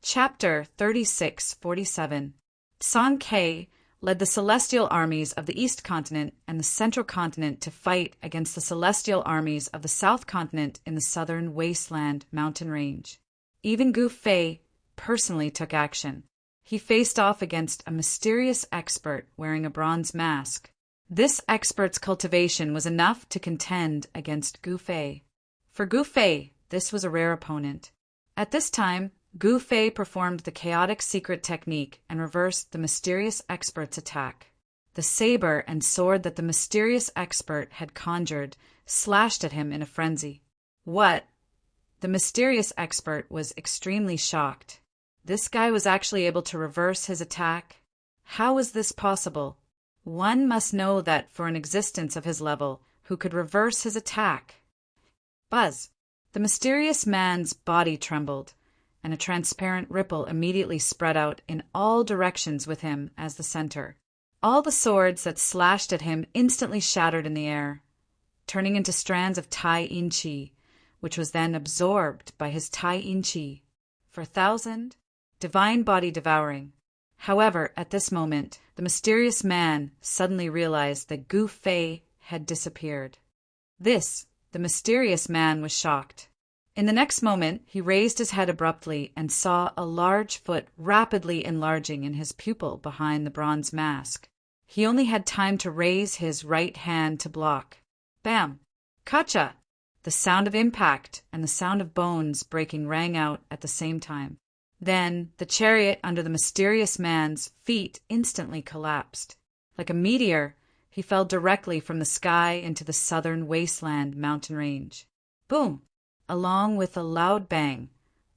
Chapter 3647. Song Ke led the celestial armies of the East Continent and the Central Continent to fight against the celestial armies of the South Continent in the southern wasteland mountain range. Even Gu Fei personally took action. He faced off against a mysterious expert wearing a bronze mask. This expert's cultivation was enough to contend against Gu Fei. For Gu Fei, this was a rare opponent. At this time, Gu Fei performed the chaotic secret technique and reversed the mysterious expert's attack. The saber and sword that the mysterious expert had conjured slashed at him in a frenzy. What? The mysterious expert was extremely shocked. This guy was actually able to reverse his attack? How was this possible? One must know that for an existence of his level who could reverse his attack. Buzz! The mysterious man's body trembled, and a transparent ripple immediately spread out in all directions with him as the center. All the swords that slashed at him instantly shattered in the air, turning into strands of Tai Yin Chi, which was then absorbed by his Tai Yin Chi. For 1,000, divine body devouring. However, at this moment, the mysterious man suddenly realized that Gu Fei had disappeared. The mysterious man was shocked. In the next moment, he raised his head abruptly and saw a large foot rapidly enlarging in his pupil behind the bronze mask. He only had time to raise his right hand to block. Bam! Kacha! The sound of impact and the sound of bones breaking rang out at the same time. Then, the chariot under the mysterious man's feet instantly collapsed. Like a meteor, he fell directly from the sky into the southern wasteland mountain range. Boom! Along with a loud bang,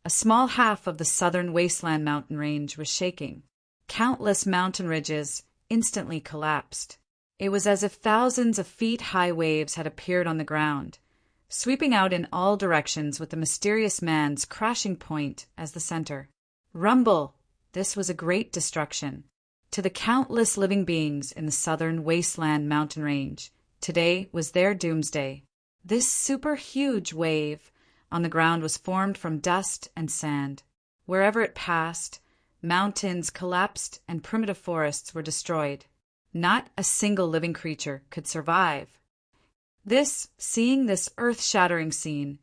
a small half of the southern wasteland mountain range was shaking. Countless mountain ridges instantly collapsed. It was as if thousands of feet-high waves had appeared on the ground, sweeping out in all directions with the mysterious man's crashing point as the center. Rumble! This was a great destruction. To the countless living beings in the southern wasteland mountain range, today was their doomsday. This super huge wave on the ground was formed from dust and sand. Wherever it passed, mountains collapsed and primitive forests were destroyed. Not a single living creature could survive. Seeing this earth-shattering scene,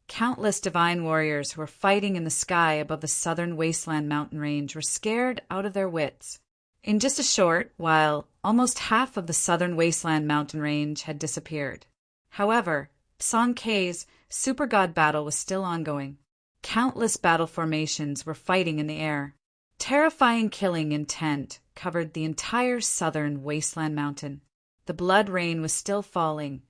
countless divine warriors who were fighting in the sky above the southern wasteland mountain range were scared out of their wits. In just a short while, almost half of the southern wasteland mountain range had disappeared. However, Song Ke's super god battle was still ongoing. Countless battle formations were fighting in the air. Terrifying killing intent covered the entire southern wasteland mountain. The blood rain was still falling,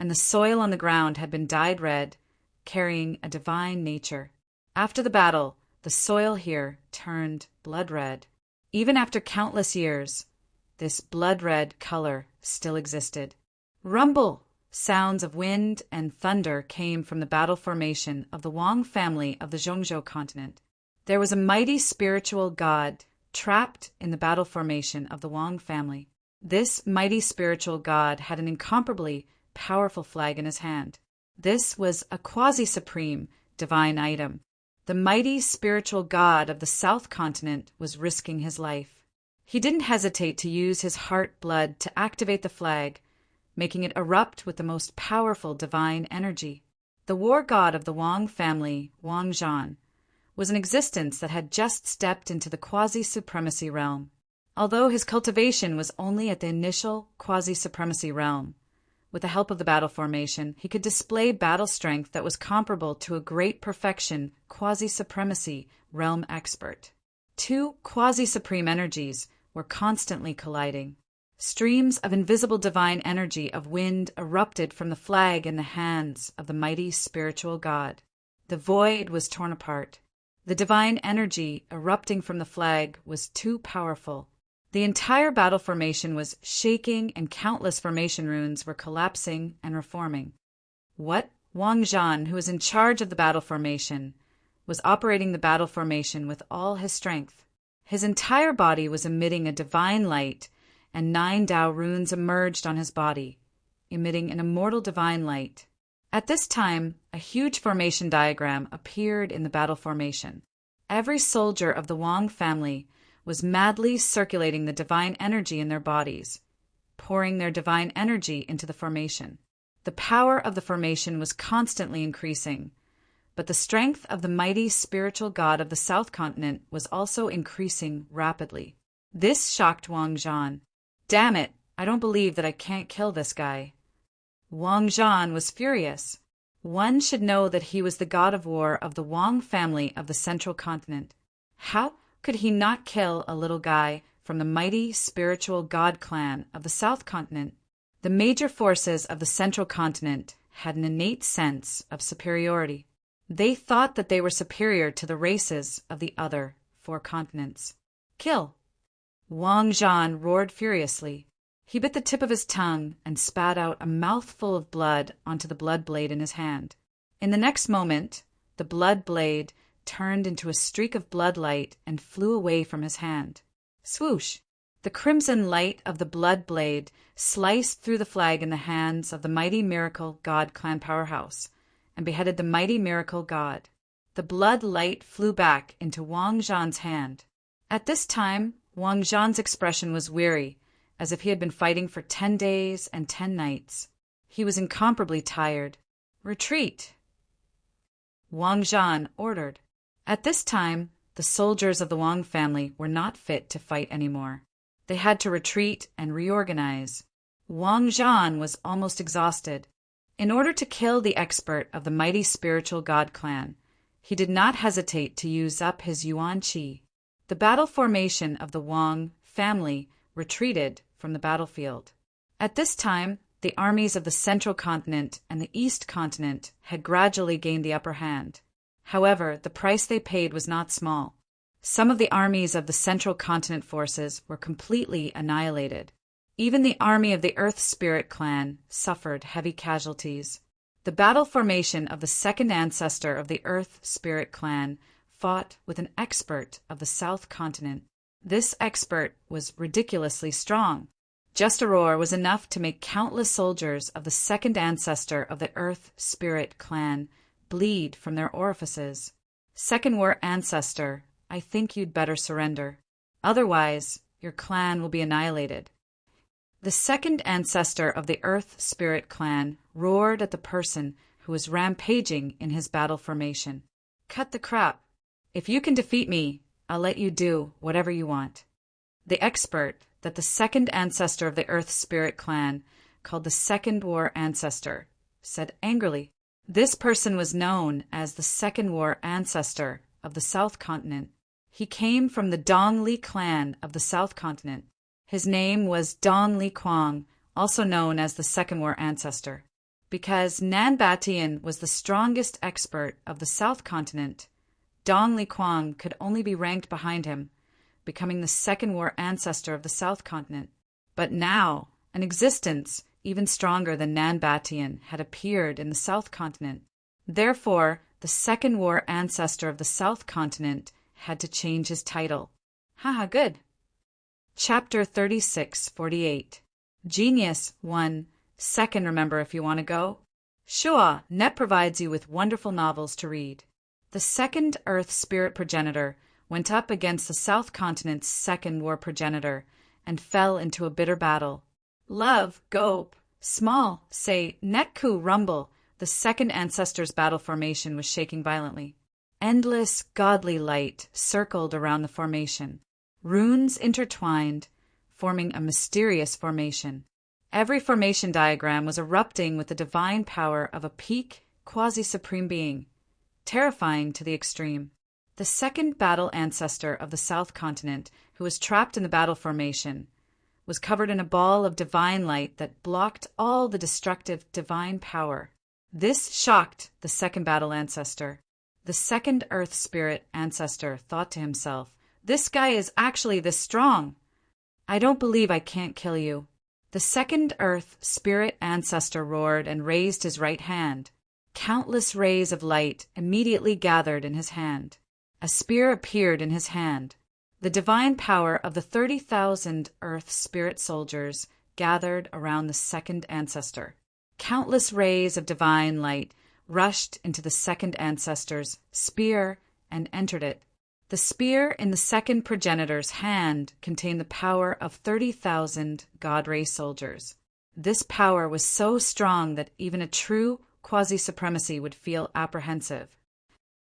and the soil on the ground had been dyed red, carrying a divine nature. After the battle, the soil here turned blood red. Even after countless years, this blood red color still existed. Rumble! Sounds of wind and thunder came from the battle formation of the Wang family of the Zhongzhou continent. There was a mighty spiritual god trapped in the battle formation of the Wang family. This mighty spiritual god had an incomparably powerful flag in his hand. This was a quasi-supreme divine item. The mighty spiritual god of the South continent was risking his life. He didn't hesitate to use his heart blood to activate the flag, making it erupt with the most powerful divine energy. The war god of the Wang family, Wang Zhan, was an existence that had just stepped into the quasi-supremacy realm. Although his cultivation was only at the initial quasi-supremacy realm, with the help of the battle formation, he could display battle strength that was comparable to a great perfection quasi-supremacy realm expert. Two quasi-supreme energies were constantly colliding. Streams of invisible divine energy of wind erupted from the flag in the hands of the mighty spiritual god. The void was torn apart. The divine energy erupting from the flag was too powerful. The entire battle formation was shaking and countless formation runes were collapsing and reforming. What? Wang Zhan, who was in charge of the battle formation, was operating the battle formation with all his strength. His entire body was emitting a divine light, and 9 Tao runes emerged on his body, emitting an immortal divine light. At this time, a huge formation diagram appeared in the battle formation. Every soldier of the Wang family was madly circulating the divine energy in their bodies, pouring their divine energy into the formation. The power of the formation was constantly increasing, but the strength of the mighty spiritual god of the South Continent was also increasing rapidly. This shocked Wang Zhan. "Damn it, I don't believe that I can't kill this guy." Wang Zhan was furious. One should know that he was the god of war of the Wang family of the Central Continent. How could he not kill a little guy from the mighty spiritual god clan of the South Continent? The major forces of the Central Continent had an innate sense of superiority. They thought that they were superior to the races of the other 4 continents. "Kill!" Wang Zhan roared furiously. He bit the tip of his tongue and spat out a mouthful of blood onto the blood blade in his hand. In the next moment, the blood blade turned into a streak of blood light and flew away from his hand. Swoosh! The crimson light of the blood blade sliced through the flag in the hands of the mighty miracle god clan powerhouse and beheaded the mighty miracle god. The blood light flew back into Wang Zhan's hand. At this time, Wang Zhan's expression was weary, as if he had been fighting for 10 days and 10 nights. He was incomparably tired. "Retreat!" Wang Zhan ordered. At this time, the soldiers of the Wang family were not fit to fight anymore. They had to retreat and reorganize. Wang Zhan was almost exhausted. In order to kill the expert of the mighty spiritual god clan, he did not hesitate to use up his yuan qi. The battle formation of the Wang family retreated from the battlefield. At this time, the armies of the Central Continent and the East Continent had gradually gained the upper hand. However, the price they paid was not small. Some of the armies of the Central Continent forces were completely annihilated. Even the army of the Earth Spirit clan suffered heavy casualties. The battle formation of the second ancestor of the Earth Spirit clan fought with an expert of the South Continent. This expert was ridiculously strong. Just a roar was enough to make countless soldiers of the second ancestor of the Earth Spirit clan bleed from their orifices. Second War Ancestor, I think you'd better surrender. Otherwise, your clan will be annihilated. The second ancestor of the Earth Spirit clan roared at the person who was rampaging in his battle formation. "Cut the crap. If you can defeat me, I'll let you do whatever you want." The expert that the second ancestor of the Earth Spirit clan called the Second War Ancestor said angrily. This person was known as the Second War Ancestor of the South Continent. He came from the Dong Li clan of the South Continent. His name was Dong Li Kuang, also known as the Second War Ancestor. Because Nan Batian was the strongest expert of the South Continent, Dong Li Kuang could only be ranked behind him, becoming the Second War Ancestor of the South Continent. But now, an existence even stronger than Nan Batian had appeared in the South Continent. Therefore, the Second War Ancestor of the South Continent had to change his title. Haha, good. Chapter 3648. Genius 1. Second, remember if you want to go. Sure, Net provides you with wonderful novels to read. The second Earth Spirit progenitor went up against the South Continent's Second War progenitor and fell into a bitter battle. Love, Gope, Small, say, Netku, Rumble. The second ancestor's battle formation was shaking violently. Endless, godly light circled around the formation. Runes intertwined, forming a mysterious formation. Every formation diagram was erupting with the divine power of a peak, quasi-supreme being, terrifying to the extreme. The second battle ancestor of the South Continent, who was trapped in the battle formation, was covered in a ball of divine light that blocked all the destructive divine power. This shocked the second battle ancestor. The second Earth Spirit ancestor thought to himself, "This guy is actually this strong. I don't believe I can't kill you." The second Earth Spirit ancestor roared and raised his right hand. Countless rays of light immediately gathered in his hand. A spear appeared in his hand. The divine power of the 30,000 Earth Spirit soldiers gathered around the second ancestor. Countless rays of divine light rushed into the second ancestor's spear and entered it. The spear in the second progenitor's hand contained the power of 30,000 God Ray soldiers. This power was so strong that even a true quasi-supremacy would feel apprehensive.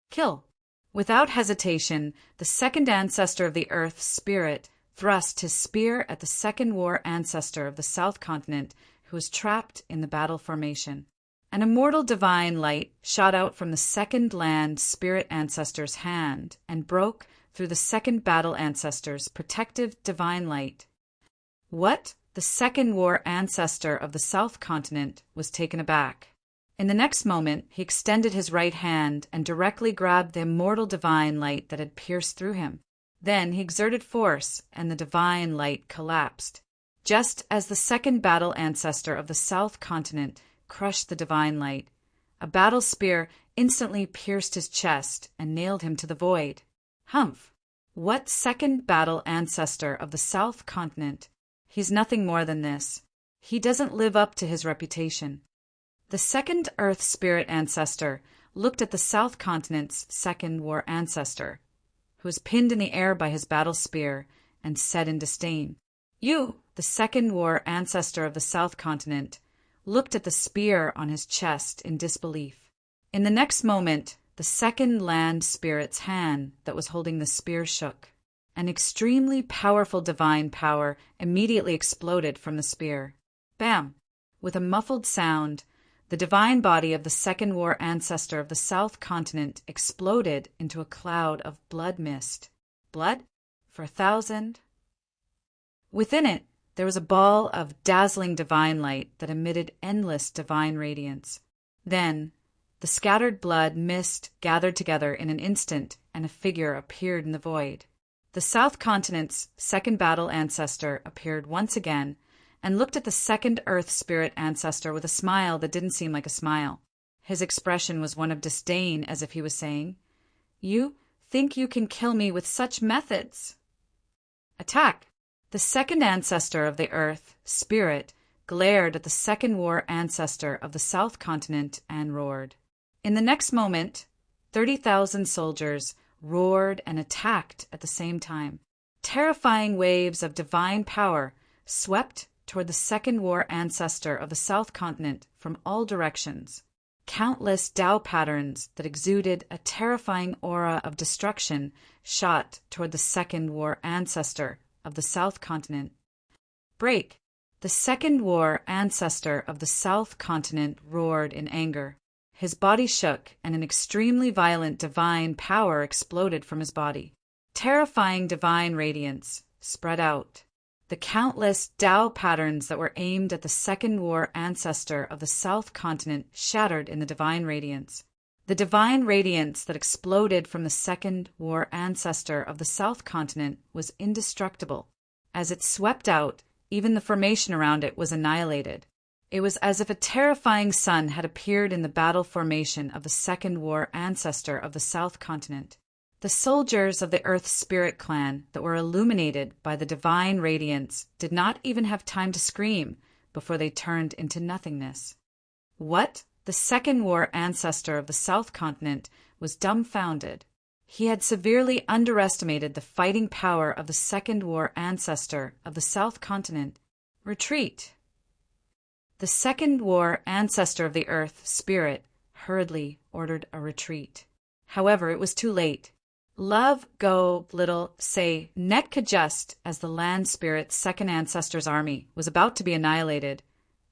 Kill. Without hesitation, the second ancestor of the Earth Spirit thrust his spear at the second war ancestor of the South Continent, who was trapped in the battle formation. An immortal divine light shot out from the second land spirit ancestor's hand and broke through the second battle ancestor's protective divine light. What? The second war ancestor of the South Continent was taken aback. In the next moment, he extended his right hand and directly grabbed the immortal divine light that had pierced through him. Then he exerted force, and the divine light collapsed. Just as the second battle ancestor of the South Continent crushed the divine light, a battle spear instantly pierced his chest and nailed him to the void. Humph! What second battle ancestor of the South Continent? He's nothing more than this. He doesn't live up to his reputation. The second Earth Spirit ancestor looked at the South Continent's second war ancestor, who was pinned in the air by his battle spear, and said in disdain, "You, the second war ancestor of the South Continent," looked at the spear on his chest in disbelief. In the next moment, the second land spirit's hand that was holding the spear shook. An extremely powerful divine power immediately exploded from the spear. Bam! With a muffled sound, the divine body of the second war ancestor of the South Continent exploded into a cloud of blood mist. Blood? For 1,000? Within it, there was a ball of dazzling divine light that emitted endless divine radiance. Then, the scattered blood mist gathered together in an instant, and a figure appeared in the void. The South Continent's second battle ancestor appeared once again and looked at the second Earth Spirit ancestor with a smile that didn't seem like a smile. His expression was one of disdain, as if he was saying, "You think you can kill me with such methods?" Attack! The second ancestor of the Earth Spirit glared at the second war ancestor of the South Continent and roared. In the next moment, 30,000 soldiers roared and attacked at the same time. Terrifying waves of divine power swept toward the second war ancestor of the South Continent from all directions. Countless Tao patterns that exuded a terrifying aura of destruction shot toward the second war ancestor of the South Continent. Break! The second war ancestor of the South Continent roared in anger. His body shook, and an extremely violent divine power exploded from his body. Terrifying divine radiance spread out. The countless Tao patterns that were aimed at the second war ancestor of the South Continent shattered in the divine radiance. The divine radiance that exploded from the second war ancestor of the South Continent was indestructible. As it swept out, even the formation around it was annihilated. It was as if a terrifying sun had appeared in the battle formation of the second war ancestor of the South Continent. The soldiers of the Earth Spirit clan that were illuminated by the divine radiance did not even have time to scream before they turned into nothingness. What? The second war ancestor of the South Continent was dumbfounded. He had severely underestimated the fighting power of the second war ancestor of the South Continent. Retreat! The second war ancestor of the Earth Spirit hurriedly ordered a retreat. However, it was too late. Love, go, little, say, Netka just as the land spirit's second ancestor's army was about to be annihilated,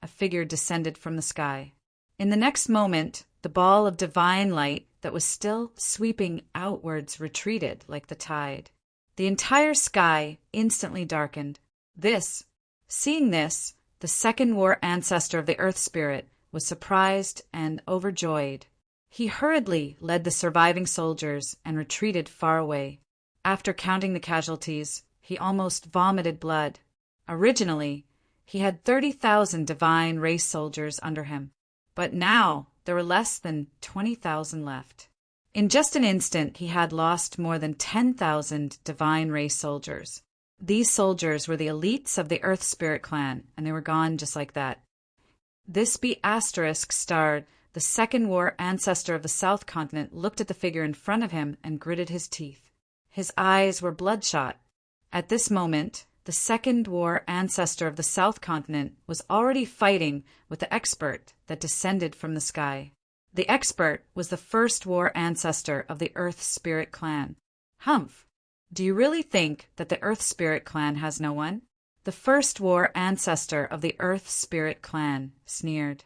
a figure descended from the sky. In the next moment, the ball of divine light that was still sweeping outwards retreated like the tide. The entire sky instantly darkened. Seeing this, the second war ancestor of the Earth Spirit was surprised and overjoyed. He hurriedly led the surviving soldiers and retreated far away. After counting the casualties, he almost vomited blood. Originally, he had 30,000 divine race soldiers under him, but now there were less than 20,000 left. In just an instant, he had lost more than 10,000 divine race soldiers. These soldiers were the elites of the Earth Spirit clan, and they were gone just like that. This be asterisk starred. The second war ancestor of the South Continent looked at the figure in front of him and gritted his teeth. His eyes were bloodshot. At this moment, the second war ancestor of the South Continent was already fighting with the expert that descended from the sky. The expert was the first war ancestor of the Earth Spirit clan. Humph! Do you really think that the Earth Spirit clan has no one? The first war ancestor of the Earth Spirit clan sneered.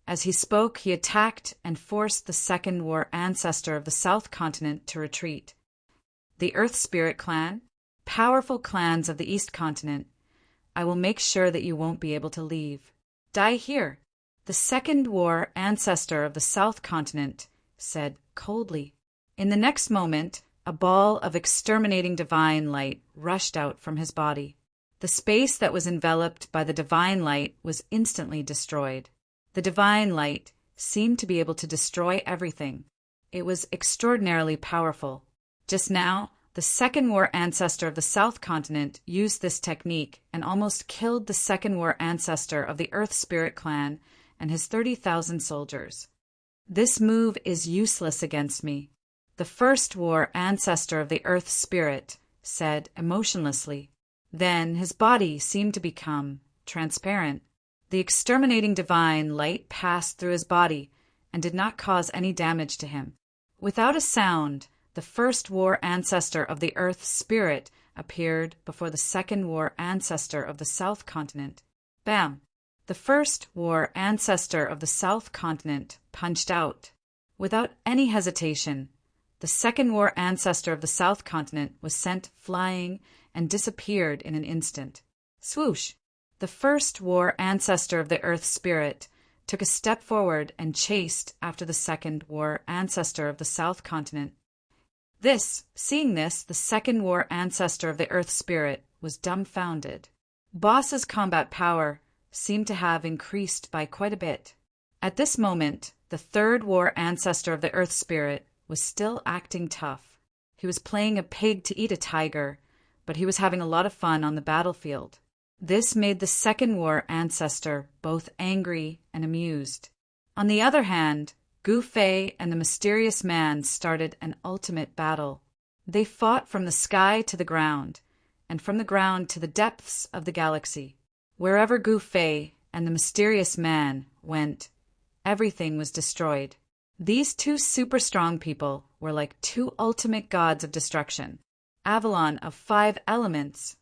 As he spoke, he attacked and forced the second war ancestor of the South Continent to retreat. The Earth Spirit clan, powerful clans of the East Continent, I will make sure that you won't be able to leave. Die here. The second war ancestor of the South Continent said coldly. In the next moment, a ball of exterminating divine light rushed out from his body. The space that was enveloped by the divine light was instantly destroyed. The divine light seemed to be able to destroy everything. It was extraordinarily powerful. Just now, the second war ancestor of the South Continent used this technique and almost killed the second war ancestor of the Earth Spirit clan and his 30,000 soldiers. This move is useless against me, the first war ancestor of the Earth Spirit said emotionlessly. Then his body seemed to become transparent. The exterminating divine light passed through his body and did not cause any damage to him. Without a sound, the first war ancestor of the Earth Spirit appeared before the second war ancestor of the South Continent. Bam! The first war ancestor of the South Continent punched out. Without any hesitation, the second war ancestor of the South Continent was sent flying and disappeared in an instant. Swoosh! The first war ancestor of the Earth Spirit took a step forward and chased after the second war ancestor of the South Continent. Seeing this, the second war ancestor of the Earth Spirit was dumbfounded. Boss's combat power seemed to have increased by quite a bit. At this moment, the third war ancestor of the Earth Spirit was still acting tough. He was playing a pig to eat a tiger, but he was having a lot of fun on the battlefield. This made the second war ancestor both angry and amused. On the other hand, Gu Fei and the mysterious man started an ultimate battle. They fought from the sky to the ground, and from the ground to the depths of the galaxy. Wherever Gu Fei and the mysterious man went, everything was destroyed. These two super strong people were like two ultimate gods of destruction. Avalon of 5 elements.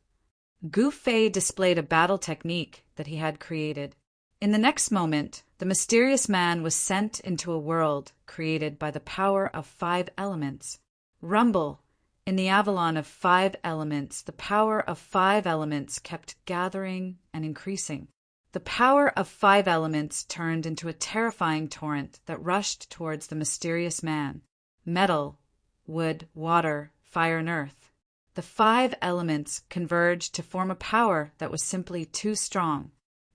Gu Fei displayed a battle technique that he had created. In the next moment, the mysterious man was sent into a world created by the power of 5 elements. Rumble. In the Avalon of 5 elements, the power of 5 elements kept gathering and increasing. The power of 5 elements turned into a terrifying torrent that rushed towards the mysterious man. Metal, wood, water, fire, and earth. The 5 elements converged to form a power that was simply too strong.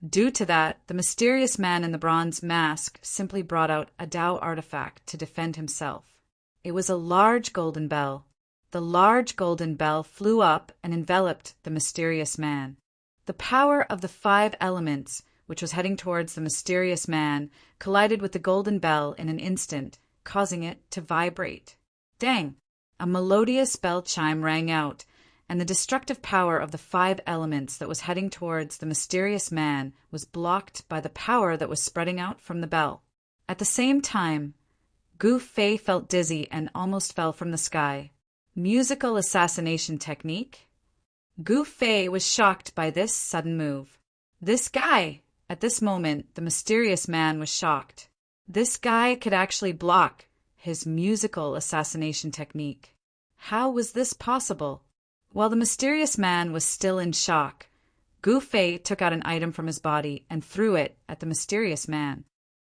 Due to that, the mysterious man in the bronze mask simply brought out a Tao artifact to defend himself. It was a large golden bell. The large golden bell flew up and enveloped the mysterious man. The power of the 5 elements, which was heading towards the mysterious man, collided with the golden bell in an instant, causing it to vibrate. Dang! A melodious bell chime rang out, and the destructive power of the 5 elements that was heading towards the mysterious man was blocked by the power that was spreading out from the bell. At the same time, Gu Fei felt dizzy and almost fell from the sky. Musical assassination technique? Gu Fei was shocked by this sudden move. This guy! At this moment, the mysterious man was shocked. This guy could actually block his musical assassination technique. How was this possible? While the mysterious man was still in shock, Gu Fei took out an item from his body and threw it at the mysterious man.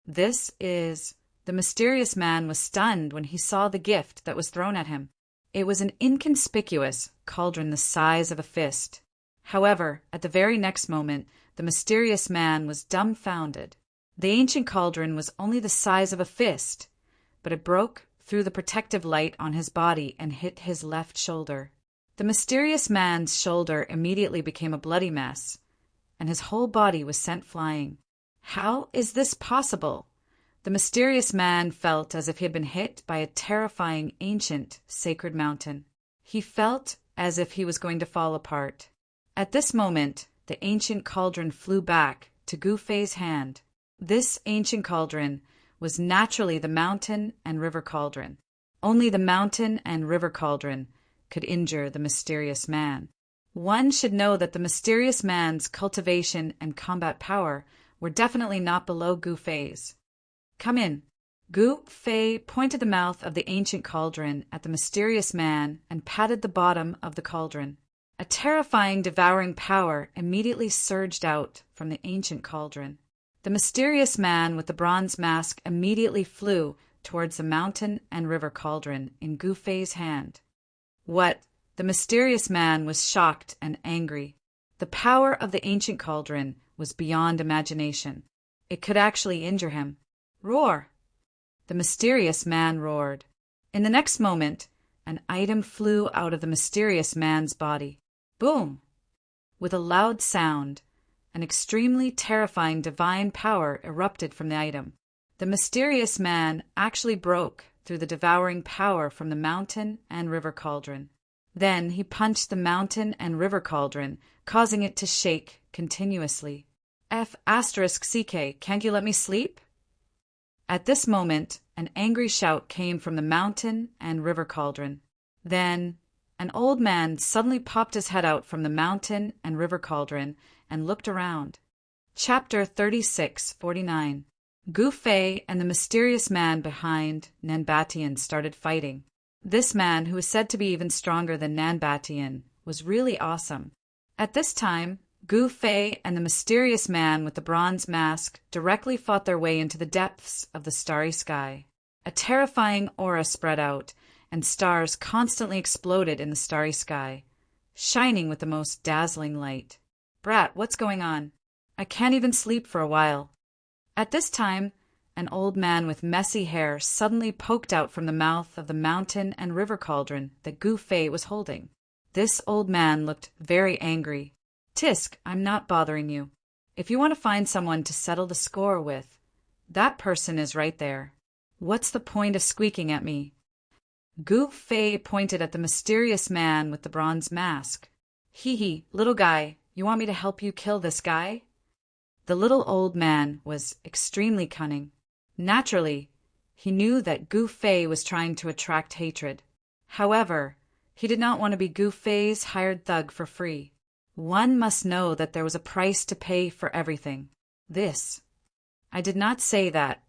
The mysterious man was stunned when he saw the gift that was thrown at him. It was an inconspicuous cauldron the size of a fist. However, at the very next moment, the mysterious man was dumbfounded. The ancient cauldron was only the size of a fist, but it broke through the protective light on his body and hit his left shoulder. The mysterious man's shoulder immediately became a bloody mess, and his whole body was sent flying. How is this possible? The mysterious man felt as if he had been hit by a terrifying ancient sacred mountain. He felt as if he was going to fall apart. At this moment, the ancient cauldron flew back to Gu Fei's hand. This ancient cauldron was naturally the mountain and river cauldron. Only the mountain and river cauldron could injure the mysterious man. One should know that the mysterious man's cultivation and combat power were definitely not below Gu Fei's. "Come in." Gu Fei pointed the mouth of the ancient cauldron at the mysterious man and patted the bottom of the cauldron. A terrifying, devouring power immediately surged out from the ancient cauldron. The mysterious man with the bronze mask immediately flew towards the mountain and river cauldron in Gu Fei's hand. What? The mysterious man was shocked and angry. The power of the ancient cauldron was beyond imagination. It could actually injure him. "Roar!" The mysterious man roared. In the next moment, an item flew out of the mysterious man's body. Boom! With a loud sound, an extremely terrifying divine power erupted from the item. The mysterious man actually broke through the devouring power from the mountain and river cauldron. Then he punched the mountain and river cauldron, causing it to shake continuously. F***CK, can't you let me sleep? At this moment, an angry shout came from the mountain and river cauldron. Then, an old man suddenly popped his head out from the mountain and river cauldron and looked around. Chapter 3649. Gu Fei and the mysterious man behind Nanbatian started fighting. This man, who was said to be even stronger than Nanbatian, was really awesome. At this time, Gu Fei and the mysterious man with the bronze mask directly fought their way into the depths of the starry sky. A terrifying aura spread out, and stars constantly exploded in the starry sky, shining with the most dazzling light. "Brat, what's going on? I can't even sleep for a while." At this time, an old man with messy hair suddenly poked out from the mouth of the mountain and river cauldron that Gu Fei was holding. This old man looked very angry. "Tisk, I'm not bothering you. If you want to find someone to settle the score with, that person is right there. What's the point of squeaking at me?" Gu Fei pointed at the mysterious man with the bronze mask. "Hee, little guy, you want me to help you kill this guy?" The little old man was extremely cunning. Naturally, he knew that Gu Fei was trying to attract hatred. However, he did not want to be Gu Fei's hired thug for free. One must know that there was a price to pay for everything. I did not say that.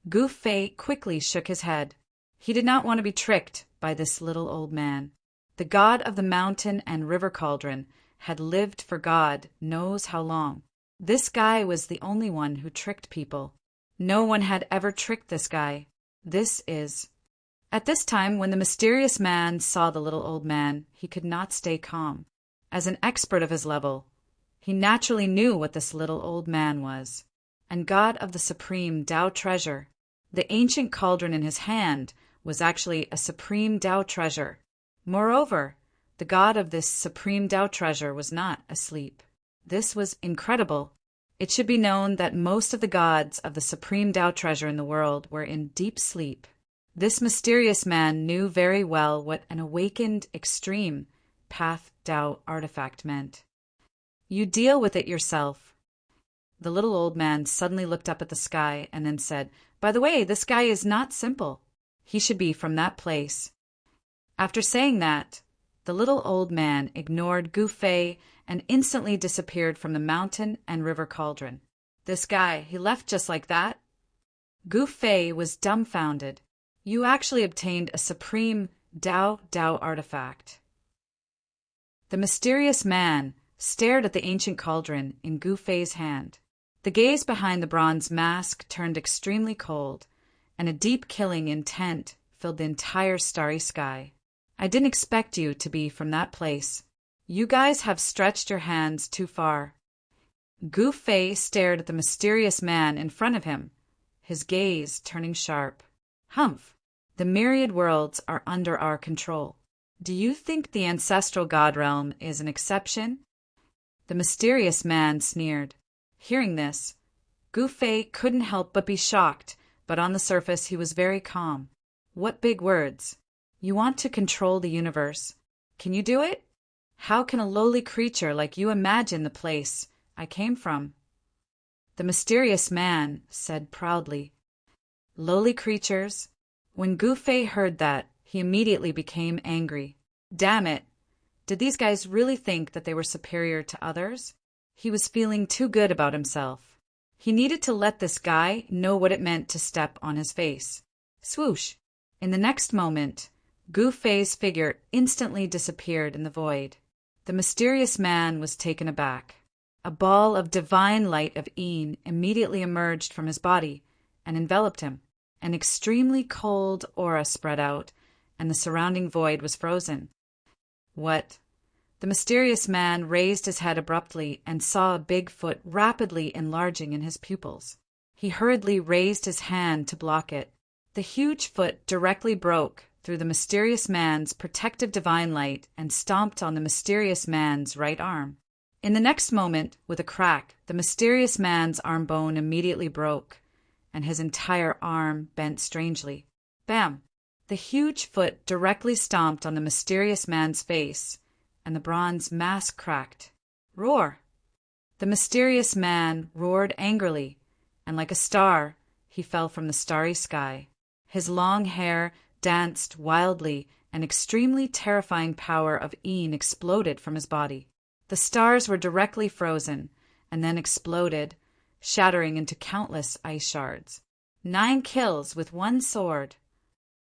Gu Fei quickly shook his head. He did not want to be tricked by this little old man. The god of the mountain and river cauldron had lived for God knows how long. This guy was the only one who tricked people. No one had ever tricked this guy. At this time, when the mysterious man saw the little old man, he could not stay calm. As an expert of his level, he naturally knew what this little old man was. And god of the supreme Tao treasure, the ancient cauldron in his hand was actually a supreme Tao treasure. Moreover, the god of this supreme Tao treasure was not asleep. This was incredible. It should be known that most of the gods of the supreme Tao treasure in the world were in deep sleep. This mysterious man knew very well what an awakened extreme path Tao artifact meant. "You deal with it yourself." The little old man suddenly looked up at the sky and then said, "By the way, this guy is not simple. He should be from that place." After saying that, the little old man ignored Gu Fei and instantly disappeared from the mountain and river cauldron. This guy, he left just like that? Gu Fei was dumbfounded. You actually obtained a supreme Tao artifact. The mysterious man stared at the ancient cauldron in Gu Fei's hand. The gaze behind the bronze mask turned extremely cold, and a deep killing intent filled the entire starry sky. "I didn't expect you to be from that place. You guys have stretched your hands too far." Gu Fei stared at the mysterious man in front of him, his gaze turning sharp. "Humph! The myriad worlds are under our control. Do you think the ancestral god realm is an exception?" The mysterious man sneered. Hearing this, Gu Fei couldn't help but be shocked, but on the surface he was very calm. What big words! You want to control the universe. Can you do it? How can a lowly creature like you imagine the place I came from?" The mysterious man said proudly, "Lowly creatures." When Gu Fei heard that, he immediately became angry. Damn it! Did these guys really think that they were superior to others? He was feeling too good about himself. He needed to let this guy know what it meant to step on his face. Swoosh! In the next moment, Gu Fei's figure instantly disappeared in the void. The mysterious man was taken aback. A ball of divine light of Yin immediately emerged from his body and enveloped him. An extremely cold aura spread out, and the surrounding void was frozen. What? The mysterious man raised his head abruptly and saw a big foot rapidly enlarging in his pupils. He hurriedly raised his hand to block it. The huge foot directly broke through the mysterious man's protective divine light and stomped on the mysterious man's right arm. In the next moment, with a crack, the mysterious man's arm bone immediately broke, and his entire arm bent strangely. Bam! The huge foot directly stomped on the mysterious man's face, and the bronze mask cracked. Roar! The mysterious man roared angrily, and like a star, he fell from the starry sky. His long hair danced wildly, and extremely terrifying power of Yin exploded from his body. The stars were directly frozen, and then exploded, shattering into countless ice shards. 9 kills with 1 sword.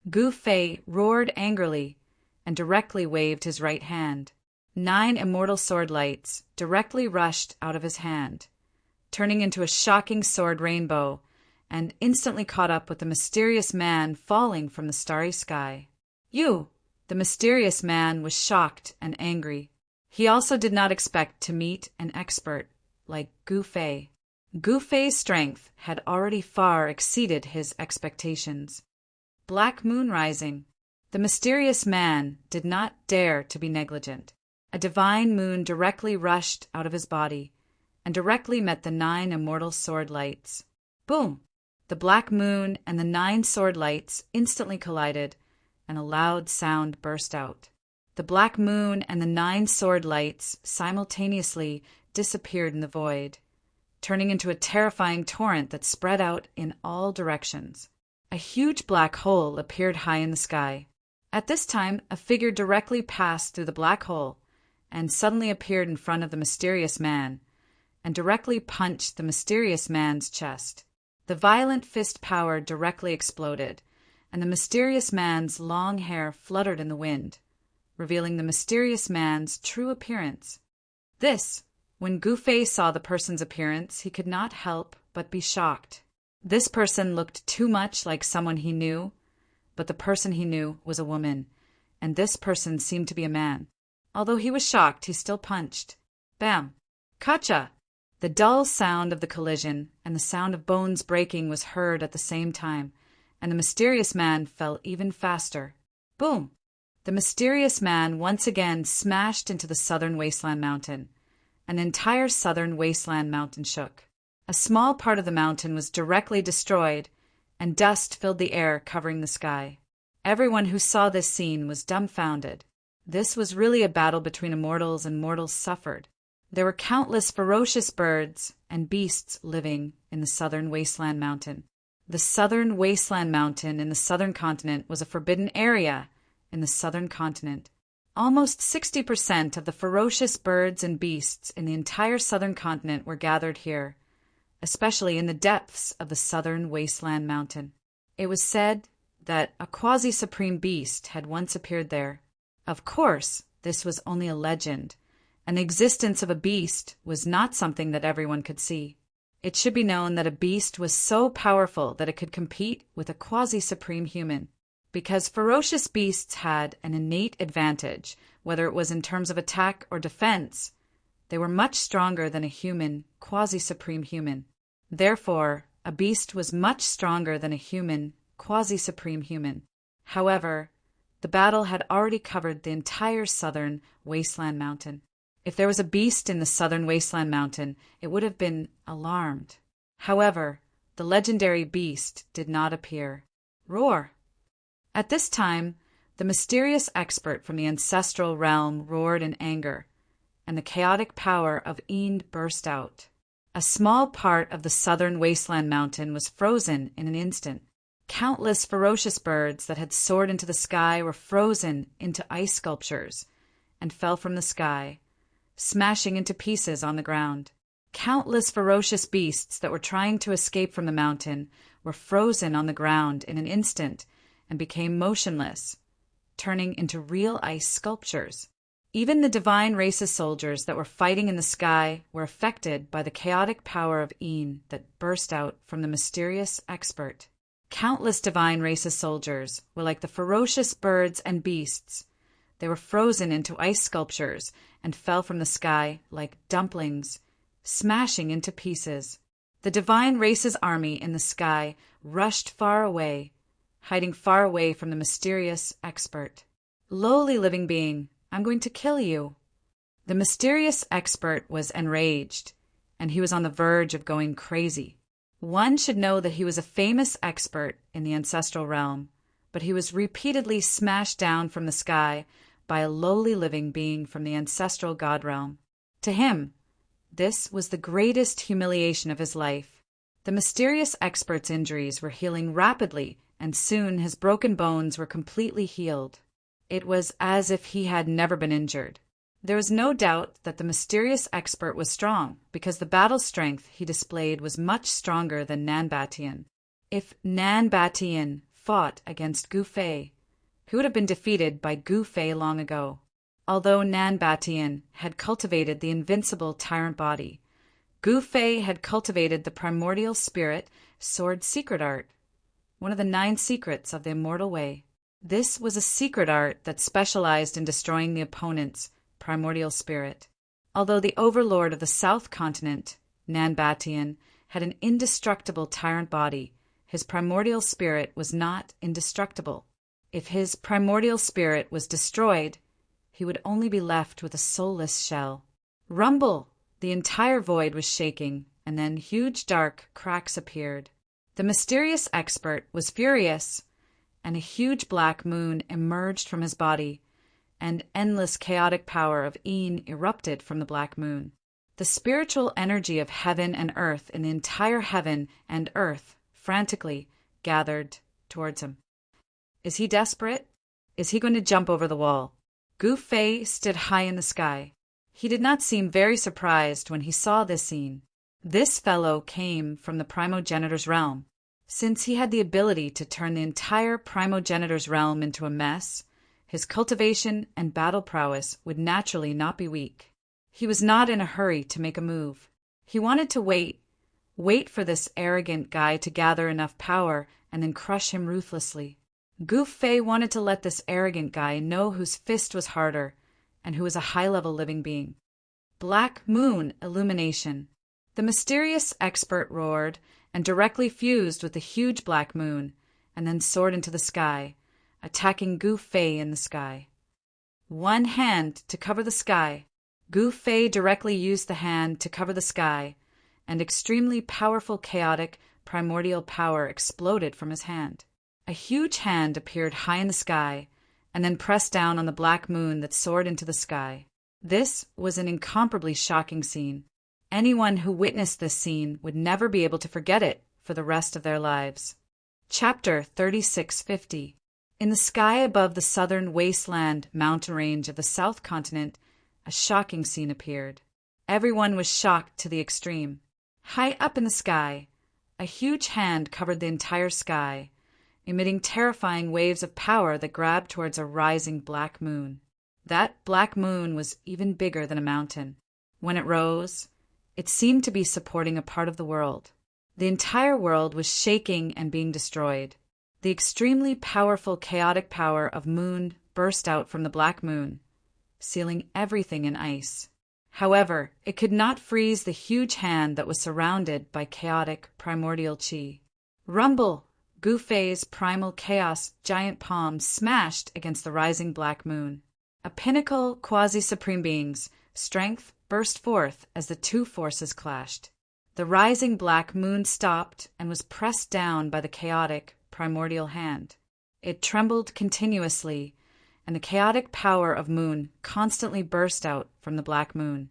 Gu Fei roared angrily and directly waved his right hand. 9 immortal sword lights directly rushed out of his hand, turning into a shocking sword rainbow, and instantly caught up with the mysterious man falling from the starry sky. You! The mysterious man was shocked and angry. He also did not expect to meet an expert like Gu Fei. Gu Fei's strength had already far exceeded his expectations. Black moon rising. The mysterious man did not dare to be negligent. A divine moon directly rushed out of his body and directly met the 9 immortal sword lights. Boom! The black moon and the 9 sword lights instantly collided, and a loud sound burst out. The black moon and the 9 sword lights simultaneously disappeared in the void, turning into a terrifying torrent that spread out in all directions. A huge black hole appeared high in the sky. At this time, a figure directly passed through the black hole and suddenly appeared in front of the mysterious man and directly punched the mysterious man's chest. The violent fist power directly exploded, and the mysterious man's long hair fluttered in the wind, revealing the mysterious man's true appearance. When Gu Fei saw the person's appearance, he could not help but be shocked. This person looked too much like someone he knew, but the person he knew was a woman, and this person seemed to be a man. Although he was shocked, he still punched. Bam! Kacha! The dull sound of the collision and the sound of bones breaking was heard at the same time, and the mysterious man fell even faster. Boom! The mysterious man once again smashed into the southern wasteland mountain. An entire southern wasteland mountain shook. A small part of the mountain was directly destroyed, and dust filled the air covering the sky. Everyone who saw this scene was dumbfounded. This was really a battle between immortals, and mortals suffered. There were countless ferocious birds and beasts living in the southern wasteland mountain. The southern wasteland mountain in the southern continent was a forbidden area in the southern continent. Almost 60% of the ferocious birds and beasts in the entire southern continent were gathered here, especially in the depths of the southern wasteland mountain. It was said that a quasi-supreme beast had once appeared there. Of course, this was only a legend, and the existence of a beast was not something that everyone could see. It should be known that a beast was so powerful that it could compete with a quasi-supreme human. Because ferocious beasts had an innate advantage, whether it was in terms of attack or defense, they were much stronger than a human, quasi-supreme human. Therefore, a beast was much stronger than a human, quasi-supreme human. However, the battle had already covered the entire southern wasteland mountain. If there was a beast in the southern wasteland mountain, it would have been alarmed. However, the legendary beast did not appear. Roar! At this time, The mysterious expert from the ancestral realm roared in anger, and the chaotic power of Eend burst out. A small part of the southern wasteland mountain was frozen in an instant. Countless ferocious birds that had soared into the sky were frozen into ice sculptures and fell from the sky, smashing into pieces on the ground. Countless ferocious beasts that were trying to escape from the mountain were frozen on the ground in an instant and became motionless, turning into real ice sculptures. Even the divine race's soldiers that were fighting in the sky were affected by the chaotic power of Eend that burst out from the mysterious expert. Countless divine race's soldiers were like the ferocious birds and beasts. They were frozen into ice sculptures and fell from the sky like dumplings, smashing into pieces. The divine race's army in the sky rushed far away, hiding far away from the mysterious expert. "Lowly living being, I'm going to kill you." The mysterious expert was enraged, and he was on the verge of going crazy. One should know that he was a famous expert in the ancestral realm, but he was repeatedly smashed down from the sky by a lowly living being from the ancestral god realm. To him, this was the greatest humiliation of his life. The mysterious expert's injuries were healing rapidly, and soon his broken bones were completely healed. It was as if he had never been injured. There was no doubt that the mysterious expert was strong, because the battle strength he displayed was much stronger than Nanbatian. If Nanbatian fought against Gu Fei, he would have been defeated by Gu Fei long ago. Although Nanbatian had cultivated the invincible tyrant body, Gu Fei had cultivated the primordial spirit sword secret art, one of the 9 secrets of the immortal way. This was a secret art that specialized in destroying the opponent's primordial spirit. Although the overlord of the South Continent, Nanbatian, had an indestructible tyrant body, his primordial spirit was not indestructible. If his primordial spirit was destroyed, he would only be left with a soulless shell. Rumble! The entire void was shaking, and then huge dark cracks appeared. The mysterious expert was furious, and a huge black moon emerged from his body, and endless chaotic power of Eend erupted from the black moon. The spiritual energy of heaven and earth in the entire heaven and earth frantically gathered towards him. Is he desperate? Is he going to jump over the wall? Gu Fei stood high in the sky. He did not seem very surprised when he saw this scene. This fellow came from the primogenitor's realm. Since he had the ability to turn the entire primogenitor's realm into a mess, his cultivation and battle prowess would naturally not be weak. He was not in a hurry to make a move. He wanted to wait for this arrogant guy to gather enough power and then crush him ruthlessly. Gu Fei wanted to let this arrogant guy know whose fist was harder and who was a high-level living being. Black moon illumination. The mysterious expert roared and directly fused with the huge black moon, and then soared into the sky, attacking Gu Fei in the sky. One hand to cover the sky. Gu Fei directly used the hand to cover the sky, and extremely powerful chaotic primordial power exploded from his hand. A huge hand appeared high in the sky, and then pressed down on the black moon that soared into the sky. This was an incomparably shocking scene. Anyone who witnessed this scene would never be able to forget it for the rest of their lives. Chapter 3650. In the sky above the southern wasteland mountain range of the South Continent, a shocking scene appeared. Everyone was shocked to the extreme. High up in the sky, a huge hand covered the entire sky, emitting terrifying waves of power that grabbed towards a rising black moon. That black moon was even bigger than a mountain. When it rose, it seemed to be supporting a part of the world. The entire world was shaking and being destroyed. The extremely powerful chaotic power of moon burst out from the black moon, sealing everything in ice. However, it could not freeze the huge hand that was surrounded by chaotic primordial chi. Rumble! Gu Fei's primal chaos giant palm smashed against the rising black moon. A pinnacle quasi-supreme being's strength burst forth as the two forces clashed. The rising black moon stopped and was pressed down by the chaotic primordial hand. It trembled continuously, and the chaotic power of moon constantly burst out from the black moon,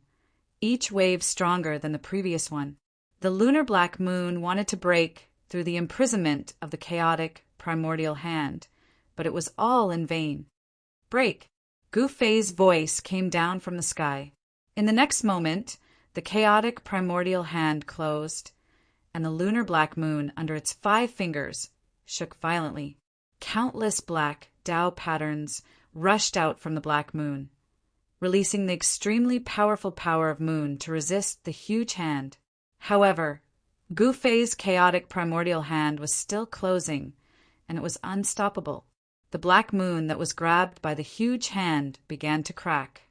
each wave stronger than the previous one. The lunar black moon wanted to break through the imprisonment of the chaotic primordial hand, but it was all in vain. Break! Gu Fei's voice came down from the sky. In the next moment, the chaotic primordial hand closed, and the lunar black moon under its 5 fingers shook violently. Countless black Tao patterns rushed out from the black moon, releasing the extremely powerful power of moon to resist the huge hand. However, Gu Fei's chaotic primordial hand was still closing, and it was unstoppable. The black moon that was grabbed by the huge hand began to crack.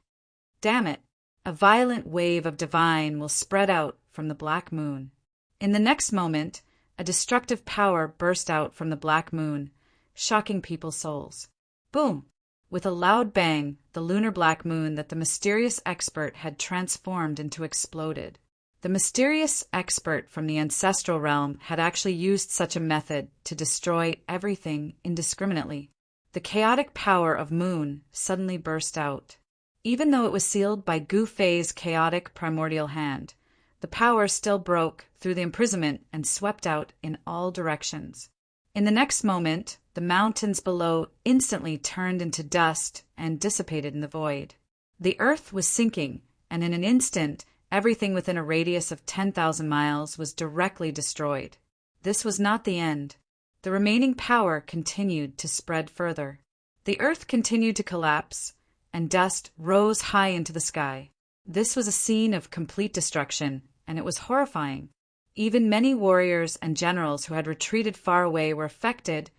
Damn it! A violent wave of divine will spread out from the black moon. In the next moment, a destructive power burst out from the black moon, shocking people's souls. Boom! With a loud bang, the lunar black moon that the mysterious expert had transformed into exploded. The mysterious expert from the ancestral realm had actually used such a method to destroy everything indiscriminately. The chaotic power of moon suddenly burst out. Even though it was sealed by Gu Fei's chaotic primordial hand, the power still broke through the imprisonment and swept out in all directions. In the next moment, the mountains below instantly turned into dust and dissipated in the void. The earth was sinking, and in an instant, everything within a radius of 10,000 miles was directly destroyed. This was not the end. The remaining power continued to spread further. The earth continued to collapse, and dust rose high into the sky. This was a scene of complete destruction, and it was horrifying. Even many warriors and generals who had retreated far away were affected,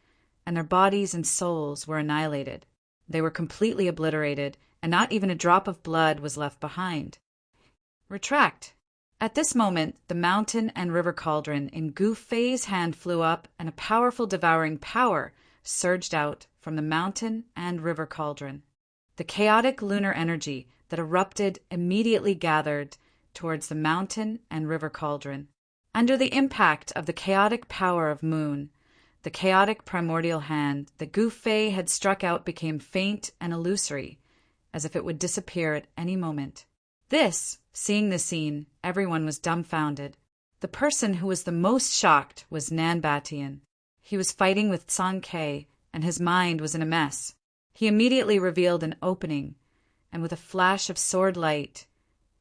and their bodies and souls were annihilated. They were completely obliterated, and not even a drop of blood was left behind. Retract! At this moment, the mountain and river cauldron in Gu Fei's hand flew up, and a powerful devouring power surged out from the mountain and river cauldron. The chaotic lunar energy that erupted immediately gathered towards the mountain and river cauldron. Under the impact of the chaotic power of moon, the chaotic primordial hand that Gu Fei had struck out became faint and illusory, as if it would disappear at any moment. Seeing this scene, everyone was dumbfounded. The person who was the most shocked was Nan Batian. He was fighting with Song Ke, and his mind was in a mess. He immediately revealed an opening, and with a flash of sword light,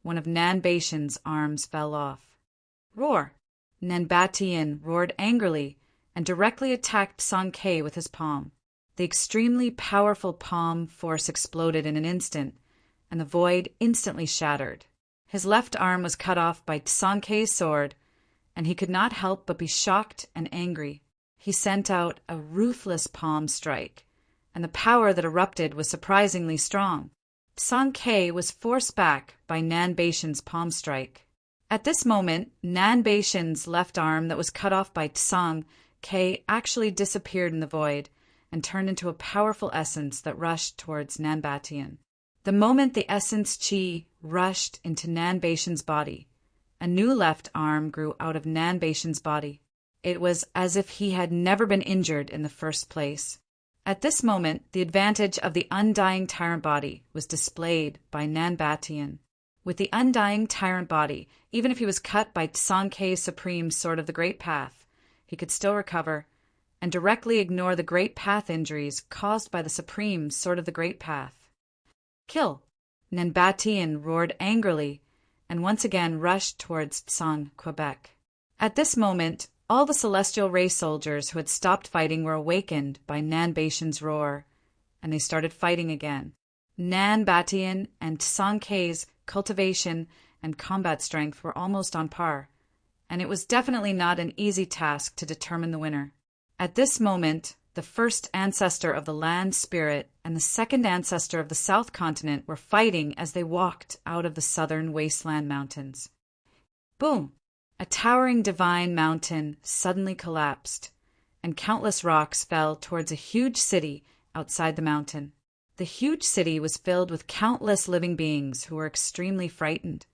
one of Nan Baishan's arms fell off. Roar! Nan Batian roared angrily and directly attacked Song Ke with his palm. The extremely powerful palm force exploded in an instant, and the void instantly shattered. His left arm was cut off by Song Ke's sword, and he could not help but be shocked and angry. He sent out a ruthless palm strike, and the power that erupted was surprisingly strong. Song Ke was forced back by Nan Baishan's palm strike. At this moment, Nan Baishan's left arm that was cut off by Song Ke actually disappeared in the void and turned into a powerful essence that rushed towards Nan Batian. The moment the essence Qi rushed into Nan Baishan's body, a new left arm grew out of Nan Baishan's body. It was as if he had never been injured in the first place. At this moment, the advantage of the undying tyrant body was displayed by Nan Batian. With the undying tyrant body, even if he was cut by Song Ke's supreme sword of the Great Path, he could still recover and directly ignore the Great Path injuries caused by the supreme sword of the Great Path. Kill! Nan Batian roared angrily and once again rushed towards Tsang, Quebec. At this moment, all the celestial race soldiers who had stopped fighting were awakened by Nan Baishan's roar, and they started fighting again. Nan Batian and Song Ke's cultivation and combat strength were almost on par, and it was definitely not an easy task to determine the winner. At this moment, the first ancestor of the land spirit and the second ancestor of the south continent were fighting as they walked out of the southern wasteland mountains. Boom! A towering divine mountain suddenly collapsed, and countless rocks fell towards a huge city outside the mountain. The huge city was filled with countless living beings who were extremely frightened.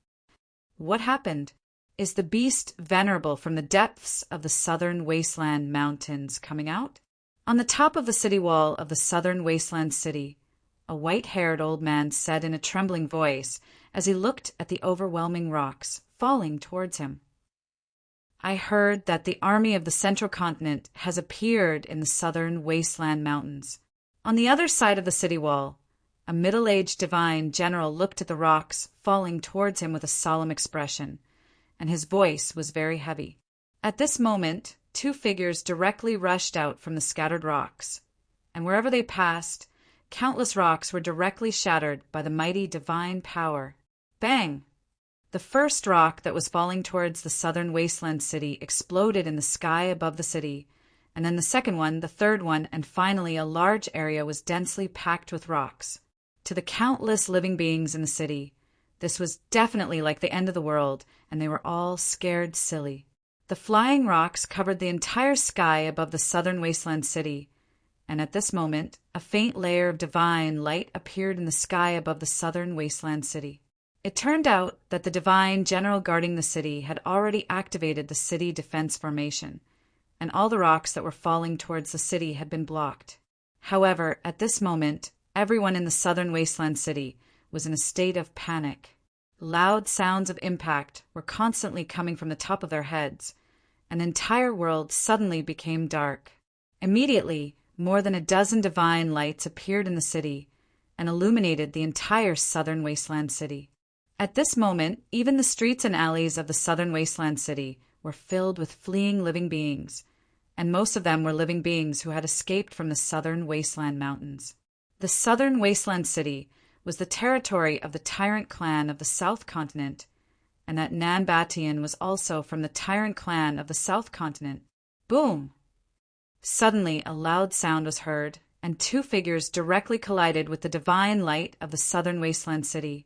What happened? Is the beast Venerable from the depths of the southern wasteland mountains coming out? On the top of the city wall of the southern wasteland city, a white-haired old man said in a trembling voice as he looked at the overwhelming rocks falling towards him. "I heard that the army of the Central Continent has appeared in the southern wasteland mountains." On the other side of the city wall, a middle-aged divine general looked at the rocks falling towards him with a solemn expression, and his voice was very heavy. At this moment, two figures directly rushed out from the scattered rocks, and wherever they passed, countless rocks were directly shattered by the mighty divine power. Bang! The first rock that was falling towards the southern wasteland city exploded in the sky above the city, and then the second one, the third one, and finally a large area was densely packed with rocks. To the countless living beings in the city, this was definitely like the end of the world, and they were all scared silly. The flying rocks covered the entire sky above the southern wasteland city, and at this moment, a faint layer of divine light appeared in the sky above the southern wasteland city. It turned out that the divine general guarding the city had already activated the city defense formation, and all the rocks that were falling towards the city had been blocked. However, at this moment, everyone in the southern wasteland city was in a state of panic. Loud sounds of impact were constantly coming from the top of their heads, and the entire world suddenly became dark. Immediately, more than a dozen divine lights appeared in the city and illuminated the entire southern wasteland city. At this moment, even the streets and alleys of the southern wasteland city were filled with fleeing living beings, and most of them were living beings who had escaped from the southern wasteland mountains. The southern wasteland city was the territory of the tyrant clan of the South Continent, and that Nan-Batian was also from the tyrant clan of the South Continent. Boom! Suddenly a loud sound was heard, and two figures directly collided with the divine light of the southern wasteland city.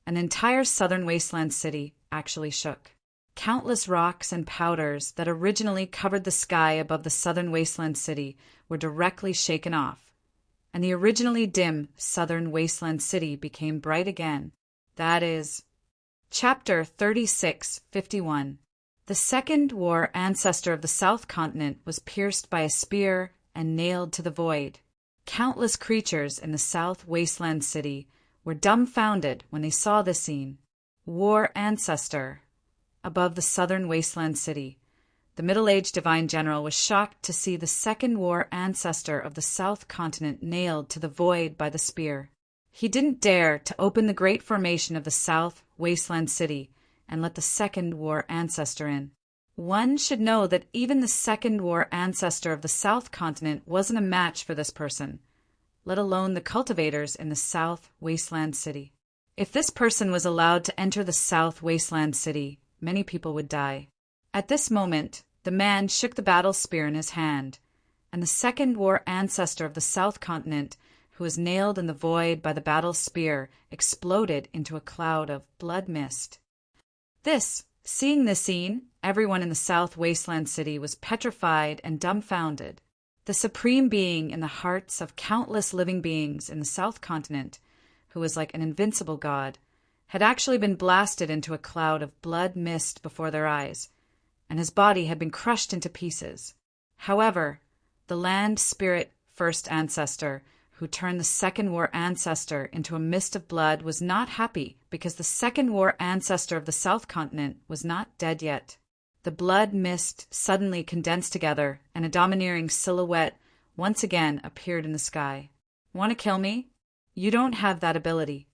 An entire southern wasteland city actually shook. Countless rocks and powders that originally covered the sky above the southern wasteland city were directly shaken off, and the originally dim southern wasteland city became bright again. That is Chapter 3651. The second war ancestor of the South Continent was pierced by a spear and nailed to the void. Countless creatures in the South Wasteland City were dumbfounded when they saw this scene. War ancestor. Above the Southern Wasteland City, the middle-aged divine general was shocked to see the second war ancestor of the South Continent nailed to the void by the spear. He didn't dare to open the great formation of the South Wasteland City and let the second war ancestor in. One should know that even the second war ancestor of the South Continent wasn't a match for this person, let alone the cultivators in the South Wasteland City. If this person was allowed to enter the South Wasteland City, many people would die. At this moment, the man shook the battle spear in his hand, and the second war ancestor of the South Continent, who was nailed in the void by the battle spear, exploded into a cloud of blood mist. Seeing this scene, everyone in the South Wasteland City was petrified and dumbfounded. The supreme being in the hearts of countless living beings in the South Continent, who was like an invincible god, had actually been blasted into a cloud of blood mist before their eyes, and his body had been crushed into pieces. However, the land spirit first ancestor, who turned the second war ancestor into a mist of blood, was not happy because the second war ancestor of the South Continent was not dead yet. The blood mist suddenly condensed together, and a domineering silhouette once again appeared in the sky. Want to kill me? You don't have that ability.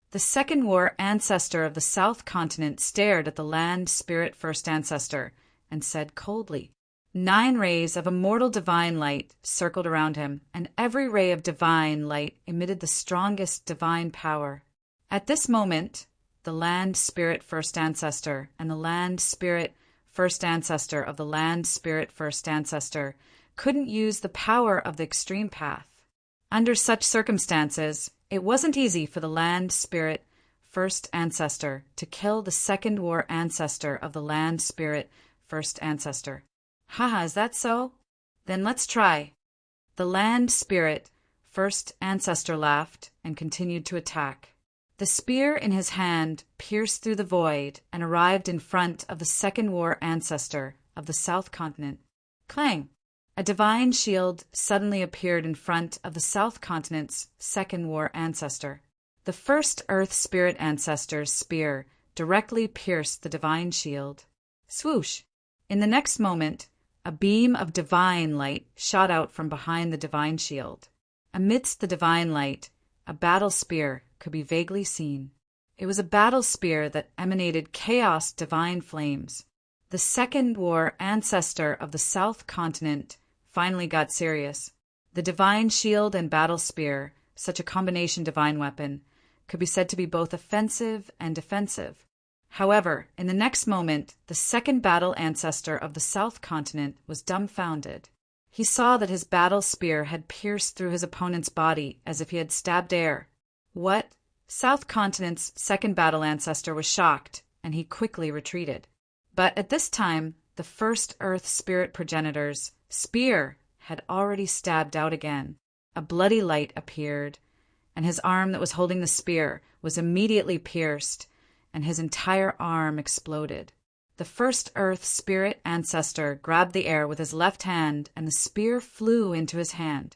The second war ancestor of the South Continent stared at the land spirit first ancestor and said coldly. 9 rays of immortal divine light circled around him, and every ray of divine light emitted the strongest divine power. At this moment, the land spirit first ancestor and the land spirit first ancestor of the land spirit first ancestor couldn't use the power of the extreme path. Under such circumstances, it wasn't easy for the land spirit first ancestor to kill the second war ancestor of the land spirit first ancestor. Haha, is that so? Then let's try. The land spirit first ancestor laughed and continued to attack. The spear in his hand pierced through the void and arrived in front of the second war ancestor of the South Continent. Clang! A divine shield suddenly appeared in front of the South Continent's second war ancestor. The first Earth Spirit ancestor's spear directly pierced the divine shield. Swoosh! In the next moment, a beam of divine light shot out from behind the divine shield. Amidst the divine light, a battle spear could be vaguely seen. It was a battle spear that emanated chaos divine flames. The Second War ancestor of the South Continent finally got serious. The divine shield and battle spear, such a combination divine weapon, could be said to be both offensive and defensive. However, in the next moment, the second battle ancestor of the South Continent was dumbfounded. He saw that his battle spear had pierced through his opponent's body as if he had stabbed air. What? South Continent's second battle ancestor was shocked, and he quickly retreated. But at this time, the first Earth Spirit progenitor's spear had already stabbed out again. A bloody light appeared, and his arm that was holding the spear was immediately pierced, and his entire arm exploded. The first Earth Spirit ancestor grabbed the air with his left hand, and the spear flew into his hand.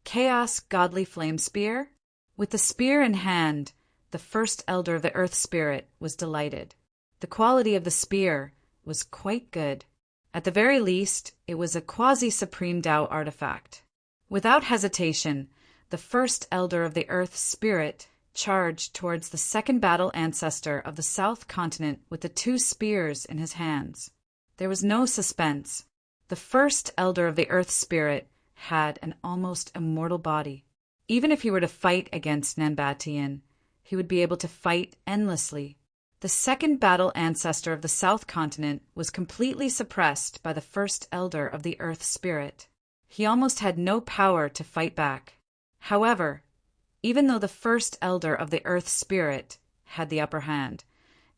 Chaos Godly Flame Spear? With the spear in hand, the first elder of the Earth Spirit was delighted. The quality of the spear was quite good. At the very least, it was a quasi-supreme Tao artifact. Without hesitation, the first elder of the Earth Spirit charged towards the second battle ancestor of the South Continent with the two spears in his hands. There was no suspense. The first elder of the Earth Spirit had an almost immortal body. Even if he were to fight against Nanbatian, he would be able to fight endlessly. The second battle ancestor of the South Continent was completely suppressed by the first elder of the Earth Spirit. He almost had no power to fight back. However, even though the first elder of the Earth Spirit had the upper hand,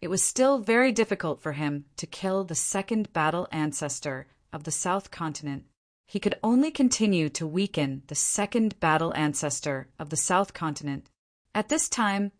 it was still very difficult for him to kill the second battle ancestor of the South Continent. He could only continue to weaken the second battle ancestor of the South Continent. At this time,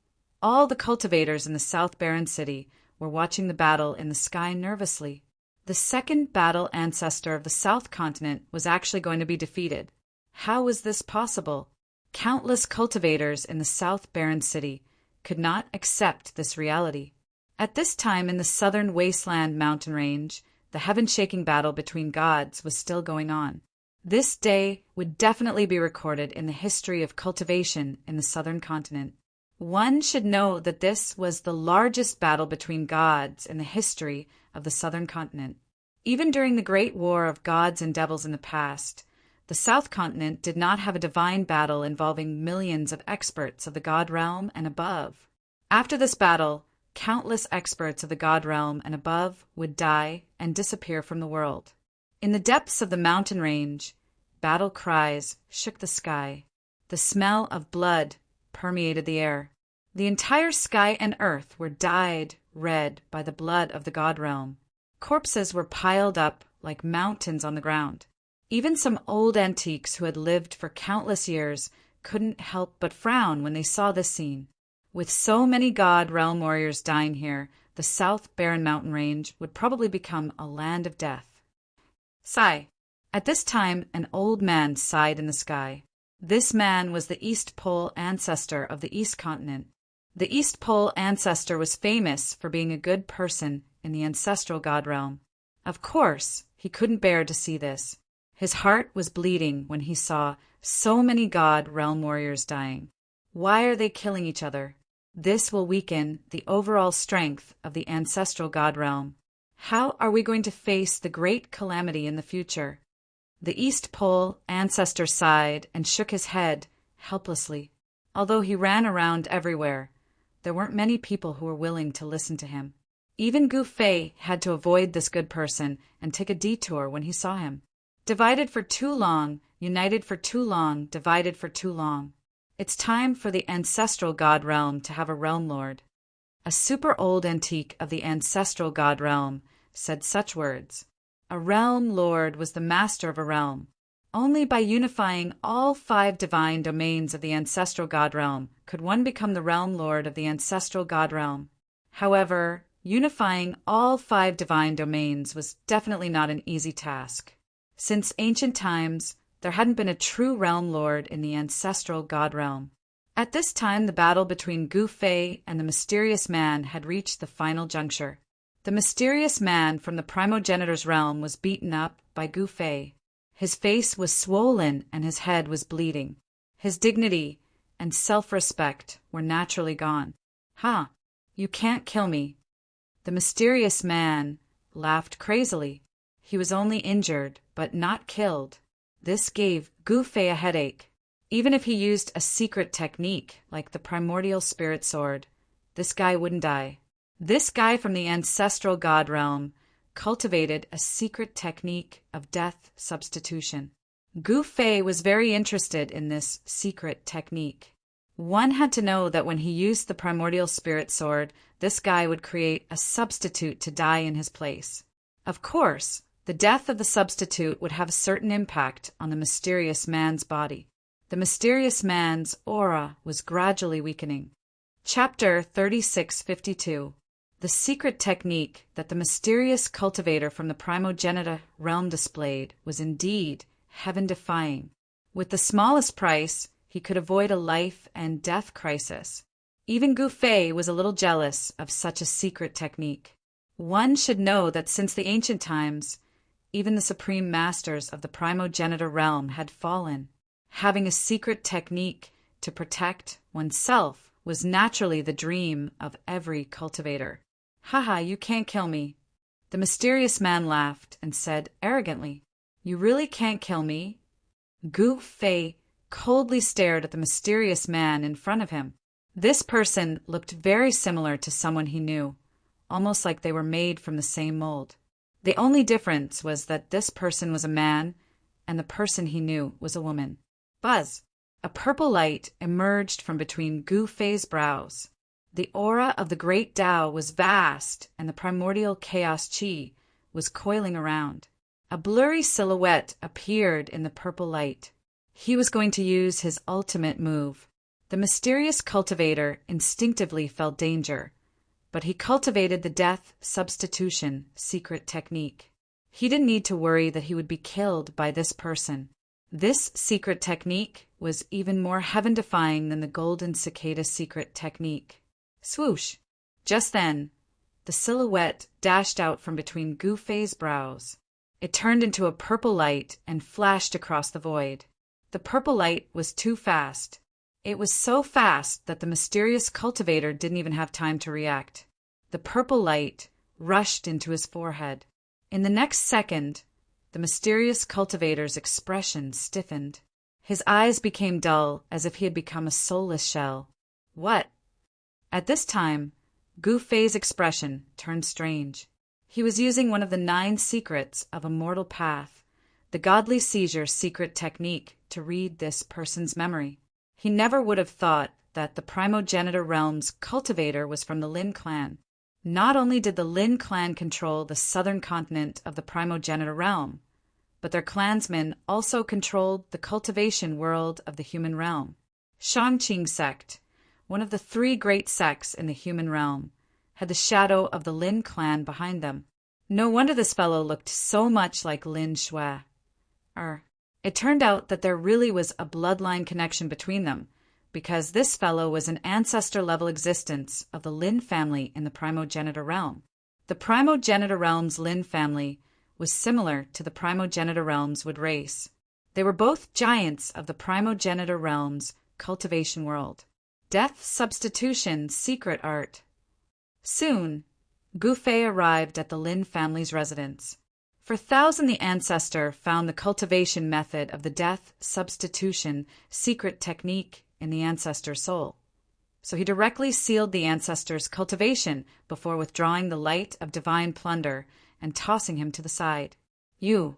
all the cultivators in the South Barren City were watching the battle in the sky nervously. The second battle ancestor of the South Continent was actually going to be defeated. How was this possible? Countless cultivators in the South Barren City could not accept this reality. At this time in the southern wasteland mountain range, the heaven-shaking battle between gods was still going on. This day would definitely be recorded in the history of cultivation in the southern continent. One should know that this was the largest battle between gods in the history of the southern continent. Even during the great war of gods and devils in the past, the South Continent did not have a divine battle involving millions of experts of the god realm and above. After this battle, countless experts of the god realm and above would die and disappear from the world. In the depths of the mountain range, battle cries shook the sky. The smell of blood permeated the air. The entire sky and earth were dyed red by the blood of the god realm. Corpses were piled up like mountains on the ground. Even some old antiques who had lived for countless years couldn't help but frown when they saw this scene. With so many god realm warriors dying here, the South Barren Mountain Range would probably become a land of death. Sigh. At this time, an old man sighed in the sky. This man was the East Pole ancestor of the East Continent. The East Pole ancestor was famous for being a good person in the ancestral god realm. Of course, he couldn't bear to see this. His heart was bleeding when he saw so many god realm warriors dying. Why are they killing each other? This will weaken the overall strength of the ancestral god realm. How are we going to face the great calamity in the future? The East Pole ancestor sighed and shook his head helplessly. Although he ran around everywhere, there weren't many people who were willing to listen to him. Even Gu Fei had to avoid this good person and take a detour when he saw him. Divided for too long, united for too long, divided for too long. It's time for the ancestral god realm to have a realm lord. A super old antique of the ancestral god realm said such words. A realm lord was the master of a realm. Only by unifying all 5 divine domains of the ancestral god realm could one become the realm lord of the ancestral god realm. However, unifying all 5 divine domains was definitely not an easy task. Since ancient times, there hadn't been a true realm lord in the ancestral god realm. At this time, the battle between Gu Fei and the mysterious man had reached the final juncture. The mysterious man from the primogenitor's realm was beaten up by Gu Fei. His face was swollen and his head was bleeding. His dignity and self-respect were naturally gone. "Ha! You can't kill me." The mysterious man laughed crazily. He was only injured, but not killed. This gave Gu Fei a headache. Even if he used a secret technique, like the primordial spirit sword, this guy wouldn't die. This guy from the ancestral god realm cultivated a secret technique of death substitution. Gu Fei was very interested in this secret technique. One had to know that when he used the primordial spirit sword, this guy would create a substitute to die in his place. Of course, the death of the substitute would have a certain impact on the mysterious man's body. The mysterious man's aura was gradually weakening. Chapter 3652. The secret technique that the mysterious cultivator from the primogenitor realm displayed was indeed heaven-defying. With the smallest price, he could avoid a life and death crisis. Even Gu Fei was a little jealous of such a secret technique. One should know that since the ancient times, even the supreme masters of the primogenitor realm had fallen. Having a secret technique to protect oneself was naturally the dream of every cultivator. "Haha, you can't kill me." The mysterious man laughed and said arrogantly, "You really can't kill me?" Gu Fei coldly stared at the mysterious man in front of him. This person looked very similar to someone he knew, almost like they were made from the same mold. The only difference was that this person was a man and the person he knew was a woman. Buzz! A purple light emerged from between Gu Fei's brows. The aura of the great Tao was vast, and the primordial chaos chi was coiling around. A blurry silhouette appeared in the purple light. He was going to use his ultimate move. The mysterious cultivator instinctively felt danger, but he cultivated the death substitution secret technique. He didn't need to worry that he would be killed by this person. This secret technique was even more heaven-defying than the golden cicada secret technique. Swoosh! Just then, the silhouette dashed out from between Gu Fei's brows. It turned into a purple light and flashed across the void. The purple light was too fast. It was so fast that the mysterious cultivator didn't even have time to react. The purple light rushed into his forehead. In the next second, the mysterious cultivator's expression stiffened. His eyes became dull, as if he had become a soulless shell. What? At this time, Gu Fei's expression turned strange. He was using one of the 9 secrets of a mortal path, the godly seizure secret technique, to read this person's memory. He never would have thought that the primogenitor realm's cultivator was from the Lin clan. Not only did the Lin clan control the southern continent of the primogenitor realm, but their clansmen also controlled the cultivation world of the human realm. Shanqing sect, one of the 3 great sects in the human realm, had the shadow of the Lin clan behind them. No wonder this fellow looked so much like Lin Shui. It turned out that there really was a bloodline connection between them, because this fellow was an ancestor-level existence of the Lin family in the primogenitor realm. The primogenitor realm's Lin family was similar to the primogenitor realm's Wood race. They were both giants of the primogenitor realm's cultivation world. Death substitution secret art. Soon, Gu Fei arrived at the Lin family's residence. For Thousand the ancestor found the cultivation method of the death substitution secret technique in the ancestor's soul. So he directly sealed the ancestor's cultivation before withdrawing the light of divine plunder and tossing him to the side. The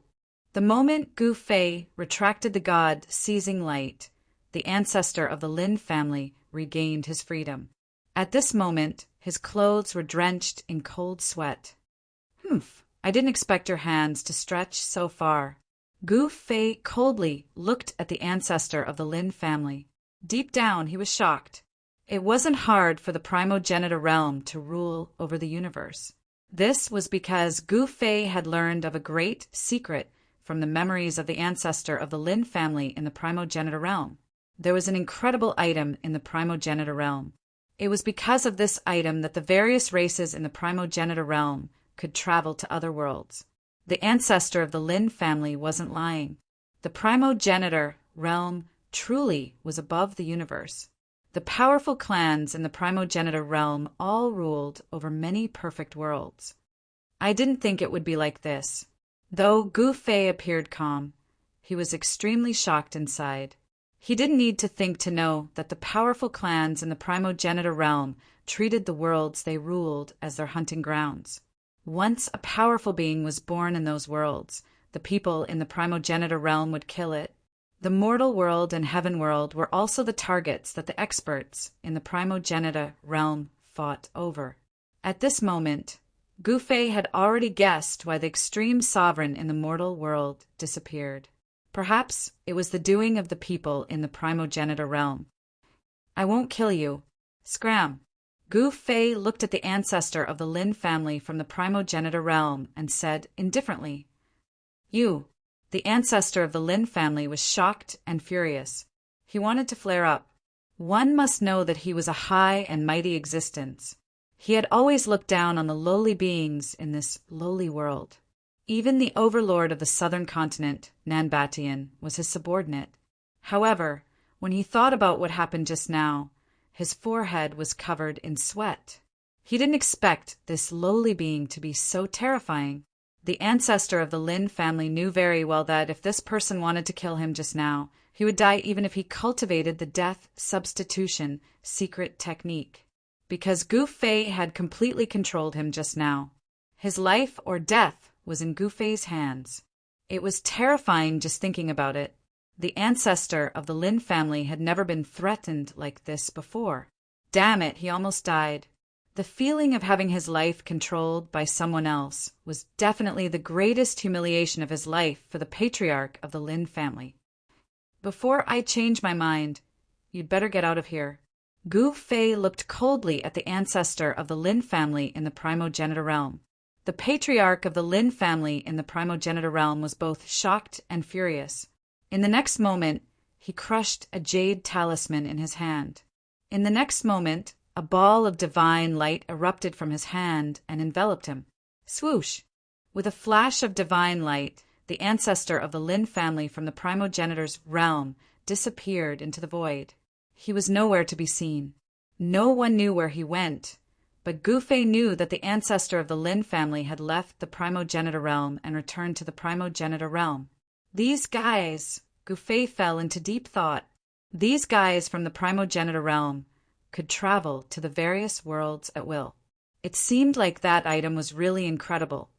moment Gu Fei retracted the god-seizing light, the ancestor of the Lin family regained his freedom. At this moment, his clothes were drenched in cold sweat. I didn't expect your hands to stretch so far. Gu Fei coldly looked at the ancestor of the Lin family. Deep down, he was shocked. It wasn't hard for the primogenitor realm to rule over the universe. This was because Gu Fei had learned of a great secret from the memories of the ancestor of the Lin family in the primogenitor realm. There was an incredible item in the primogenitor realm. It was because of this item that the various races in the primogenitor realm could travel to other worlds. The ancestor of the Lin family wasn't lying. The primogenitor realm truly was above the universe. The powerful clans in the primogenitor realm all ruled over many perfect worlds. I didn't think it would be like this. Though Gu Fei appeared calm, he was extremely shocked inside. He didn't need to think to know that the powerful clans in the primogenitor realm treated the worlds they ruled as their hunting grounds. Once a powerful being was born in those worlds, the people in the primogenitor realm would kill it. The mortal world and heaven world were also the targets that the experts in the primogenitor realm fought over. At this moment, Gu Fei had already guessed why the extreme sovereign in the mortal world disappeared. Perhaps it was the doing of the people in the primogenitor realm. I won't kill you. Scram. Gu Fei looked at the ancestor of the Lin family from the primogenitor realm and said indifferently, You. The ancestor of the Lin family was shocked and furious. He wanted to flare up. One must know that he was a high and mighty existence. He had always looked down on the lowly beings in this lowly world. Even the overlord of the southern continent, Nanbatian, was his subordinate. However, when he thought about what happened just now, his forehead was covered in sweat. He didn't expect this lowly being to be so terrifying. The ancestor of the Lin family knew very well that if this person wanted to kill him just now, he would die even if he cultivated the death substitution secret technique. Because Gu Fei had completely controlled him just now. His life or death was in Gu Fei's hands. It was terrifying just thinking about it. The ancestor of the Lin family had never been threatened like this before. Damn it, he almost died. The feeling of having his life controlled by someone else was definitely the greatest humiliation of his life for the patriarch of the Lin family. Before I change my mind, you'd better get out of here. Gu Fei looked coldly at the ancestor of the Lin family in the primogenitor realm. The patriarch of the Lin family in the primogenitor realm was both shocked and furious. In the next moment, he crushed a jade talisman in his hand. In the next moment, a ball of divine light erupted from his hand and enveloped him. Swoosh! With a flash of divine light, the ancestor of the Lin family from the primogenitor's realm disappeared into the void. He was nowhere to be seen. No one knew where he went, but Gu Fei knew that the ancestor of the Lin family had left the primogenitor realm and returned to the primogenitor realm. These guys, Gu Fei fell into deep thought. These guys from the primogenitor realm could travel to the various worlds at will. It seemed like that item was really incredible.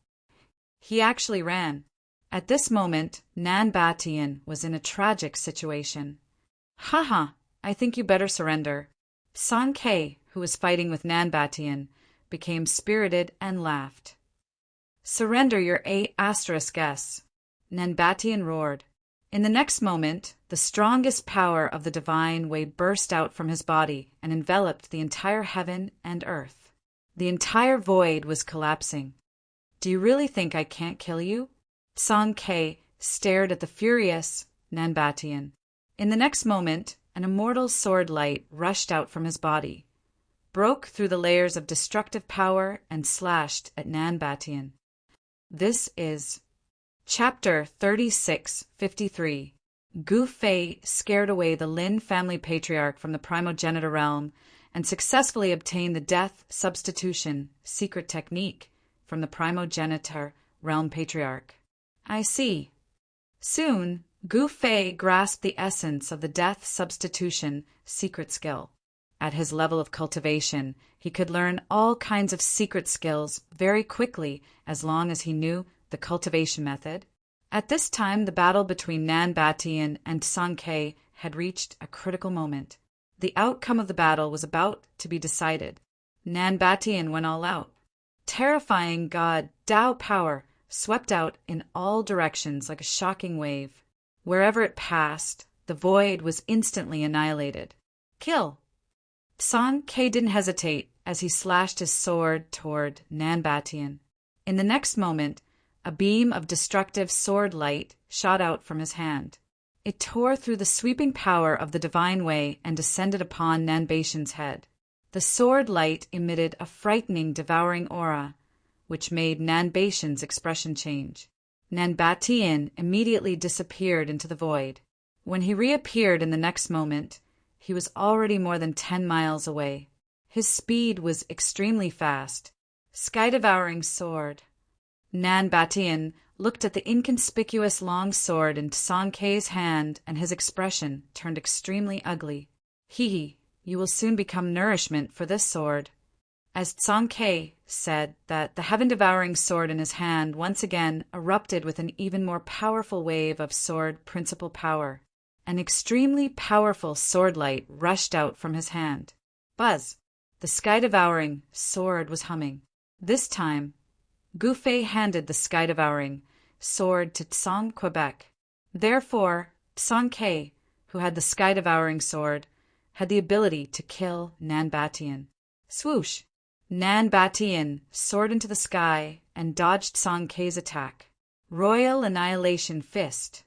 He actually ran. At this moment, Nanbatian was in a tragic situation. Haha, I think you better surrender. San Ke, who was fighting with Nanbatian, became spirited and laughed. Surrender your ****. Nanbatian roared. In the next moment, the strongest power of the divine way burst out from his body and enveloped the entire heaven and earth. The entire void was collapsing. Do you really think I can't kill you? San Ke stared at the furious Nanbatian. In the next moment, an immortal sword light rushed out from his body, broke through the layers of destructive power, and slashed at Nanbatian. This is Chapter 3653. Gu Fei scared away the Lin family patriarch from the primogenitor realm and successfully obtained the death substitution secret technique from the primogenitor realm patriarch. I see. Soon, Gu Fei grasped the essence of the death substitution secret skill. At his level of cultivation, he could learn all kinds of secret skills very quickly as long as he knew the cultivation method. At this time, the battle between Nanbatian and San Ke had reached a critical moment. The outcome of the battle was about to be decided. Nanbatian went all out. Terrifying God Dao power swept out in all directions like a shocking wave. Wherever it passed, the void was instantly annihilated. Kill! San Ke didn't hesitate as he slashed his sword toward Nanbatian. In the next moment, a beam of destructive sword light shot out from his hand. It tore through the sweeping power of the divine way and descended upon Nanbashan's head. The sword light emitted a frightening, devouring aura, which made Nanbashan's expression change. Nanbatian immediately disappeared into the void. When he reappeared in the next moment, he was already more than 10 miles away. His speed was extremely fast. Sky-devouring sword. Nanbatian looked at the inconspicuous long sword in Tsonkei's hand, and his expression turned extremely ugly. "He, you will soon become nourishment for this sword." As Tsonkei said that, the heaven-devouring sword in his hand once again erupted with an even more powerful wave of sword principal power. An extremely powerful sword light rushed out from his hand. Buzz! The sky-devouring sword was humming. This time, Gufei handed the sky-devouring sword to Tsong Quebec. Therefore, Tsonkei, who had the sky-devouring sword, had the ability to kill Nanbatian. Swoosh! Nanbatian soared into the sky and dodged Tsonkei's attack. Royal Annihilation Fist.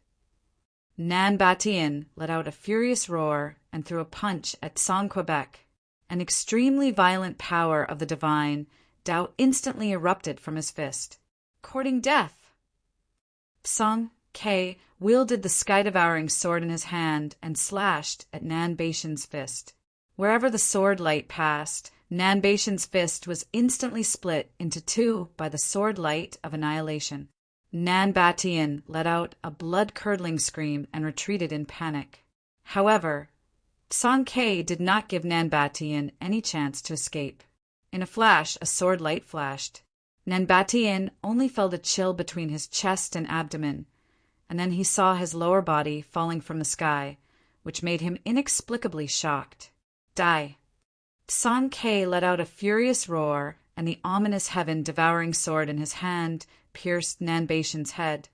Nanbatian let out a furious roar and threw a punch at Tsong Quebec. An extremely violent power of the divine Tao instantly erupted from his fist, courting death. Tsong Kei wielded the sky-devouring sword in his hand and slashed at Nanbashan's fist. Wherever the sword light passed, Nanbashan's fist was instantly split into two by the sword light of annihilation. Nanbatian let out a blood-curdling scream and retreated in panic. However, Tsong Kei did not give Nanbatian any chance to escape. In a flash, a sword light flashed. Nanbatian only felt a chill between his chest and abdomen, and then he saw his lower body falling from the sky, which made him inexplicably shocked. Die! Tsong Kei let out a furious roar, and the ominous heaven-devouring sword in his hand pierced Nanbashan's head,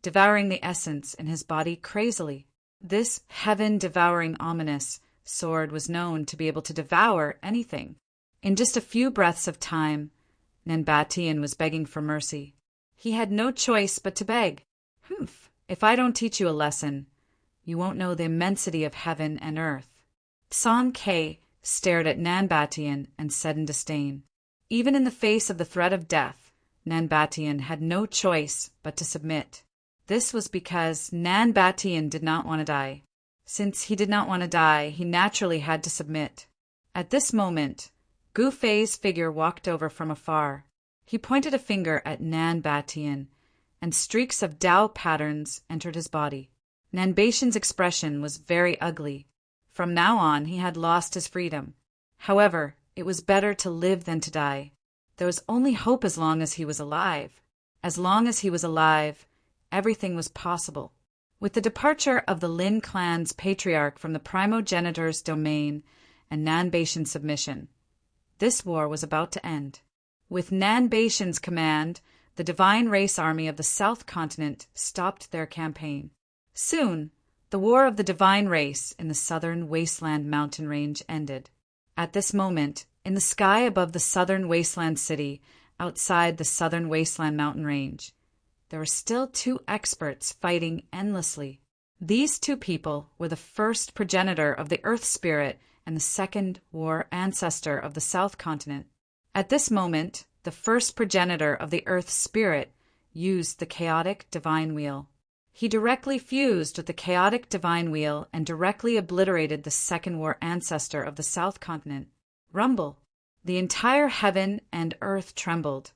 devouring the essence in his body crazily. This heaven-devouring ominous sword was known to be able to devour anything. In just a few breaths of time, Nanbatian was begging for mercy. He had no choice but to beg. "Humph! If I don't teach you a lesson, you won't know the immensity of heaven and earth." Tsong Kei stared at Nanbatian and said in disdain. Even in the face of the threat of death, Nanbatian had no choice but to submit. This was because Nanbatian did not want to die. Since he did not want to die, he naturally had to submit. At this moment, Gufei's figure walked over from afar. He pointed a finger at Nanbatian, and streaks of Tao patterns entered his body. Nanbashan's expression was very ugly. From now on, he had lost his freedom. However, it was better to live than to die. There was only hope as long as he was alive. As long as he was alive, everything was possible. With the departure of the Lin clan's patriarch from the primogenitor's domain and Nanbashan's submission, this war was about to end. With Nanbashan's command, the divine race army of the South Continent stopped their campaign. Soon, the war of the divine race in the southern wasteland mountain range ended. At this moment, in the sky above the southern wasteland city, outside the southern wasteland mountain range, there were still two experts fighting endlessly. These two people were the first progenitor of the Earth Spirit and the second war ancestor of the South Continent. At this moment, the first progenitor of the Earth Spirit used the chaotic divine wheel. He directly fused with the chaotic divine wheel and directly obliterated the second war ancestor of the South Continent. Rumble! The entire heaven and earth trembled,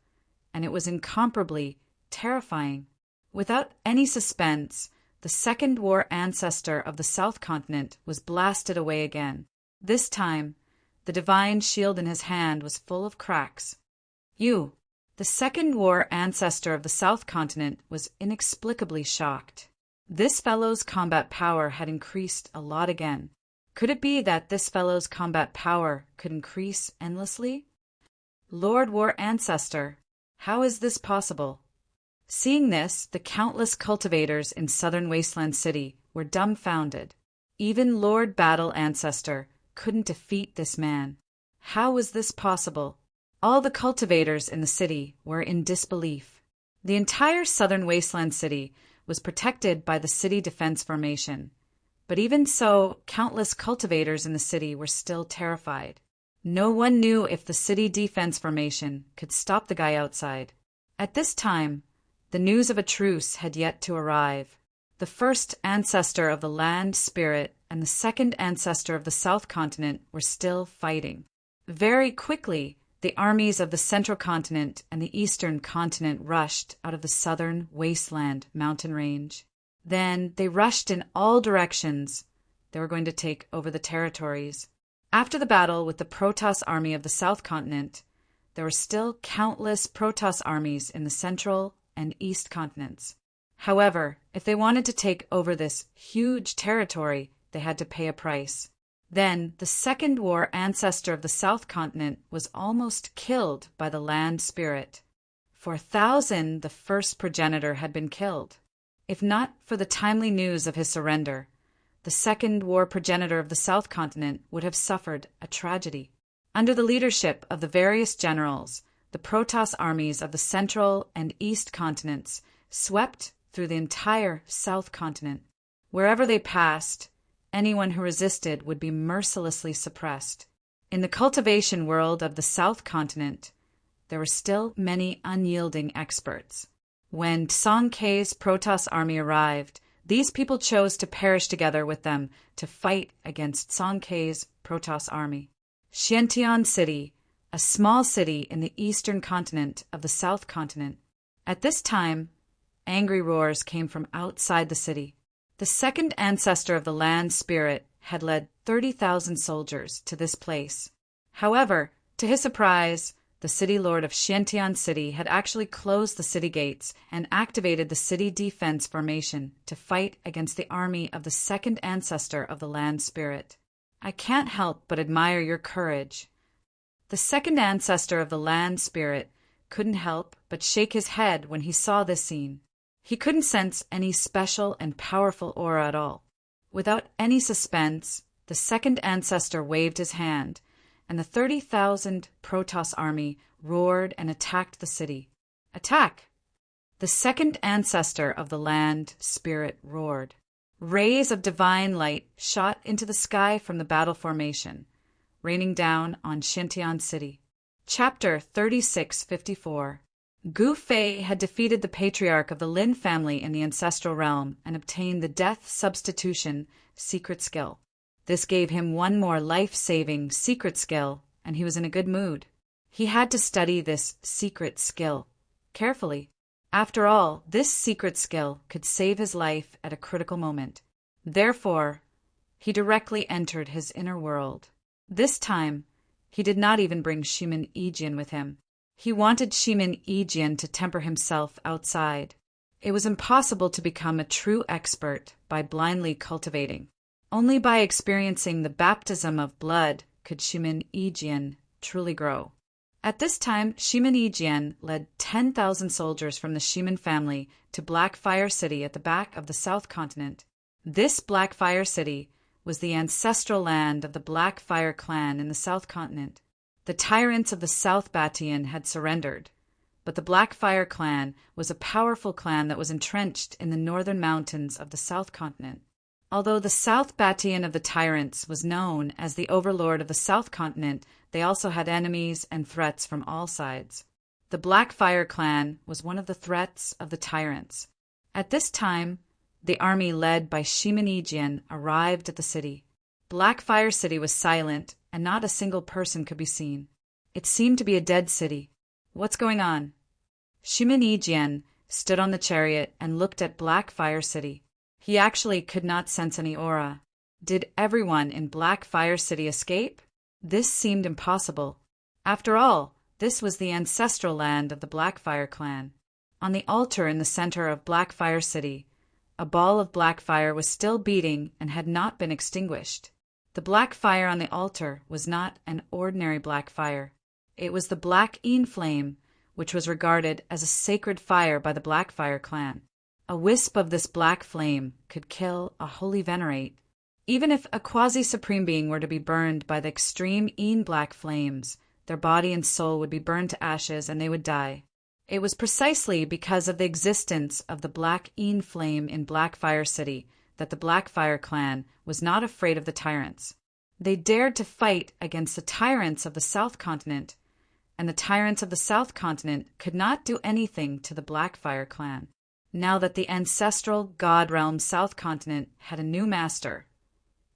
and it was incomparably terrifying. Without any suspense, the second war ancestor of the South Continent was blasted away again. This time, the divine shield in his hand was full of cracks. The second war ancestor of the South Continent was inexplicably shocked. This fellow's combat power had increased a lot again. Could it be that this fellow's combat power could increase endlessly? Lord War Ancestor, how is this possible? Seeing this, the countless cultivators in southern Wasteland City were dumbfounded. Even Lord Battle Ancestor couldn't defeat this man. How was this possible? All the cultivators in the city were in disbelief. The entire southern wasteland city was protected by the city defense formation, but even so, countless cultivators in the city were still terrified. No one knew if the city defense formation could stop the guy outside. At this time, the news of a truce had yet to arrive. The first ancestor of the land spirit and the second ancestor of the south continent were still fighting. Very quickly, the armies of the central continent and the eastern continent rushed out of the southern wasteland mountain range. Then they rushed in all directions. They were going to take over the territories. After the battle with the Protoss army of the south continent, there were still countless Protoss armies in the central and east continents. However, if they wanted to take over this huge territory, they had to pay a price. Then, the second war ancestor of the south continent was almost killed by the land spirit. For 1,000, the first progenitor had been killed. If not for the timely news of his surrender, the second war progenitor of the south continent would have suffered a tragedy. Under the leadership of the various generals, the Protoss armies of the central and east continents swept through the entire south continent. Wherever they passed, anyone who resisted would be mercilessly suppressed. In the cultivation world of the south continent, there were still many unyielding experts. When Song Kei's Protoss army arrived, these people chose to perish together with them to fight against Song Kei's Protoss army. Xiantian City, a small city in the eastern continent of the south continent. At this time, angry roars came from outside the city. The second ancestor of the land spirit had led 30,000 soldiers to this place. However, to his surprise, the city lord of Xiantian City had actually closed the city gates and activated the city defense formation to fight against the army of the second ancestor of the land spirit. I can't help but admire your courage. The second ancestor of the land spirit couldn't help but shake his head when he saw this scene. He couldn't sense any special and powerful aura at all. Without any suspense, the second ancestor waved his hand, and the 30,000 Protoss army roared and attacked the city. Attack! The second ancestor of the land spirit roared. Rays of divine light shot into the sky from the battle formation, raining down on Xiantian City. Chapter 3654. Gu Fei had defeated the patriarch of the Lin family in the ancestral realm and obtained the death substitution secret skill. This gave him one more life-saving secret skill, and he was in a good mood. He had to study this secret skill carefully. After all, this secret skill could save his life at a critical moment. Therefore, he directly entered his inner world. This time, he did not even bring Shimin Yijian with him. He wanted Shimin Yijian to temper himself outside. It was impossible to become a true expert by blindly cultivating. Only by experiencing the baptism of blood could Shimin Yijian truly grow. At this time, Shimin Yijian led 10,000 soldiers from the Shimin family to Blackfire City at the back of the South Continent. This Blackfire City was the ancestral land of the Blackfire clan in the South Continent. The tyrants of the South Batian had surrendered, but the Blackfire clan was a powerful clan that was entrenched in the northern mountains of the South Continent. Although the South Batian of the tyrants was known as the overlord of the South Continent, they also had enemies and threats from all sides. The Blackfire clan was one of the threats of the tyrants. At this time, the army led by Shimin Yijian arrived at the city. Blackfire City was silent, and not a single person could be seen. It seemed to be a dead city. What's going on? Shimin Yijian stood on the chariot and looked at Blackfire City. He actually could not sense any aura. Did everyone in Blackfire City escape? This seemed impossible. After all, this was the ancestral land of the Blackfire clan. On the altar in the center of Blackfire City, a ball of black fire was still beating and had not been extinguished. The black fire on the altar was not an ordinary black fire. It was the Black Een flame, which was regarded as a sacred fire by the Blackfire clan. A wisp of this black flame could kill a holy venerate. Even if a quasi-supreme being were to be burned by the extreme Een black flames, their body and soul would be burned to ashes and they would die. It was precisely because of the existence of the Black Een flame in Blackfire City that the Blackfire clan was not afraid of the tyrants. They dared to fight against the tyrants of the South Continent, and the tyrants of the South Continent could not do anything to the Blackfire clan. Now that the ancestral God Realm South Continent had a new master,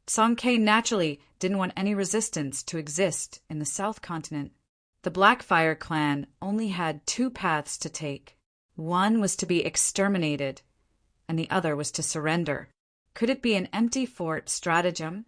Song Ke naturally didn't want any resistance to exist in the South Continent. The Blackfire clan only had two paths to take. One was to be exterminated, and the other was to surrender. Could it be an empty fort stratagem?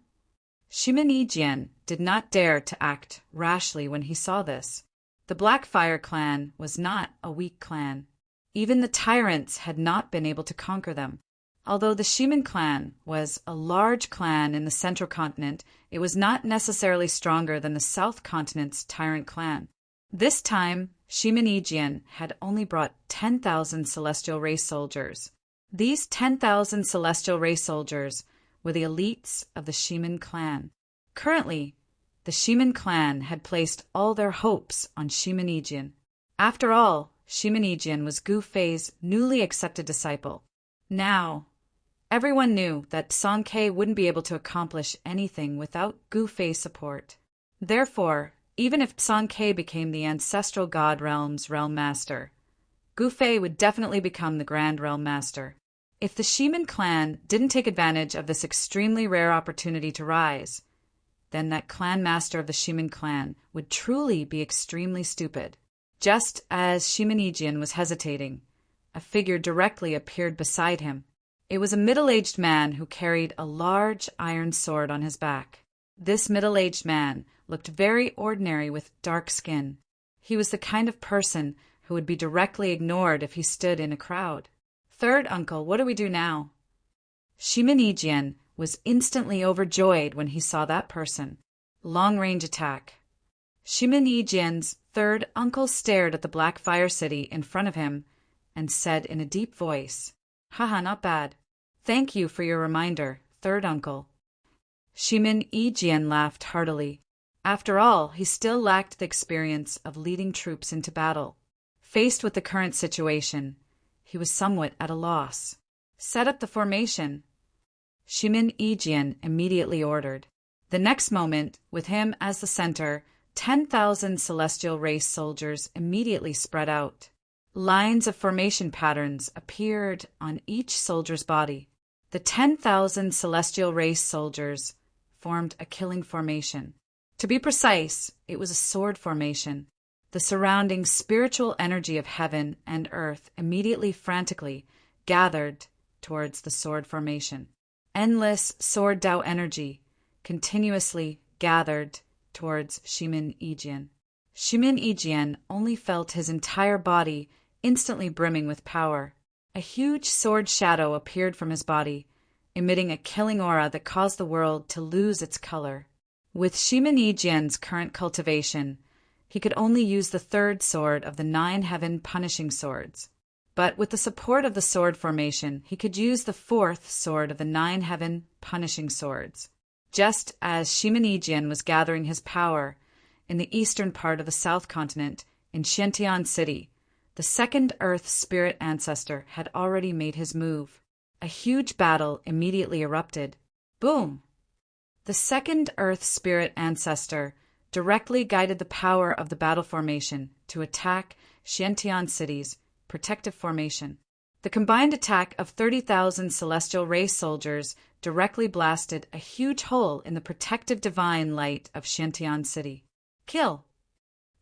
Shimin did not dare to act rashly when he saw this. The Blackfire clan was not a weak clan. Even the tyrants had not been able to conquer them. Although the Shimin clan was a large clan in the Central Continent, it was not necessarily stronger than the South Continent's tyrant clan. This time, Shimin had only brought 10,000 celestial race soldiers. These 10,000 celestial race soldiers were the elites of the Shimin clan. Currently, the Shimin clan had placed all their hopes on Shimin. After all, Shimin was Gu Fei's newly accepted disciple. Now, everyone knew that Song Ke wouldn't be able to accomplish anything without Gu Fei's support. Therefore, even if Song Ke became the ancestral God Realm's Realm Master, Gu Fei would definitely become the Grand Realm Master. If the Shimin clan didn't take advantage of this extremely rare opportunity to rise, then that clan master of the Shimin clan would truly be extremely stupid. Just as Shimin was hesitating, a figure directly appeared beside him. It was a middle-aged man who carried a large iron sword on his back. This middle-aged man looked very ordinary with dark skin. He was the kind of person who would be directly ignored if he stood in a crowd. Third uncle, what do we do now? Shimin was instantly overjoyed when he saw that person. Long-range attack. Shimin third uncle stared at the Blackfire City in front of him and said in a deep voice, "Haha, not bad. Thank you for your reminder, third uncle." Shimin laughed heartily. After all, he still lacked the experience of leading troops into battle. Faced with the current situation, he was somewhat at a loss. Set up the formation. Shimin immediately ordered. The next moment, with him as the center, 10,000 celestial race soldiers immediately spread out. Lines of formation patterns appeared on each soldier's body. The 10,000 celestial race soldiers formed a killing formation. To be precise, it was a sword formation. The surrounding spiritual energy of heaven and earth immediately frantically gathered towards the sword formation. Endless sword Tao energy continuously gathered towards Shimin Shimin only felt his entire body instantly brimming with power. A huge sword shadow appeared from his body, emitting a killing aura that caused the world to lose its color. With Shimin current cultivation, he could only use the third sword of the 9 heaven punishing swords. But with the support of the sword formation, he could use the 4th sword of the 9 heaven punishing swords. Just as Shimin was gathering his power in the eastern part of the South Continent, in Xiantian City, the second Earth Spirit Ancestor had already made his move. A huge battle immediately erupted. Boom! The second Earth Spirit Ancestor directly guided the power of the battle formation to attack Xiantian City's protective formation. The combined attack of 30,000 celestial race soldiers directly blasted a huge hole in the protective divine light of Xiantian City. Kill!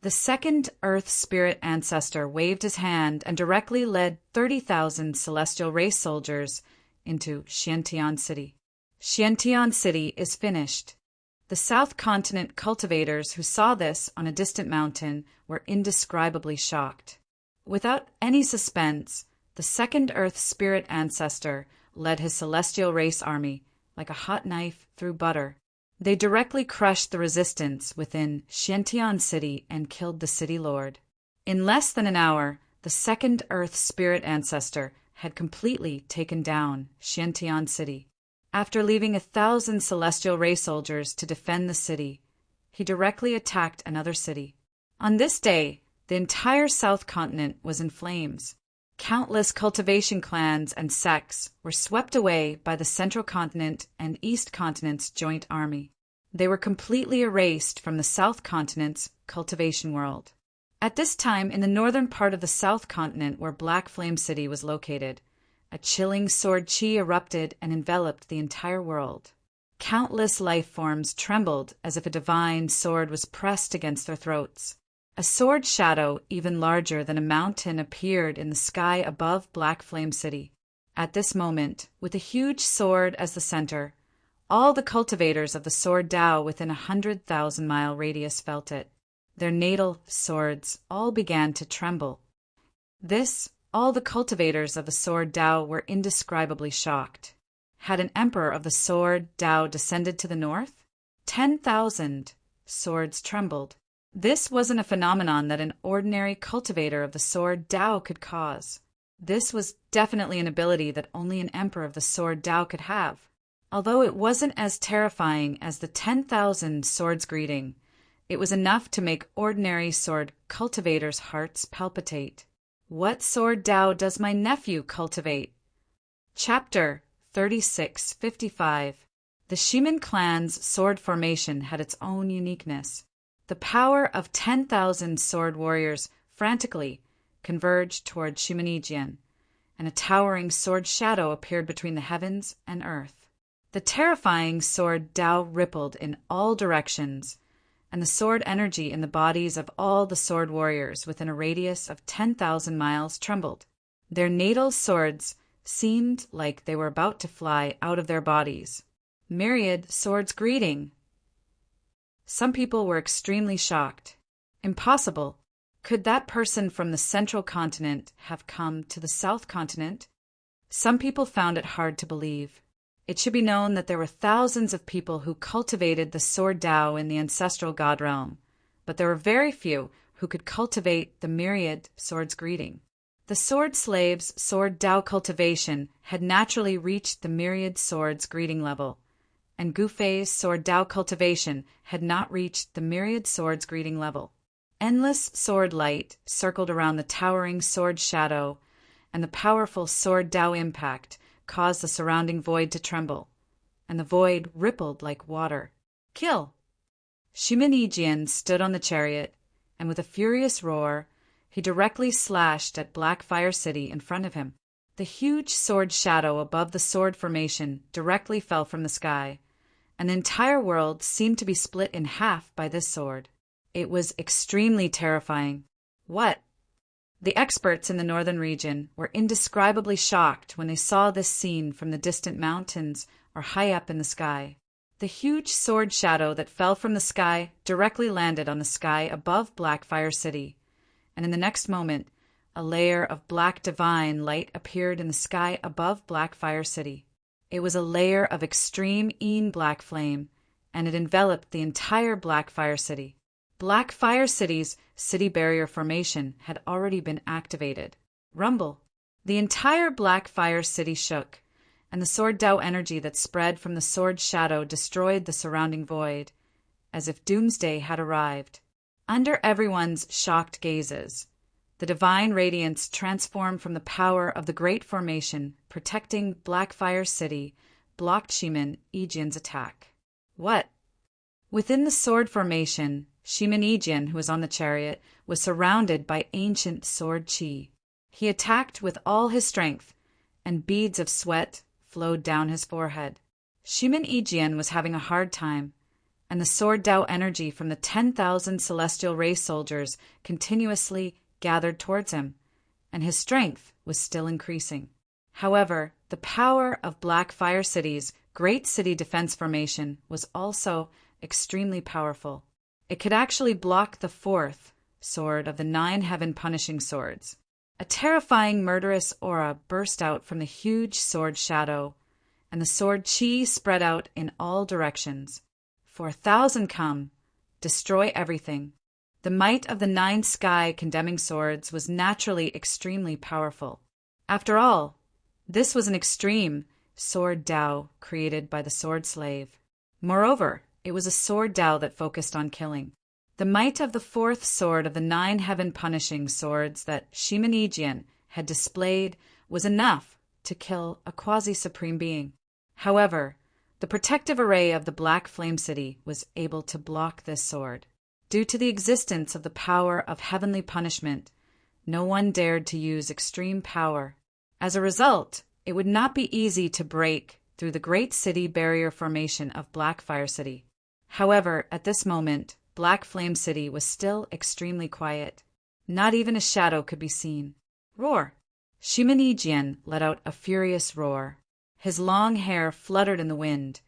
The second Earth Spirit Ancestor waved his hand and directly led 30,000 celestial race soldiers into Xiantian City. Xiantian City is finished. The South Continent cultivators who saw this on a distant mountain were indescribably shocked. Without any suspense, the second Earth Spirit Ancestor led his celestial race army like a hot knife through butter. They directly crushed the resistance within Xiantian City and killed the city lord. In less than an hour, the second Earth Spirit Ancestor had completely taken down Xiantian City. After leaving 1,000 celestial race soldiers to defend the city, he directly attacked another city. On this day, The entire South Continent was in flames. Countless cultivation clans and sects were swept away by the Central Continent and East Continent's joint army. They were completely erased from the South Continent's cultivation world. At this time, in the northern part of the South Continent where Black Flame City was located, a chilling sword chi erupted and enveloped the entire world. Countless life forms trembled as if a divine sword was pressed against their throats. A sword shadow, even larger than a mountain, appeared in the sky above Black Flame City. At this moment, with a huge sword as the center, all the cultivators of the sword Tao within 100,000-mile radius felt it. Their natal swords all began to tremble. All the cultivators of the sword Tao were indescribably shocked. Had an emperor of the sword Tao descended to the north? 10,000 swords trembled. This wasn't a phenomenon that an ordinary cultivator of the sword Tao could cause. This was definitely an ability that only an emperor of the sword Tao could have. Although it wasn't as terrifying as the 10,000 swords greeting, it was enough to make ordinary sword cultivators' hearts palpitate. What sword Tao does my nephew cultivate? Chapter 3655. The Shimin clan's sword formation had its own uniqueness. The power of 10,000 sword warriors frantically converged toward Shimonijian, and a towering sword shadow appeared between the heavens and earth. The terrifying sword Tao rippled in all directions, and the sword energy in the bodies of all the sword warriors within a radius of 10,000 miles trembled. Their natal swords seemed like they were about to fly out of their bodies. Myriad swords greeting. Some people were extremely shocked. Impossible. Could that person from the Central Continent have come to the South Continent? Some people found it hard to believe. It should be known that there were thousands of people who cultivated the sword Tao in the ancestral god realm, but there were very few who could cultivate the myriad swords greeting. The sword slave's sword Tao cultivation had naturally reached the myriad swords greeting level, and Gufei's sword Tao cultivation had not reached the myriad swords greeting level. Endless sword light circled around the towering sword shadow, and the powerful sword Tao impact caused the surrounding void to tremble, and the void rippled like water. Kill! Shimonijian stood on the chariot, and with a furious roar, he directly slashed at Black Fire City in front of him. The huge sword shadow above the sword formation directly fell from the sky, and the entire world seemed to be split in half by this sword. It was extremely terrifying. What? The experts in the northern region were indescribably shocked when they saw this scene from the distant mountains or high up in the sky. The huge sword shadow that fell from the sky directly landed on the sky above Black Fire City, and in the next moment, a layer of black divine light appeared in the sky above Black Fire City. It was a layer of extreme black flame, and it enveloped the entire Black Fire City. Black Fire City's city barrier formation had already been activated. Rumble. The entire Black Fire City shook, and the sword Tao energy that spread from the sword shadow destroyed the surrounding void, as if doomsday had arrived. Under everyone's shocked gazes, the divine radiance transformed from the power of the Great Formation, protecting Black Fire City, blocked Shimonijian's attack. What? Within the sword formation, Shimonijian, who was on the chariot, was surrounded by ancient sword chi. He attacked with all his strength, and beads of sweat flowed down his forehead. Shimonijian was having a hard time, and the sword Tao energy from the 10,000 celestial race soldiers continuously gathered towards him, and his strength was still increasing. However, the power of Black Fire City's Great City Defense Formation was also extremely powerful. It could actually block the fourth sword of the 9 heaven punishing swords. A terrifying murderous aura burst out from the huge sword shadow, and the sword chi spread out in all directions. 4,000 come, destroy everything. The might of the 9 sky condemning swords was naturally extremely powerful. After all, this was an extreme sword Tao created by the sword slave. Moreover, it was a sword Tao that focused on killing. The might of the fourth sword of the 9 heaven-punishing swords that Shimenegian had displayed was enough to kill a quasi-supreme being. However, the protective array of the Black Flame City was able to block this sword. Due to the existence of the power of heavenly punishment, no one dared to use extreme power. As a result, it would not be easy to break through the Great City Barrier formation of Blackfire City. However, at this moment, Black Flame City was still extremely quiet. Not even a shadow could be seen. Roar! Shimenegian let out a furious roar. His long hair fluttered in the wind,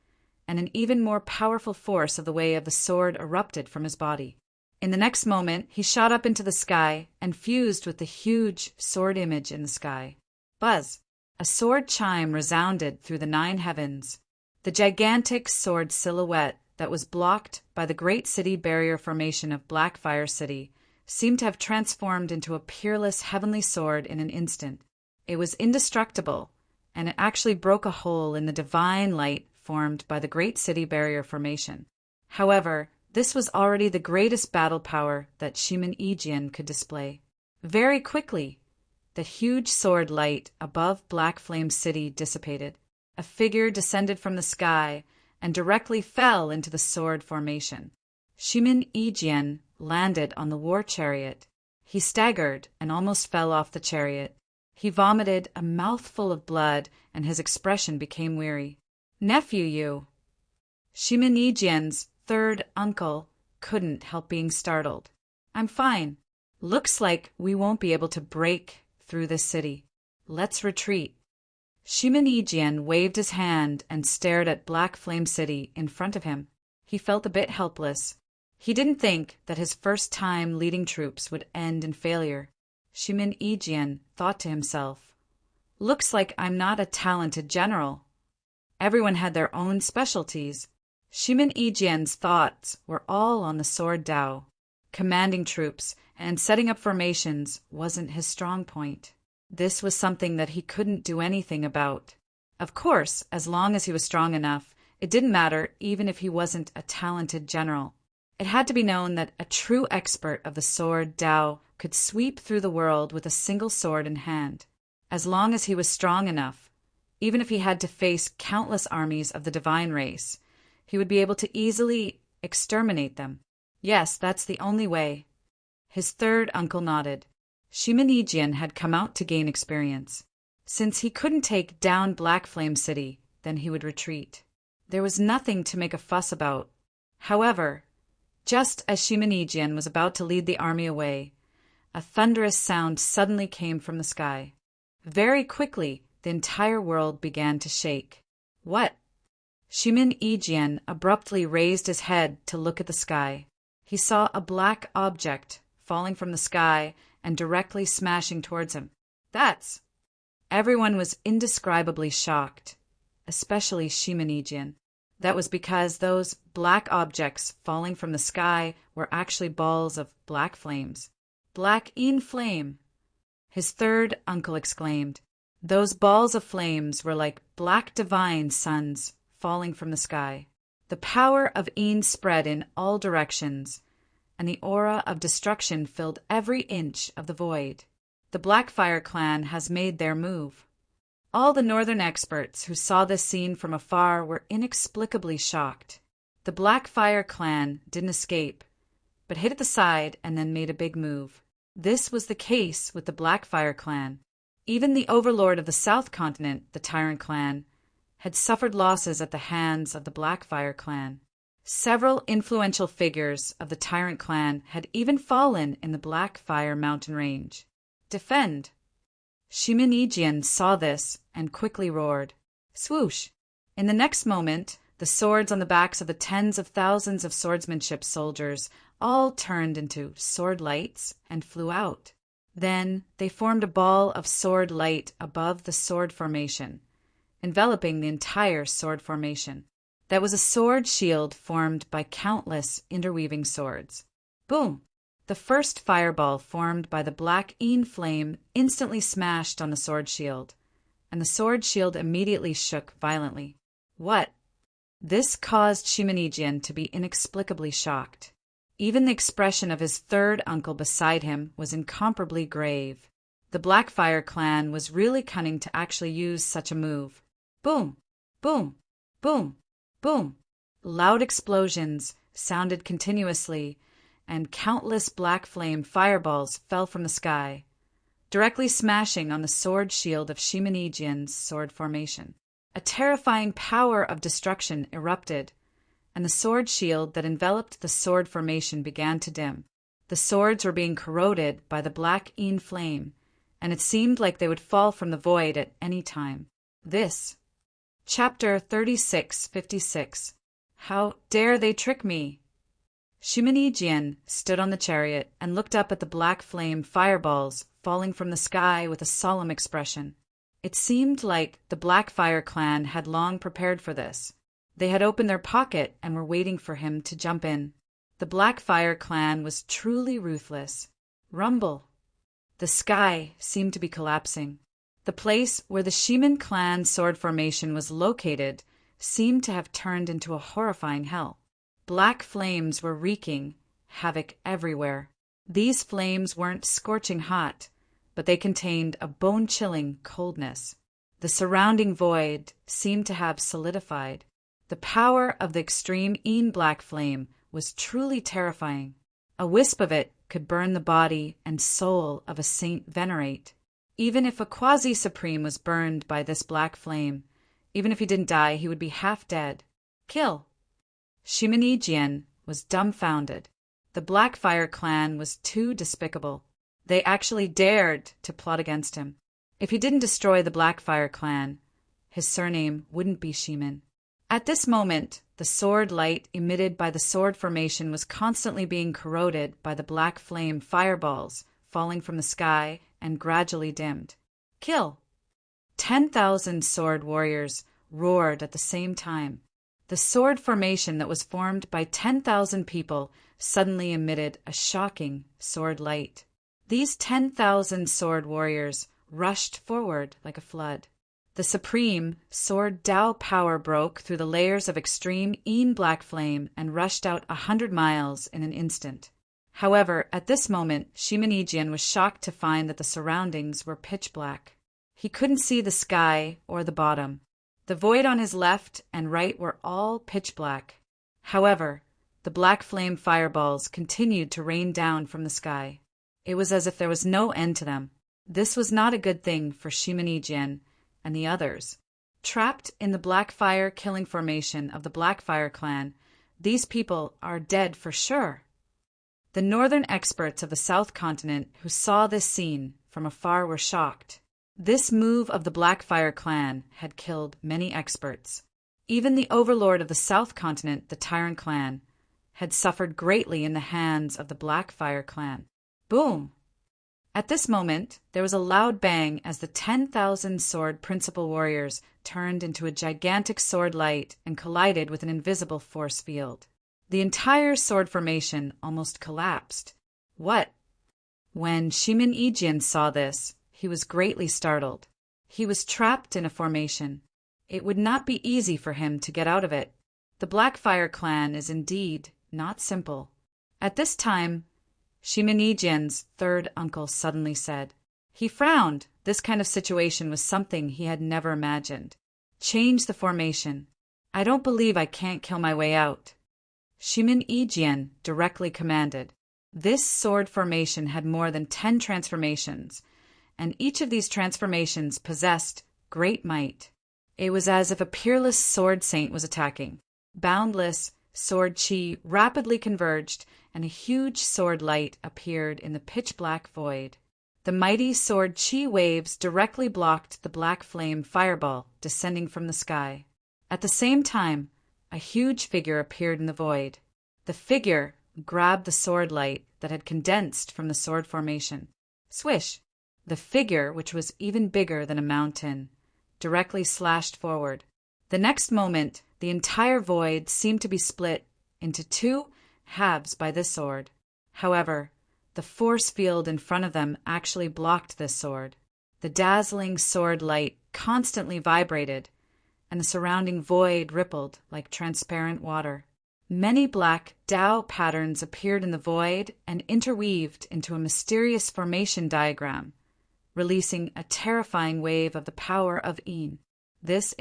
and an even more powerful force of the way of the sword erupted from his body. In the next moment, he shot up into the sky and fused with the huge sword image in the sky. Buzz! A sword chime resounded through the 9 heavens. The gigantic sword silhouette that was blocked by the Great City Barrier formation of Blackfire City seemed to have transformed into a peerless heavenly sword in an instant. It was indestructible, and it actually broke a hole in the divine light formed by the Great City Barrier formation. However, this was already the greatest battle power that Shimenegian could display. Very quickly, the huge sword light above Black Flame City dissipated. A figure descended from the sky and directly fell into the sword formation. Shimenegian landed on the war chariot. He staggered and almost fell off the chariot. He vomited a mouthful of blood, and his expression became weary. Nephew, you! Shimenegian's third uncle couldn't help being startled. I'm fine. Looks like we won't be able to break through this city. Let's retreat. Shimenegian waved his hand and stared at Black Flame City in front of him. He felt a bit helpless. He didn't think that his first time leading troops would end in failure. Shimenegian thought to himself, looks like I'm not a talented general. Everyone had their own specialties. Shimenegian's thoughts were all on the sword Dao. Commanding troops and setting up formations wasn't his strong point. This was something that he couldn't do anything about. Of course, as long as he was strong enough, it didn't matter even if he wasn't a talented general. It had to be known that a true expert of the sword Dao could sweep through the world with a single sword in hand. As long as he was strong enough, even if he had to face countless armies of the divine race, he would be able to easily exterminate them. Yes, that's the only way. His third uncle nodded. Shimenegian had come out to gain experience. Since he couldn't take down Black Flame City, then he would retreat. There was nothing to make a fuss about. However, just as Shimenegian was about to lead the army away, a thunderous sound suddenly came from the sky. Very quickly, the entire world began to shake. What? Shimenegian abruptly raised his head to look at the sky. He saw a black object falling from the sky and directly smashing towards him. That's... Everyone was indescribably shocked, especially Shimenegian. That was because those black objects falling from the sky were actually balls of black flames. Black in flame! His third uncle exclaimed. Those balls of flames were like black divine suns falling from the sky. The power of Een spread in all directions, and the aura of destruction filled every inch of the void. The Blackfire clan has made their move. All the northern experts who saw this scene from afar were inexplicably shocked. The Blackfire clan didn't escape, but hid at the side and then made a big move. This was the case with the Blackfire clan. Even the overlord of the South Continent, the Tyrant clan, had suffered losses at the hands of the Blackfire clan. Several influential figures of the Tyrant clan had even fallen in the Blackfire mountain range. Defend! Shimenegian saw this and quickly roared. Swoosh! In the next moment, the swords on the backs of the tens of thousands of swordsmanship soldiers all turned into sword lights and flew out. Then they formed a ball of sword light above the sword formation, enveloping the entire sword formation. That was a sword shield formed by countless interweaving swords. Boom! The first fireball formed by the black Een flame instantly smashed on the sword shield, and the sword shield immediately shook violently. What? This caused Shimenegian to be inexplicably shocked. Even the expression of his third uncle beside him was incomparably grave. The Blackfire clan was really cunning to actually use such a move. Boom! Boom! Boom! Boom! Loud explosions sounded continuously, and countless black flame fireballs fell from the sky, directly smashing on the sword shield of Shimenegian's sword formation. A terrifying power of destruction erupted, and the sword shield that enveloped the sword formation began to dim. The swords were being corroded by the black Een flame, and it seemed like they would fall from the void at any time. This. Chapter 3656. How dare they trick me? Shimenegian stood on the chariot and looked up at the black flame fireballs falling from the sky with a solemn expression. It seemed like the Blackfire clan had long prepared for this. They had opened their pocket and were waiting for him to jump in. The Blackfire clan was truly ruthless. Rumble. The sky seemed to be collapsing. The place where the Shimen clan sword formation was located seemed to have turned into a horrifying hell. Black flames were wreaking havoc everywhere. These flames weren't scorching hot, but they contained a bone-chilling coldness. The surrounding void seemed to have solidified. The power of the extreme Een black flame was truly terrifying. A wisp of it could burn the body and soul of a saint venerate. Even if a quasi-supreme was burned by this black flame, even if he didn't die, he would be half dead. Kill. Shimenegian was dumbfounded. The Blackfire clan was too despicable. They actually dared to plot against him. If he didn't destroy the Blackfire clan, his surname wouldn't be Shimen. At this moment, the sword light emitted by the sword formation was constantly being corroded by the black flame fireballs falling from the sky and gradually dimmed. Kill! 10,000 sword warriors roared at the same time. The sword formation that was formed by 10,000 people suddenly emitted a shocking sword light. These 10,000 sword warriors rushed forward like a flood. The supreme sword Tao power broke through the layers of extreme Een black flame and rushed out 100 miles in an instant. However, at this moment, Shimenegian was shocked to find that the surroundings were pitch black. He couldn't see the sky or the bottom. The void on his left and right were all pitch black. However, the black flame fireballs continued to rain down from the sky. It was as if there was no end to them. This was not a good thing for Shimenegian and the others. Trapped in the Blackfire killing formation of the Blackfire clan, these people are dead for sure. The northern experts of the South Continent who saw this scene from afar were shocked. This move of the Blackfire clan had killed many experts. Even the overlord of the South Continent, the Tyrant clan, had suffered greatly in the hands of the Blackfire clan. Boom! At this moment, there was a loud bang as the 10,000 sword principal warriors turned into a gigantic sword light and collided with an invisible force field. The entire sword formation almost collapsed. What? When Shimenegian saw this, he was greatly startled. He was trapped in a formation. It would not be easy for him to get out of it. The Blackfire clan is indeed not simple. At this time, Shimenegian's third uncle suddenly said. He frowned. This kind of situation was something he had never imagined. Change the formation. I don't believe I can't kill my way out. Shimenegian directly commanded. This sword formation had more than 10 transformations, and each of these transformations possessed great might. It was as if a peerless sword saint was attacking. Boundless sword chi rapidly converged, and a huge sword light appeared in the pitch-black void. The mighty sword chi waves directly blocked the black flame fireball descending from the sky. At the same time, a huge figure appeared in the void. The figure grabbed the sword light that had condensed from the sword formation. Swish! The figure, which was even bigger than a mountain, directly slashed forward. The next moment, the entire void seemed to be split into 2 halves by this sword. However, the force field in front of them actually blocked this sword. The dazzling sword light constantly vibrated, and the surrounding void rippled like transparent water. Many black Tao patterns appeared in the void and interweaved into a mysterious formation diagram, releasing a terrifying wave of the power of Yin. This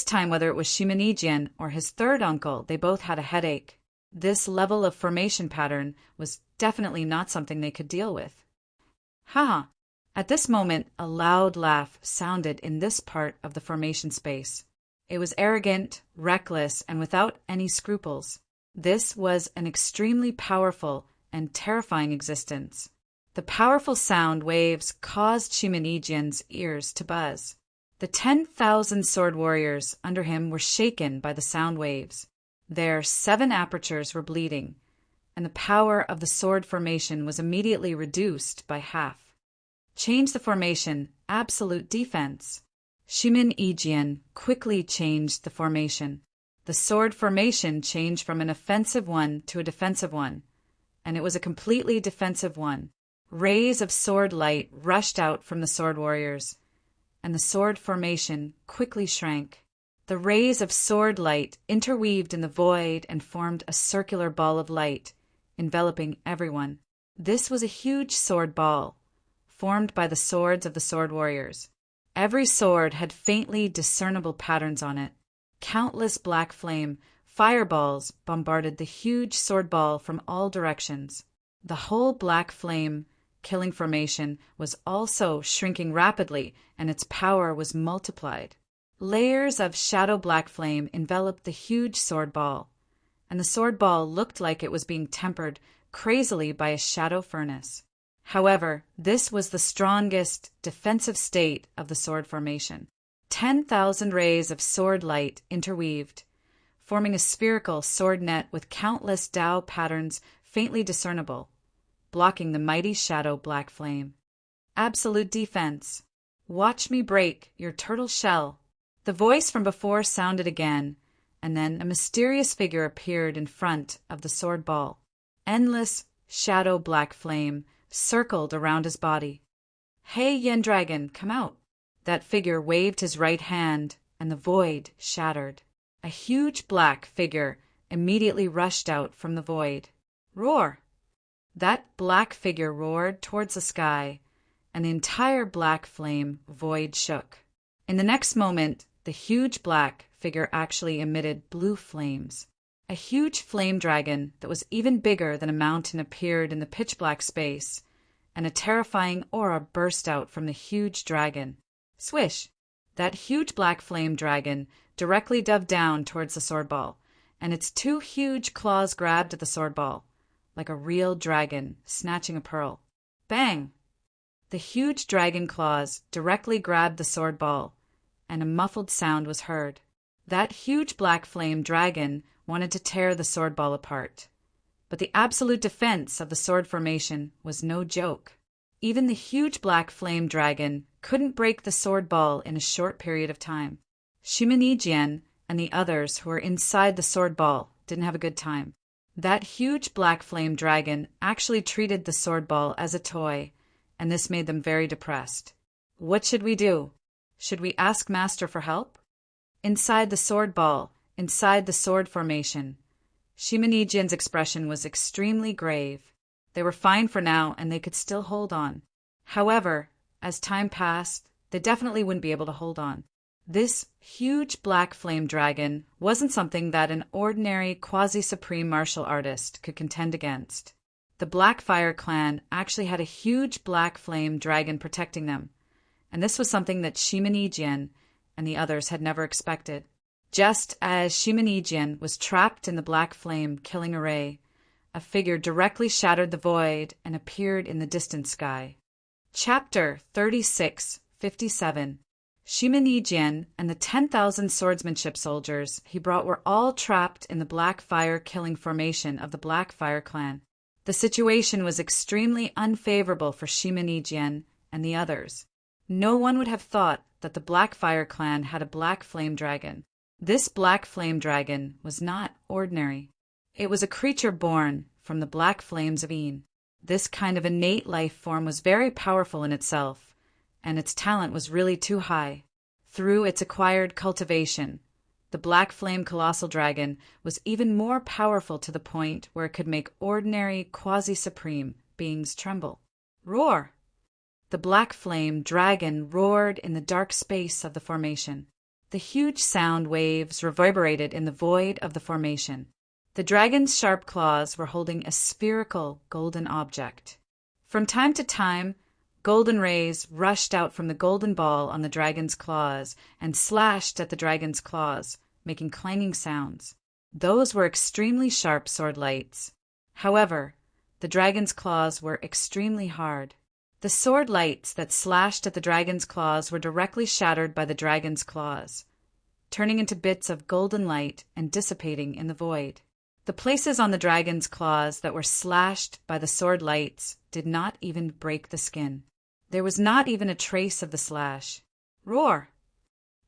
time, whether it was Shimanijian or his third uncle, they both had a headache. This level of formation pattern was definitely not something they could deal with. Ha! At this moment, a loud laugh sounded in this part of the formation space. It was arrogant, reckless, and without any scruples. This was an extremely powerful and terrifying existence. The powerful sound waves caused Shimanijian's ears to buzz. The 10,000 sword warriors under him were shaken by the sound waves. Their 7 apertures were bleeding, and the power of the sword formation was immediately reduced by half. Change the formation, absolute defense. Shimanijian quickly changed the formation. The sword formation changed from an offensive one to a defensive one, and it was a completely defensive one. Rays of sword light rushed out from the sword warriors, and the sword formation quickly shrank. The rays of sword light interweaved in the void and formed a circular ball of light, enveloping everyone. This was a huge sword ball, formed by the swords of the sword warriors. Every sword had faintly discernible patterns on it. Countless black flame fireballs bombarded the huge sword ball from all directions. The whole black flame killing formation was also shrinking rapidly, and its power was multiplied. Layers of shadow black flame enveloped the huge sword ball, and the sword ball looked like it was being tempered crazily by a shadow furnace. However, this was the strongest defensive state of the sword formation. 10,000 rays of sword light interweaved, forming a spherical sword net with countless Tao patterns faintly discernible, blocking the mighty shadow black flame. Absolute defense. Watch me break your turtle shell. The voice from before sounded again, and then a mysterious figure appeared in front of the sword ball. Endless shadow black flame circled around his body. Hey, Yen Dragon, come out. That figure waved his right hand, and the void shattered. A huge black figure immediately rushed out from the void. Roar! That black figure roared towards the sky, and the entire black flame void shook. In the next moment, the huge black figure actually emitted blue flames. A huge flame dragon that was even bigger than a mountain appeared in the pitch-black space, and a terrifying aura burst out from the huge dragon. Swish! That huge black flame dragon directly dove down towards the sword ball, and its 2 huge claws grabbed at the sword ball, like a real dragon snatching a pearl. Bang! The huge dragon claws directly grabbed the sword ball, and a muffled sound was heard. That huge black flame dragon wanted to tear the sword ball apart, but the absolute defense of the sword formation was no joke. Even the huge black flame dragon couldn't break the sword ball in a short period of time. Shimanijian and the others who were inside the sword ball didn't have a good time. That huge black flame dragon actually treated the sword ball as a toy, and this made them very depressed. What should we do? Should we ask Master for help? Inside the sword ball, inside the sword formation, Shimanijian's expression was extremely grave. They were fine for now, and they could still hold on. However, as time passed, they definitely wouldn't be able to hold on. This huge black flame dragon wasn't something that an ordinary quasi-supreme martial artist could contend against. The Black Fire clan actually had a huge black flame dragon protecting them, and this was something that Shimanijian and the others had never expected. Just as Shimanijian was trapped in the black flame killing array, a figure directly shattered the void and appeared in the distant sky. Chapter 3657. Shimanijian and the 10,000 swordsmanship soldiers he brought were all trapped in the Black Fire killing formation of the Black Fire clan. The situation was extremely unfavorable for Shimanijian and the others. No one would have thought that the Black Fire clan had a black flame dragon. This black flame dragon was not ordinary. It was a creature born from the black flames of Yin. This kind of innate life form was very powerful in itself, and its talent was really too high. Through its acquired cultivation, The black flame colossal dragon was even more powerful to the point where it could make ordinary quasi-supreme beings tremble. Roar! The black flame dragon roared in the dark space of the formation. The huge sound waves reverberated in the void of the formation. The dragon's sharp claws were holding a spherical golden object. From time to time, golden rays rushed out from the golden ball on the dragon's claws and slashed at the dragon's claws, making clanging sounds. Those were extremely sharp sword lights. However, the dragon's claws were extremely hard. The sword lights that slashed at the dragon's claws were directly shattered by the dragon's claws, turning into bits of golden light and dissipating in the void. The places on the dragon's claws that were slashed by the sword lights did not even break the skin. There was not even a trace of the slash. Roar!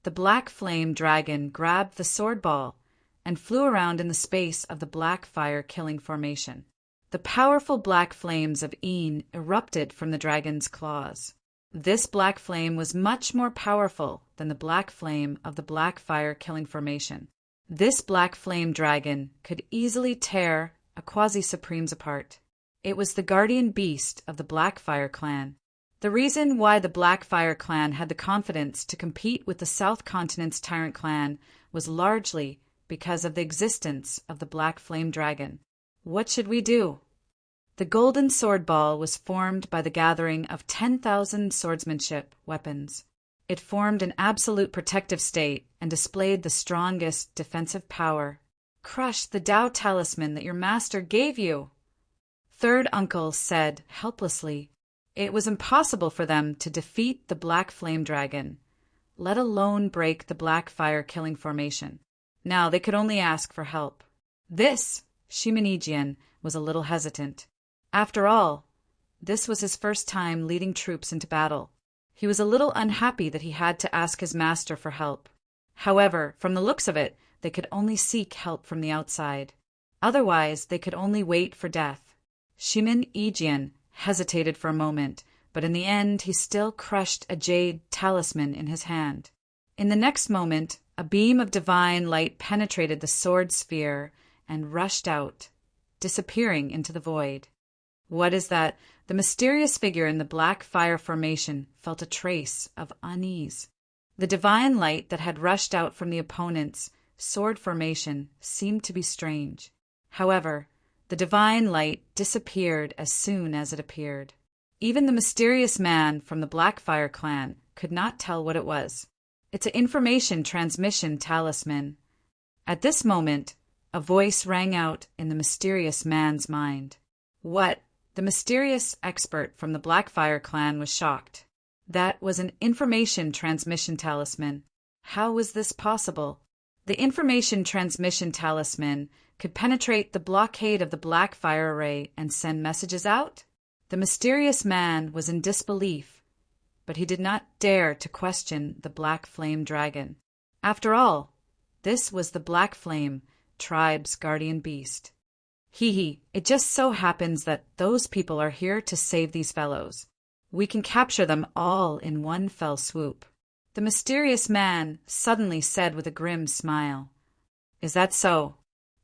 The black flame dragon grabbed the sword ball and flew around in the space of the black fire killing formation. The powerful black flames of Een erupted from the dragon's claws. This black flame was much more powerful than the black flame of the black fire killing formation. This black flame dragon could easily tear a quasi-supremes apart. It was the guardian beast of the Black Fire clan. The reason why the Black Fire clan had the confidence to compete with the South Continent's Tyrant clan was largely because of the existence of the Black Flame Dragon. What should we do? The golden sword ball was formed by the gathering of 10,000 swordsmanship weapons. It formed an absolute protective state and displayed the strongest defensive power. Crush the Tao talisman that your master gave you. Third uncle said helplessly. It was impossible for them to defeat the Black Flame Dragon, let alone break the Black Fire killing formation. Now they could only ask for help. This Shimonijian was a little hesitant. After all, this was his first time leading troops into battle. He was a little unhappy that he had to ask his master for help. However, from the looks of it, they could only seek help from the outside. Otherwise, they could only wait for death. Shimonijian hesitated for a moment, but in the end he still crushed a jade talisman in his hand. In the next moment, a beam of divine light penetrated the sword sphere and rushed out, disappearing into the void. What is that? The mysterious figure in the black fire formation felt a trace of unease. The divine light that had rushed out from the opponent's sword formation seemed to be strange. However, the divine light disappeared as soon as it appeared. Even the mysterious man from the Black Fire clan could not tell what it was. It's an information transmission talisman. At this moment, a voice rang out in the mysterious man's mind. What? The mysterious expert from the Black Fire clan was shocked. That was an information transmission talisman. How was this possible? The information transmission talisman could penetrate the blockade of the Black Fire array and send messages out? The mysterious man was in disbelief, but he did not dare to question the Black Flame Dragon. After all, this was the Black Flame tribe's guardian beast. It just so happens that those people are here to save these fellows. We can capture them all in one fell swoop. The mysterious man suddenly said with a grim smile. Is that so?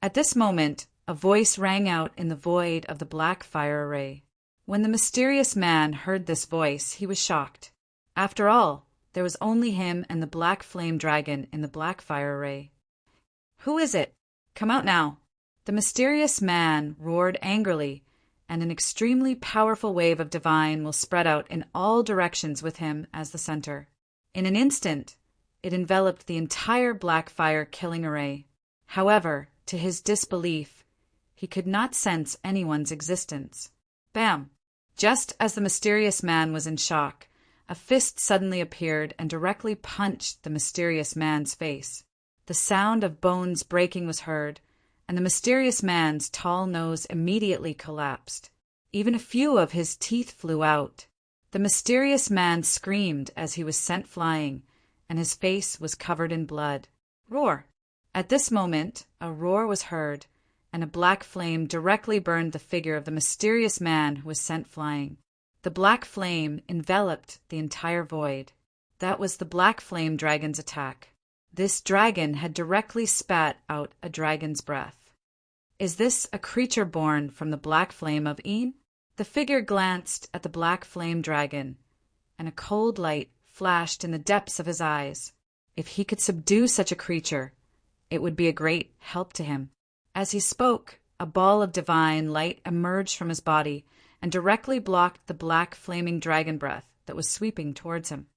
At this moment, a voice rang out in the void of the Black Fire array. When the mysterious man heard this voice, he was shocked. After all, there was only him and the Black Flame Dragon in the Black Fire array. Who is it? Come out now. The mysterious man roared angrily, and an extremely powerful wave of divine will spread out in all directions with him as the center. In an instant, it enveloped the entire Black Fire killing array. However, to his disbelief, he could not sense anyone's existence. Bam! Just as the mysterious man was in shock, a fist suddenly appeared and directly punched the mysterious man's face. The sound of bones breaking was heard, and the mysterious man's tall nose immediately collapsed. Even a few of his teeth flew out. The mysterious man screamed as he was sent flying, and his face was covered in blood. Roar! At this moment, a roar was heard, and a black flame directly burned the figure of the mysterious man who was sent flying. The black flame enveloped the entire void. That was the Black Flame Dragon's attack. This dragon had directly spat out a dragon's breath. Is this a creature born from the black flame of Een? The figure glanced at the black flame dragon, and a cold light flashed in the depths of his eyes. If he could subdue such a creature, it would be a great help to him. As he spoke, a ball of divine light emerged from his body and directly blocked the black flaming dragon breath that was sweeping towards him.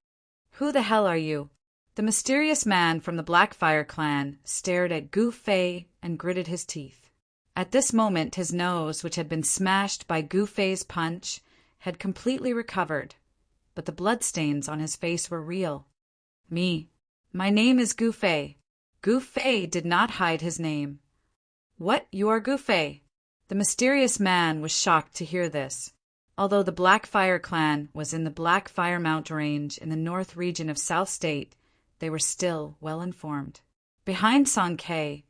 Who the hell are you? The mysterious man from the Blackfire clan stared at Gu Fei and gritted his teeth. At this moment his nose, which had been smashed by Gu Fei's punch, had completely recovered, but the bloodstains on his face were real. My name is Gu Fei. Gu Fei did not hide his name. What, you are Gu Fei? The mysterious man was shocked to hear this. Although the Blackfire clan was in the Blackfire Mountain Range in the north region of South State, they were still well informed. Behind Song Ke,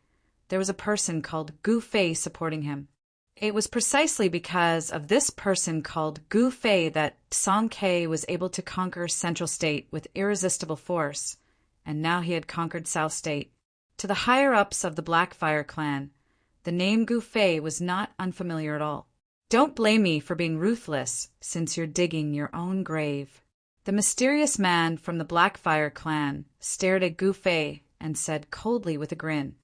there was a person called Gu Fei supporting him. It was precisely because of this person called Gu Fei that Song Ke was able to conquer Central State with irresistible force, and now he had conquered South State. To the higher-ups of the Blackfire clan, the name Gu Fei was not unfamiliar at all. Don't blame me for being ruthless, since you're digging your own grave. The mysterious man from the Blackfire clan stared at Gu Fei and said coldly with a grin,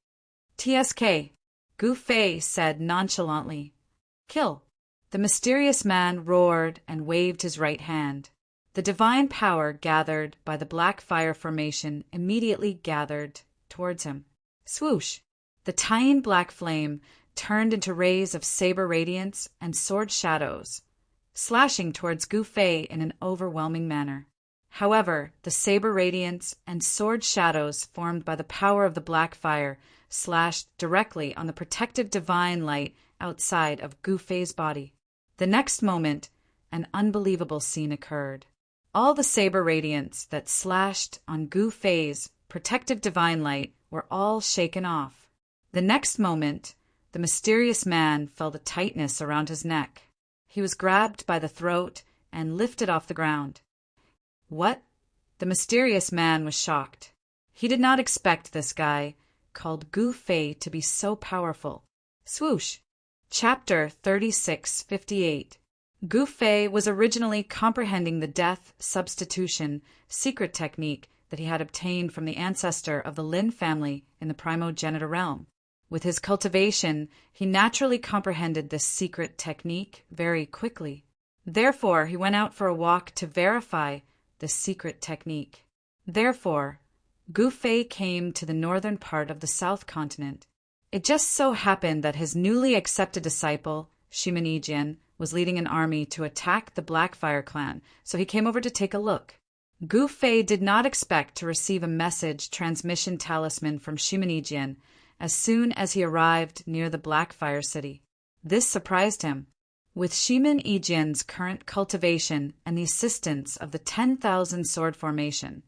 "TSK." Gu Fei said nonchalantly, "Kill." The mysterious man roared and waved his right hand. The divine power gathered by the Blackfire formation immediately gathered towards him. Swoosh! The tiny black flame turned into rays of saber radiance and sword shadows, slashing towards Gu Fei in an overwhelming manner. However, the saber radiance and sword shadows formed by the power of the Blackfire slashed directly on the protective divine light outside of Gu Fei's body. The next moment, an unbelievable scene occurred. All the saber radiance that slashed on Gu Fei's protective divine light were all shaken off. The next moment, the mysterious man felt a tightness around his neck. He was grabbed by the throat and lifted off the ground. What? The mysterious man was shocked. He did not expect this guy, called Gu Fei, to be so powerful. Swoosh! Chapter 3658. Gu Fei was originally comprehending the death substitution secret technique that he had obtained from the ancestor of the Lin family in the primogenitor realm. With his cultivation, he naturally comprehended this secret technique very quickly. Therefore, he went out for a walk to verify the secret technique. Therefore, Gu Fei came to the northern part of the South Continent. It just so happened that his newly accepted disciple, Shimen Yijian, was leading an army to attack the Blackfire clan, so he came over to take a look. Gu Fei did not expect to receive a message transmission talisman from Shimen Yijian as soon as he arrived near the Blackfire city. This surprised him. With Shimen Yijian's current cultivation and the assistance of the 10,000 sword formation,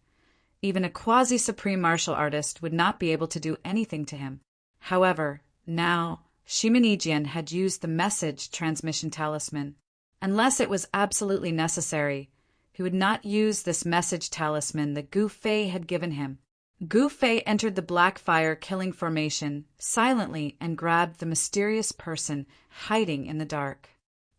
even a quasi-supreme martial artist would not be able to do anything to him. However, now Shimen Yijian had used the message transmission talisman. Unless it was absolutely necessary, he would not use this message talisman that Gu Fei had given him. Gu Fei entered the Blackfire killing formation silently and grabbed the mysterious person hiding in the dark.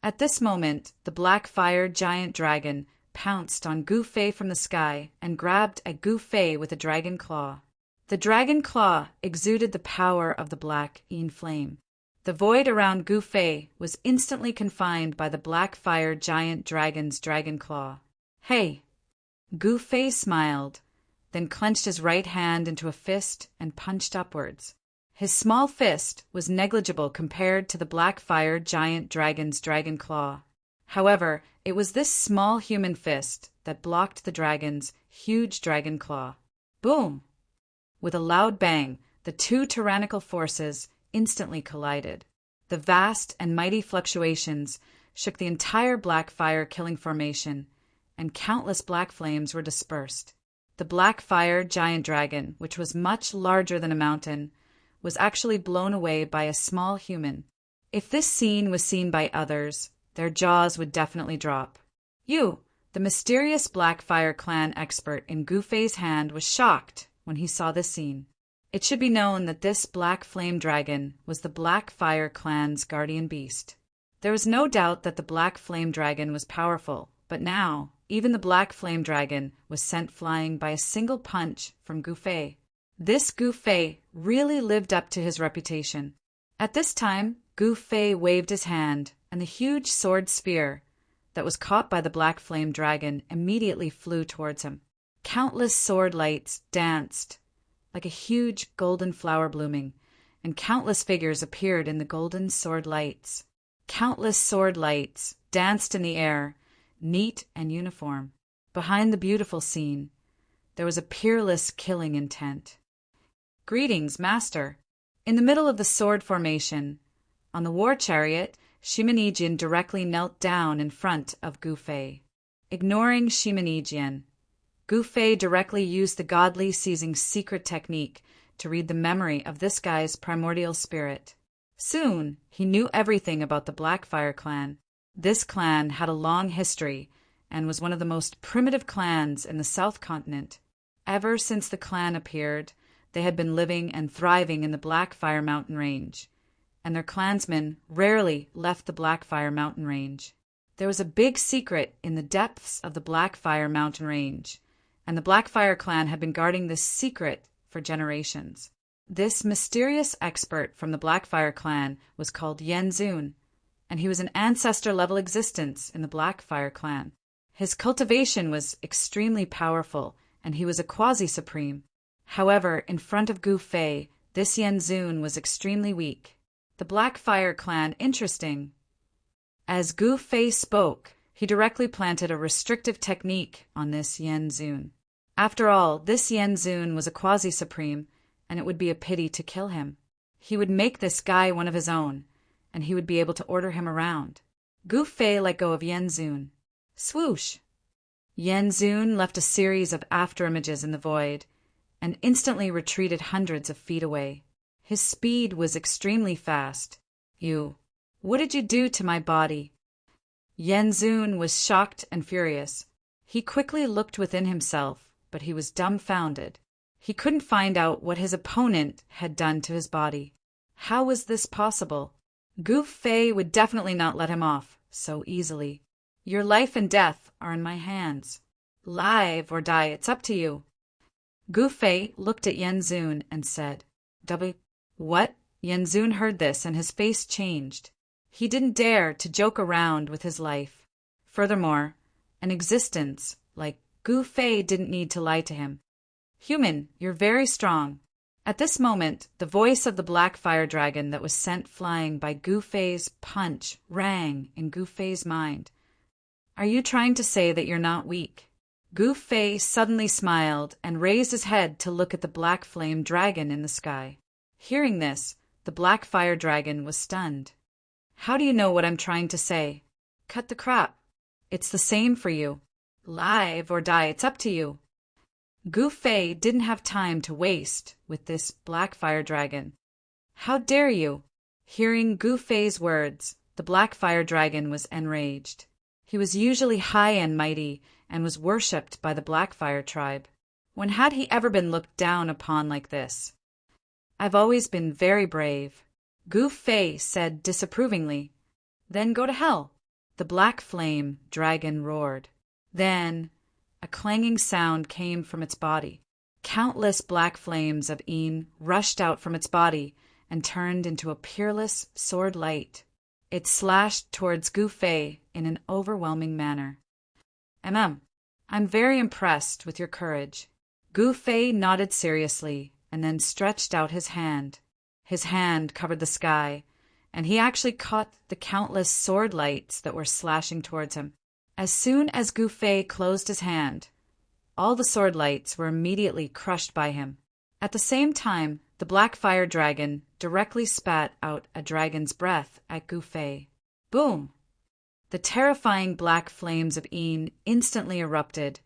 At this moment, the Blackfire giant dragon pounced on Gu Fei from the sky and grabbed at Gu Fei with a dragon claw. The dragon claw exuded the power of the black Een flame. The void around Gu Fei was instantly confined by the Blackfire giant dragon's dragon claw. "Hey!" Gu Fei smiled, then clenched his right hand into a fist and punched upwards. His small fist was negligible compared to the Blackfire giant dragon's dragon claw. However, it was this small human fist that blocked the dragon's huge dragon claw. Boom! With a loud bang, the two tyrannical forces instantly collided. The vast and mighty fluctuations shook the entire Blackfire killing formation, and countless black flames were dispersed. The Blackfire giant dragon, which was much larger than a mountain, was actually blown away by a small human. If this scene was seen by others, their jaws would definitely drop. You, the mysterious Blackfire clan expert in Gu Fei's hand, was shocked when he saw this scene. It should be known that this black flame dragon was the Black Fire clan's guardian beast. There was no doubt that the black flame dragon was powerful, but now, even the black flame dragon was sent flying by a single punch from Gu Fei. This Gu Fei really lived up to his reputation. At this time, Gu Fei waved his hand, and the huge sword spear that was caught by the black flame dragon immediately flew towards him. Countless sword lights danced like a huge golden flower blooming, and countless figures appeared in the golden sword lights. Countless sword lights danced in the air, neat and uniform. Behind the beautiful scene, there was a peerless killing intent. "Greetings, master." In the middle of the sword formation, on the war chariot, Shimenejian directly knelt down in front of Gu Fei. Ignoring Shimenejian, Gu Fei directly used the godly seizing secret technique to read the memory of this guy's primordial spirit. Soon, he knew everything about the Black Fire clan. This clan had a long history and was one of the most primitive clans in the South Continent. Ever since the clan appeared, they had been living and thriving in the Black Fire mountain range, and their clansmen rarely left the Black Fire mountain range. There was a big secret in the depths of the Black Fire mountain range, and the Black Fire clan had been guarding this secret for generations. This mysterious expert from the Black Fire clan was called Yen Zun, and he was an ancestor-level existence in the Black Fire clan. His cultivation was extremely powerful, and he was a quasi-supreme. However, in front of Gu Fei, this Yen Zun was extremely weak. The Black Fire clan interesting. As Gu Fei spoke, he directly planted a restrictive technique on this Yen Zun. After all, this Yen Zun was a quasi-supreme, and it would be a pity to kill him. He would make this guy one of his own, and he would be able to order him around. Gu Fei let go of Yen Zun. Swoosh! Yen Zun left a series of afterimages in the void, and instantly retreated hundreds of feet away. His speed was extremely fast. What did you do to my body? Yen Zun was shocked and furious. He quickly looked within himself, but he was dumbfounded. He couldn't find out what his opponent had done to his body. How was this possible? Gu Fei would definitely not let him off so easily. Your life and death are in my hands. Live or die, it's up to you. Gu Fei looked at Yen Zun and said, What? Yen Zun heard this and his face changed. He didn't dare to joke around with his life. Furthermore, an existence like Gu Fei didn't need to lie to him. Human, you're very strong. At this moment, the voice of the Black Fire Dragon that was sent flying by Gu Fei's punch rang in Gu Fei's mind. Are you trying to say that you're not weak? Gu Fei suddenly smiled and raised his head to look at the Black Flame Dragon in the sky. Hearing this, the Black Fire Dragon was stunned. How do you know what I'm trying to say? Cut the crap. It's the same for you. Live or die, it's up to you. Gu Fei didn't have time to waste with this Black Fire Dragon. How dare you? Hearing Gu Fei's words, the Black Fire Dragon was enraged. He was usually high and mighty and was worshipped by the Black Fire tribe. When had he ever been looked down upon like this? I've always been very brave, Gu Fei said disapprovingly. Then go to hell. The Black Flame Dragon roared. Then a clanging sound came from its body. Countless black flames of Een rushed out from its body and turned into a peerless sword light. It slashed towards Gu Fei in an overwhelming manner. I'm very impressed with your courage. Gu Fei nodded seriously and then stretched out his hand. His hand covered the sky, and he actually caught the countless sword lights that were slashing towards him. As soon as Gu Fei closed his hand, all the sword lights were immediately crushed by him. At the same time, the Black Fire Dragon directly spat out a dragon's breath at Gu Fei. Boom! The terrifying black flames of Een instantly erupted,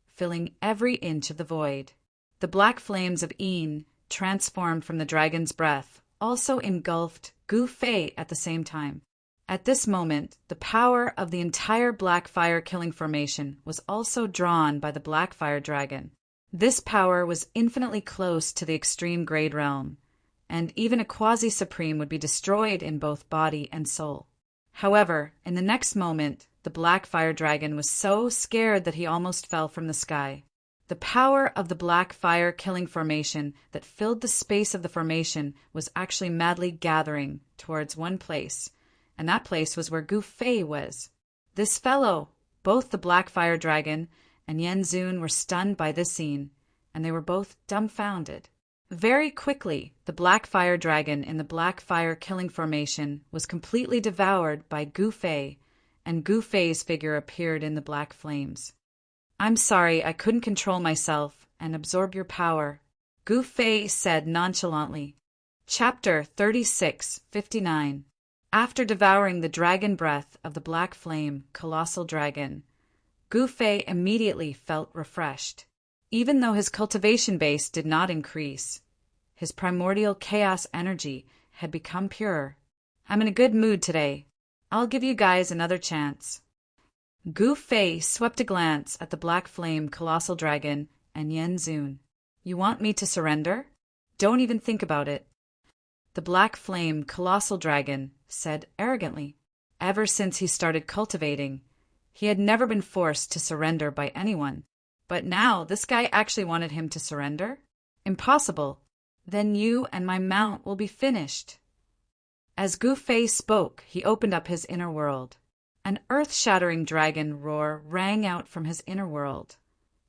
filling every inch of the void. The black flames of Een, transformed from the dragon's breath, also engulfed Gu Fei at the same time. At this moment, the power of the entire Black Fire killing formation was also drawn by the Black Fire Dragon. This power was infinitely close to the extreme grade realm, and even a quasi-supreme would be destroyed in both body and soul. However, in the next moment, the black fire dragon was so scared that he almost fell from the sky. The power of the black fire killing formation that filled the space of the formation was actually madly gathering towards one place, and that place was where Gu Fei was. This fellow, both the black fire dragon and Yan Zun were stunned by this scene, and they were both dumbfounded. Very quickly, the black fire dragon in the black fire killing formation was completely devoured by Gu Fei, and Gu Fei's figure appeared in the black flames. "I'm sorry, I couldn't control myself and absorb your power," Gu Fei said nonchalantly. Chapter 36:59. After devouring the dragon breath of the black flame, colossal dragon, Gu Fei immediately felt refreshed. Even though his cultivation base did not increase, his primordial chaos energy had become purer. "I'm in a good mood today. I'll give you guys another chance." Gu Fei swept a glance at the black flame colossal dragon and Yan Zun. "You want me to surrender? Don't even think about it." The black flame colossal dragon said arrogantly. Ever since he started cultivating, he had never been forced to surrender by anyone. But now this guy actually wanted him to surrender? Impossible. "Then you and my mount will be finished." As Gu Fei spoke, he opened up his inner world. An earth-shattering dragon roar rang out from his inner world,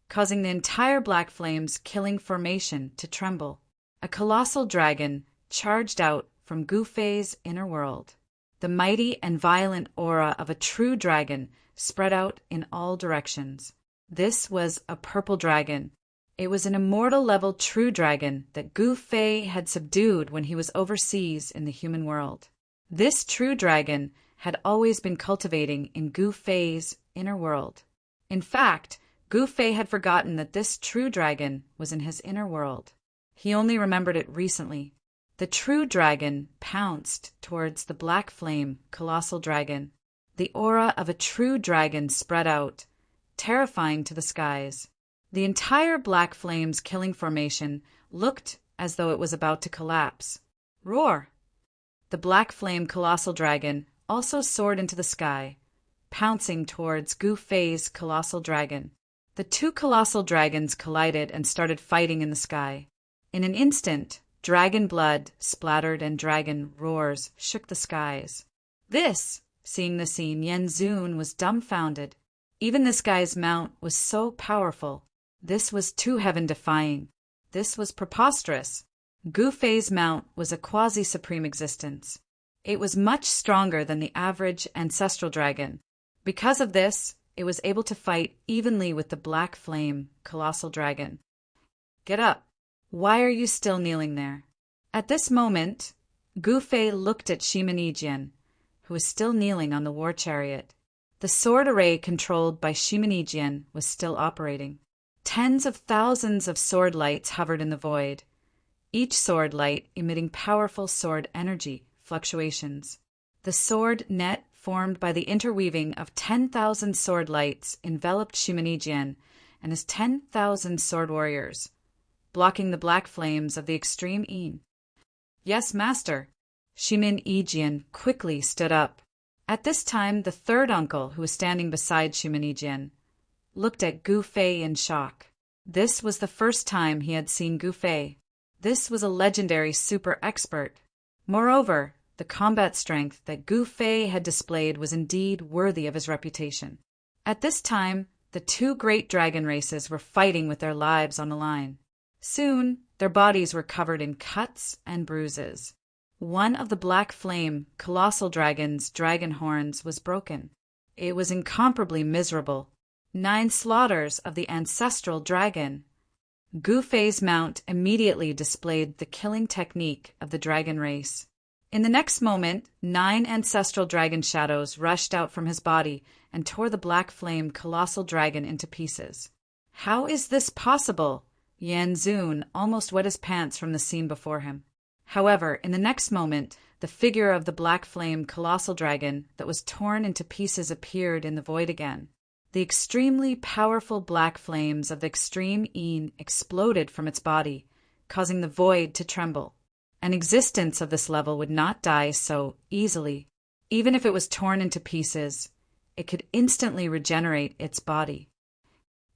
causing the entire black flame's killing formation to tremble. A colossal dragon charged out from Gu Fei's inner world. The mighty and violent aura of a true dragon spread out in all directions. This was a purple dragon. It was an immortal-level true dragon that Gu Fei had subdued when he was overseas in the human world. This true dragon had always been cultivating in Gu Fei's inner world. In fact, Gu Fei had forgotten that this true dragon was in his inner world. He only remembered it recently. The true dragon pounced towards the black flame colossal dragon. The aura of a true dragon spread out, terrifying to the skies. The entire black flame's killing formation looked as though it was about to collapse. Roar! The black flame colossal dragon also soared into the sky, pouncing towards Gu Fei's colossal dragon. The two colossal dragons collided and started fighting in the sky. In an instant, dragon blood splattered and dragon roars shook the skies. Seeing the scene, Yan Zun was dumbfounded. Even this guy's mount was so powerful. This was too heaven-defying. This was preposterous. Gu Fei's mount was a quasi-supreme existence. It was much stronger than the average ancestral dragon. Because of this, it was able to fight evenly with the black flame colossal dragon. "Get up. Why are you still kneeling there?" At this moment, Gu Fei looked at Shimin Yijian, who was still kneeling on the war chariot. The sword array controlled by Shimin Yijian was still operating. Tens of thousands of sword lights hovered in the void, each sword light emitting powerful sword energy fluctuations. The sword net formed by the interweaving of 10,000 sword lights enveloped Shimin Yijian and his 10,000 sword warriors, blocking the black flames of the extreme Yin. "Yes, master." Shimin Yijian quickly stood up. At this time, the third uncle, who was standing beside Shimin Yijian, looked at Gu Fei in shock. This was the first time he had seen Gu Fei. This was a legendary super expert. Moreover, the combat strength that Gu Fei had displayed was indeed worthy of his reputation. At this time, the two great dragon races were fighting with their lives on the line. Soon, their bodies were covered in cuts and bruises. One of the black flame colossal dragon's dragon horns was broken. It was incomparably miserable. 9 slaughters of the ancestral dragon. Gu Fei's mount immediately displayed the killing technique of the dragon race. In the next moment, 9 ancestral dragon shadows rushed out from his body and tore the black flame colossal dragon into pieces. How is this possible? Yan Zun almost wet his pants from the scene before him. However, in the next moment, the figure of the black flame colossal dragon that was torn into pieces appeared in the void again. The extremely powerful black flames of the extreme Yin exploded from its body, causing the void to tremble. An existence of this level would not die so easily. Even if it was torn into pieces, it could instantly regenerate its body.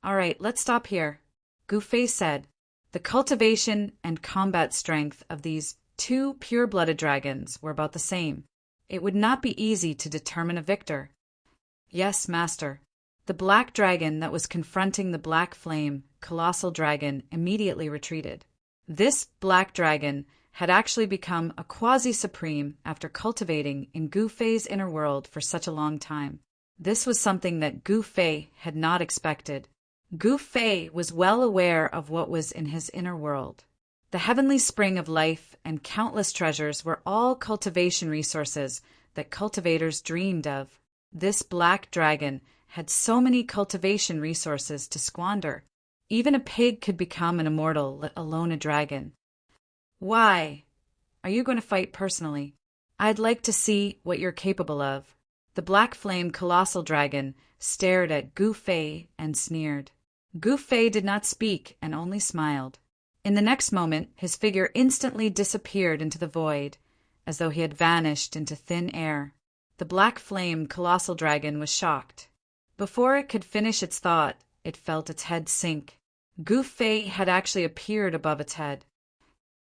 All right, let's stop here. Gu Fei said, the cultivation and combat strength of these two pure-blooded dragons were about the same. It would not be easy to determine a victor. Yes, master. The black dragon that was confronting the black flame, colossal dragon, immediately retreated. This black dragon had actually become a quasi-supreme after cultivating in Gu Fei's inner world for such a long time. This was something that Gu Fei had not expected. Gu Fei was well aware of what was in his inner world. The heavenly spring of life and countless treasures were all cultivation resources that cultivators dreamed of. This black dragon had so many cultivation resources to squander. Even a pig could become an immortal, let alone a dragon. Why? Are you going to fight personally? I'd like to see what you're capable of. The black flame colossal dragon stared at Gu Fei and sneered. Gu Fei did not speak and only smiled. In the next moment, his figure instantly disappeared into the void, as though he had vanished into thin air. The black flame colossal dragon was shocked. Before it could finish its thought, it felt its head sink. Gu Fei had actually appeared above its head.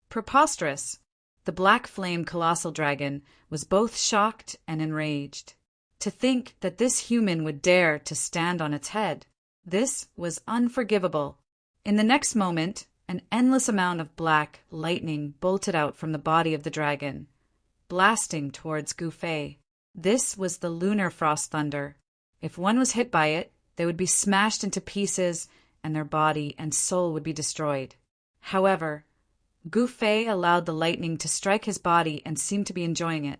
Preposterous! The black flame colossal dragon was both shocked and enraged. To think that this human would dare to stand on its head. This was unforgivable. In the next moment, an endless amount of black lightning bolted out from the body of the dragon, blasting towards Gu Fei. This was the lunar frost thunder. If one was hit by it, they would be smashed into pieces and their body and soul would be destroyed. However, Gu Fei allowed the lightning to strike his body and seemed to be enjoying it.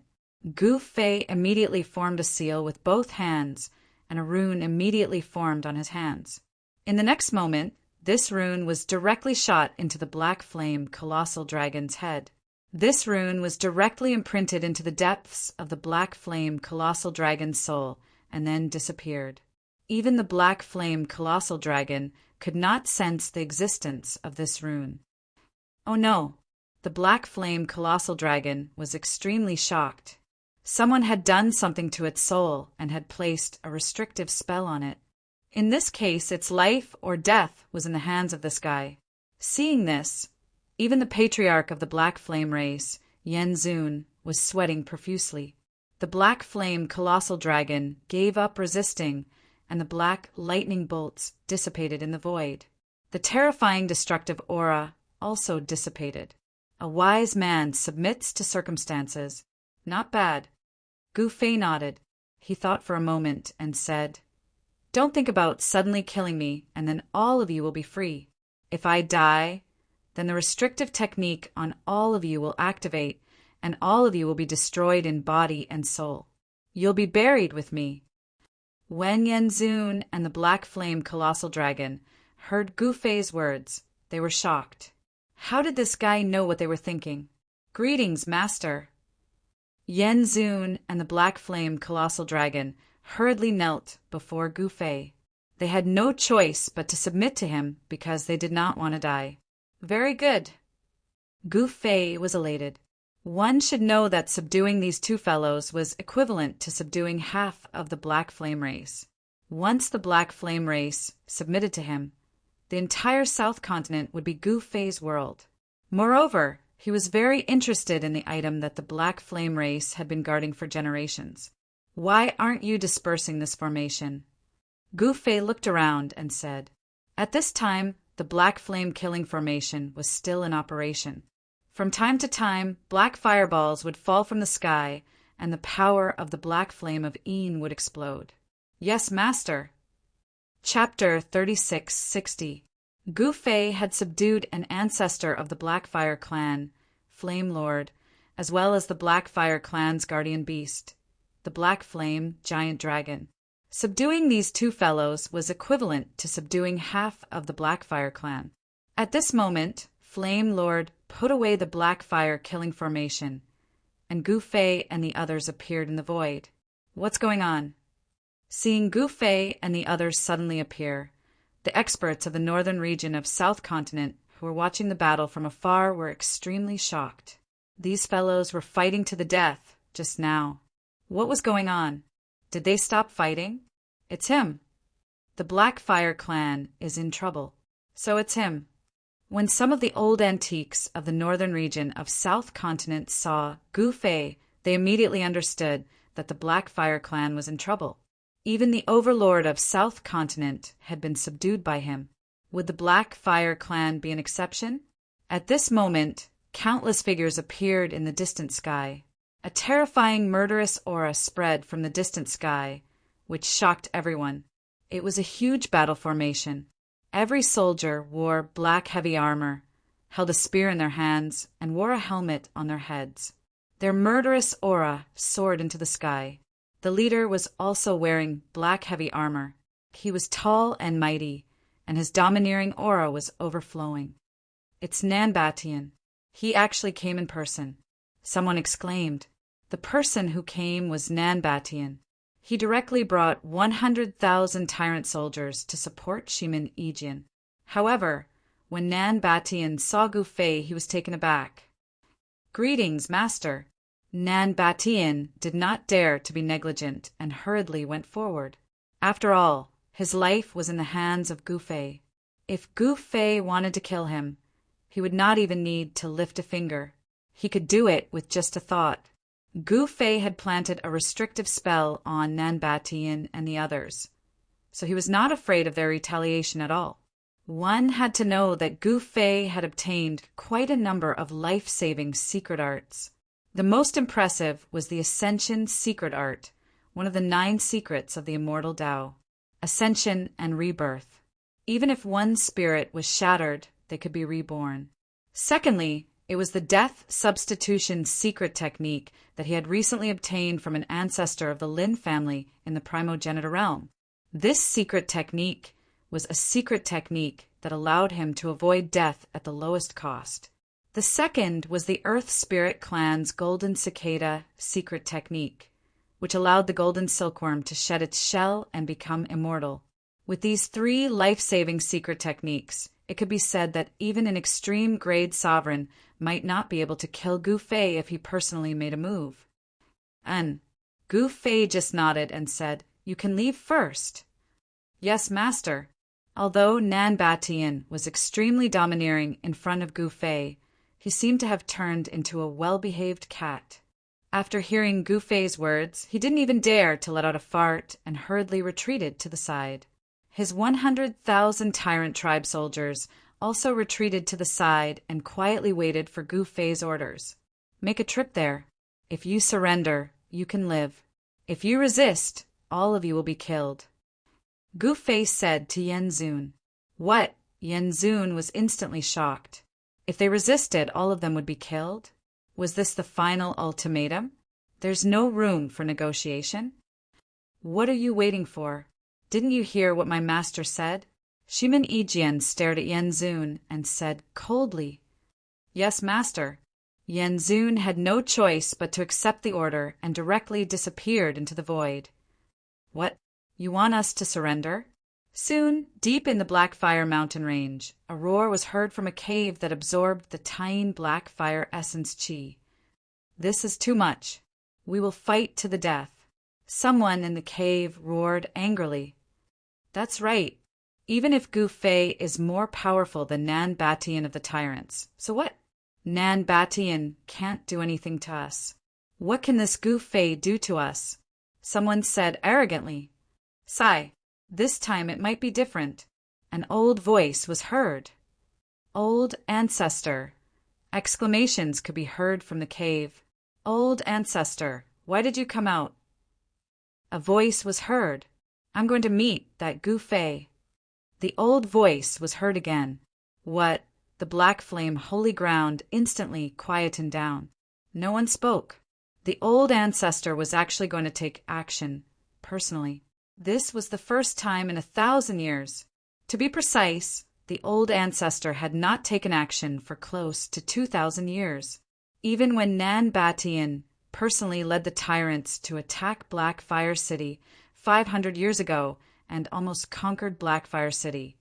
Gu Fei immediately formed a seal with both hands, and a rune immediately formed on his hands. In the next moment, this rune was directly shot into the black flame colossal dragon's head. This rune was directly imprinted into the depths of the black flame colossal dragon's soul, and then disappeared. Even the black flame colossal dragon could not sense the existence of this rune. Oh no! The black flame colossal dragon was extremely shocked. Someone had done something to its soul and had placed a restrictive spell on it. In this case, its life or death was in the hands of this guy. Seeing this, even the patriarch of the black flame race, Yen Zun, was sweating profusely. The black flame colossal dragon gave up resisting, and the black lightning bolts dissipated in the void. The terrifying destructive aura also dissipated. A wise man submits to circumstances. Not bad. Gu Fei nodded. He thought for a moment and said, "Don't think about suddenly killing me, and then all of you will be free. If I die, then the restrictive technique on all of you will activate, and all of you will be destroyed in body and soul. You'll be buried with me." When Yen Zun and the black flame colossal dragon heard Gu Fei's words, they were shocked. How did this guy know what they were thinking? "Greetings, master." Yen Zun and the black flame colossal dragon hurriedly knelt before Gu Fei. They had no choice but to submit to him because they did not want to die. Very good. Gu Fei was elated. One should know that subduing these two fellows was equivalent to subduing half of the black flame race. Once the black flame race submitted to him, the entire South Continent would be Gu Fei's world. Moreover, he was very interested in the item that the black flame race had been guarding for generations. Why aren't you dispersing this formation? Gu Fei looked around and said, at this time, the black flame killing formation was still in operation. From time to time, black fireballs would fall from the sky, and the power of the black flame of Yin would explode. Yes, master. Chapter 3660. Gu Fei had subdued an ancestor of the Blackfire clan, Flame Lord, as well as the Blackfire clan's guardian beast, the Black Flame Giant Dragon. Subduing these two fellows was equivalent to subduing half of the Blackfire clan. At this moment, Flame Lord put away the Blackfire killing formation, and Gu Fei and the others appeared in the void. What's going on? Seeing Gu Fei and the others suddenly appear, the experts of the northern region of South Continent who were watching the battle from afar were extremely shocked. These fellows were fighting to the death just now. What was going on? Did they stop fighting? It's him. The Blackfire clan is in trouble. So it's him. When some of the old antiques of the northern region of South Continent saw Gu Fei, they immediately understood that the Blackfire clan was in trouble. Even the overlord of South Continent had been subdued by him. Would the Blackfire clan be an exception? At this moment, countless figures appeared in the distant sky. A terrifying murderous aura spread from the distant sky, which shocked everyone. It was a huge battle formation. Every soldier wore black heavy armor, held a spear in their hands, and wore a helmet on their heads. Their murderous aura soared into the sky. The leader was also wearing black heavy armor. He was tall and mighty, and his domineering aura was overflowing. It's Nanbatian. He actually came in person. Someone exclaimed. The person who came was Nanbatian. He directly brought 100,000 tyrant soldiers to support Shimin Ijian. However, when Nanbatian saw Gu Fei, he was taken aback. Greetings, master. Nanbatian did not dare to be negligent and hurriedly went forward. After all, his life was in the hands of Gu Fei. If Gu Fei wanted to kill him, he would not even need to lift a finger. He could do it with just a thought. Gu Fei had planted a restrictive spell on Nanbatian and the others, so he was not afraid of their retaliation at all. One had to know that Gu Fei had obtained quite a number of life-saving secret arts. The most impressive was the Ascension secret art, one of the 9 secrets of the immortal Tao. Ascension and rebirth. Even if one spirit was shattered, they could be reborn. Secondly, it was the death substitution secret technique that he had recently obtained from an ancestor of the Lin family in the primogenitor realm. This secret technique was a secret technique that allowed him to avoid death at the lowest cost. The second was the Earth Spirit clan's Golden Cicada secret technique, which allowed the golden silkworm to shed its shell and become immortal. With these 3 life-saving secret techniques, it could be said that even an extreme-grade sovereign might not be able to kill Gu Fei if he personally made a move. And Gu Fei just nodded and said, "You can leave first." "Yes, master." Although Nanbatian was extremely domineering in front of Gu Fei, he seemed to have turned into a well-behaved cat. After hearing Gu Fei's words, he didn't even dare to let out a fart and hurriedly retreated to the side. His 100,000 tyrant tribe soldiers also retreated to the side and quietly waited for Gu Fei's orders. "Make a trip there. If you surrender, you can live. If you resist, all of you will be killed." Gu Fei said to Yen Zun. "What?" Yen Zun was instantly shocked. If they resisted, all of them would be killed? Was this the final ultimatum? There's no room for negotiation? "What are you waiting for? Didn't you hear what my master said?" Shimin Ijian stared at Yen Zun and said coldly, "Yes, master." Yen Zun had no choice but to accept the order and directly disappeared into the void. "What? You want us to surrender?" Soon, deep in the Blackfire mountain range, a roar was heard from a cave that absorbed the tiny Blackfire essence chi. "This is too much. We will fight to the death." Someone in the cave roared angrily. "That's right. Even if Gu Fei is more powerful than Nanbatian of the tyrants, so what? Nanbatian can't do anything to us. What can this Gu Fei do to us?" Someone said arrogantly. "Sigh. This time it might be different." An old voice was heard. "Old ancestor." Exclamations could be heard from the cave. "Old ancestor, why did you come out?" A voice was heard. "I'm going to meet that Gu Fei." The old voice was heard again. What? The black flame holy ground instantly quietened down. No one spoke. The old ancestor was actually going to take action, personally. This was the first time in 1,000 years. To be precise, the old ancestor had not taken action for close to 2,000 years. Even when Nanbatian personally led the tyrants to attack Blackfire City, 500 years ago and almost conquered Blackfire City.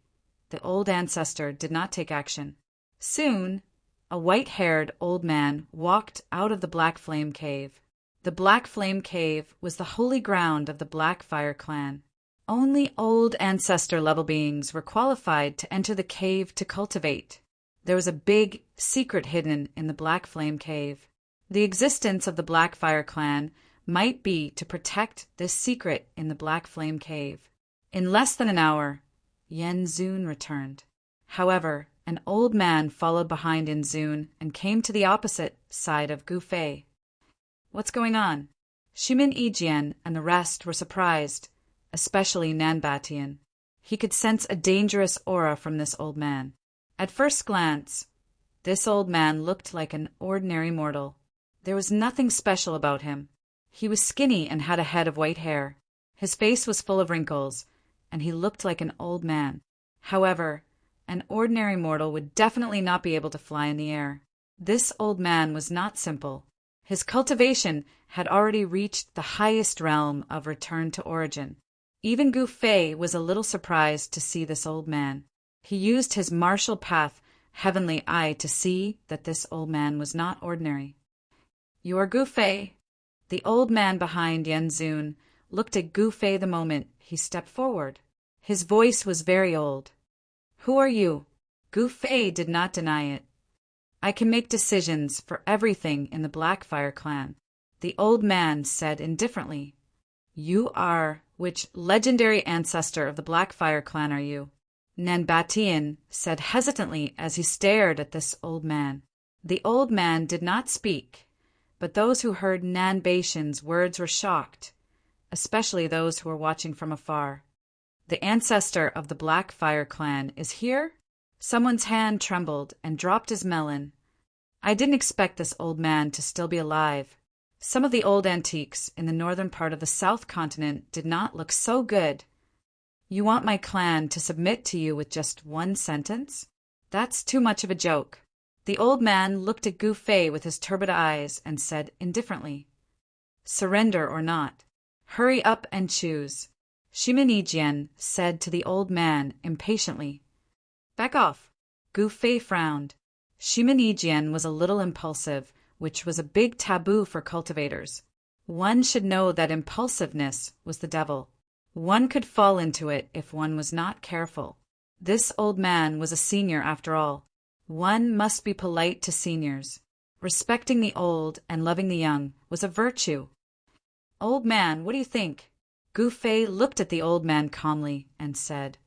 The old ancestor did not take action. Soon, a white-haired old man walked out of the Black Flame Cave. The Black Flame Cave was the holy ground of the Blackfire clan. Only old ancestor-level beings were qualified to enter the cave to cultivate. There was a big secret hidden in the Black Flame Cave. The existence of the Blackfire clan might be to protect this secret in the Black Flame Cave. In less than an hour, Yenzun returned. However, an old man followed behind Yenzun and came to the opposite side of Gu Fei. What's going on? Shimin Yijian and the rest were surprised, especially Nanbatian. He could sense a dangerous aura from this old man. At first glance, this old man looked like an ordinary mortal. There was nothing special about him. He was skinny and had a head of white hair. His face was full of wrinkles, and he looked like an old man. However, an ordinary mortal would definitely not be able to fly in the air. This old man was not simple. His cultivation had already reached the highest realm of return to origin. Even Gu Fei was a little surprised to see this old man. He used his martial path, heavenly eye, to see that this old man was not ordinary. You are Gu Fei. The old man behind Yenzun looked at Gu Fei the moment he stepped forward. His voice was very old. Who are you? Gu Fei did not deny it. I can make decisions for everything in the Blackfire clan, the old man said indifferently. You are, which legendary ancestor of the Blackfire clan are you? Nanbatian said hesitantly as he stared at this old man. The old man did not speak, but those who heard Nanbatian's words were shocked, especially those who were watching from afar. The ancestor of the Blackfire clan is here? Someone's hand trembled and dropped his melon. I didn't expect this old man to still be alive. Some of the old antiques in the northern part of the South Continent did not look so good. You want my clan to submit to you with just one sentence? That's too much of a joke. The old man looked at Gu Fei with his turbid eyes and said indifferently, Surrender or not. Hurry up and choose. Shimin Yijian said to the old man impatiently. Back off. Gu Fei frowned. Shimin Yijian was a little impulsive, which was a big taboo for cultivators. One should know that impulsiveness was the devil. One could fall into it if one was not careful. This old man was a senior after all. One must be polite to seniors. Respecting the old and loving the young was a virtue. Old man, what do you think? Gu Fei looked at the old man calmly and said,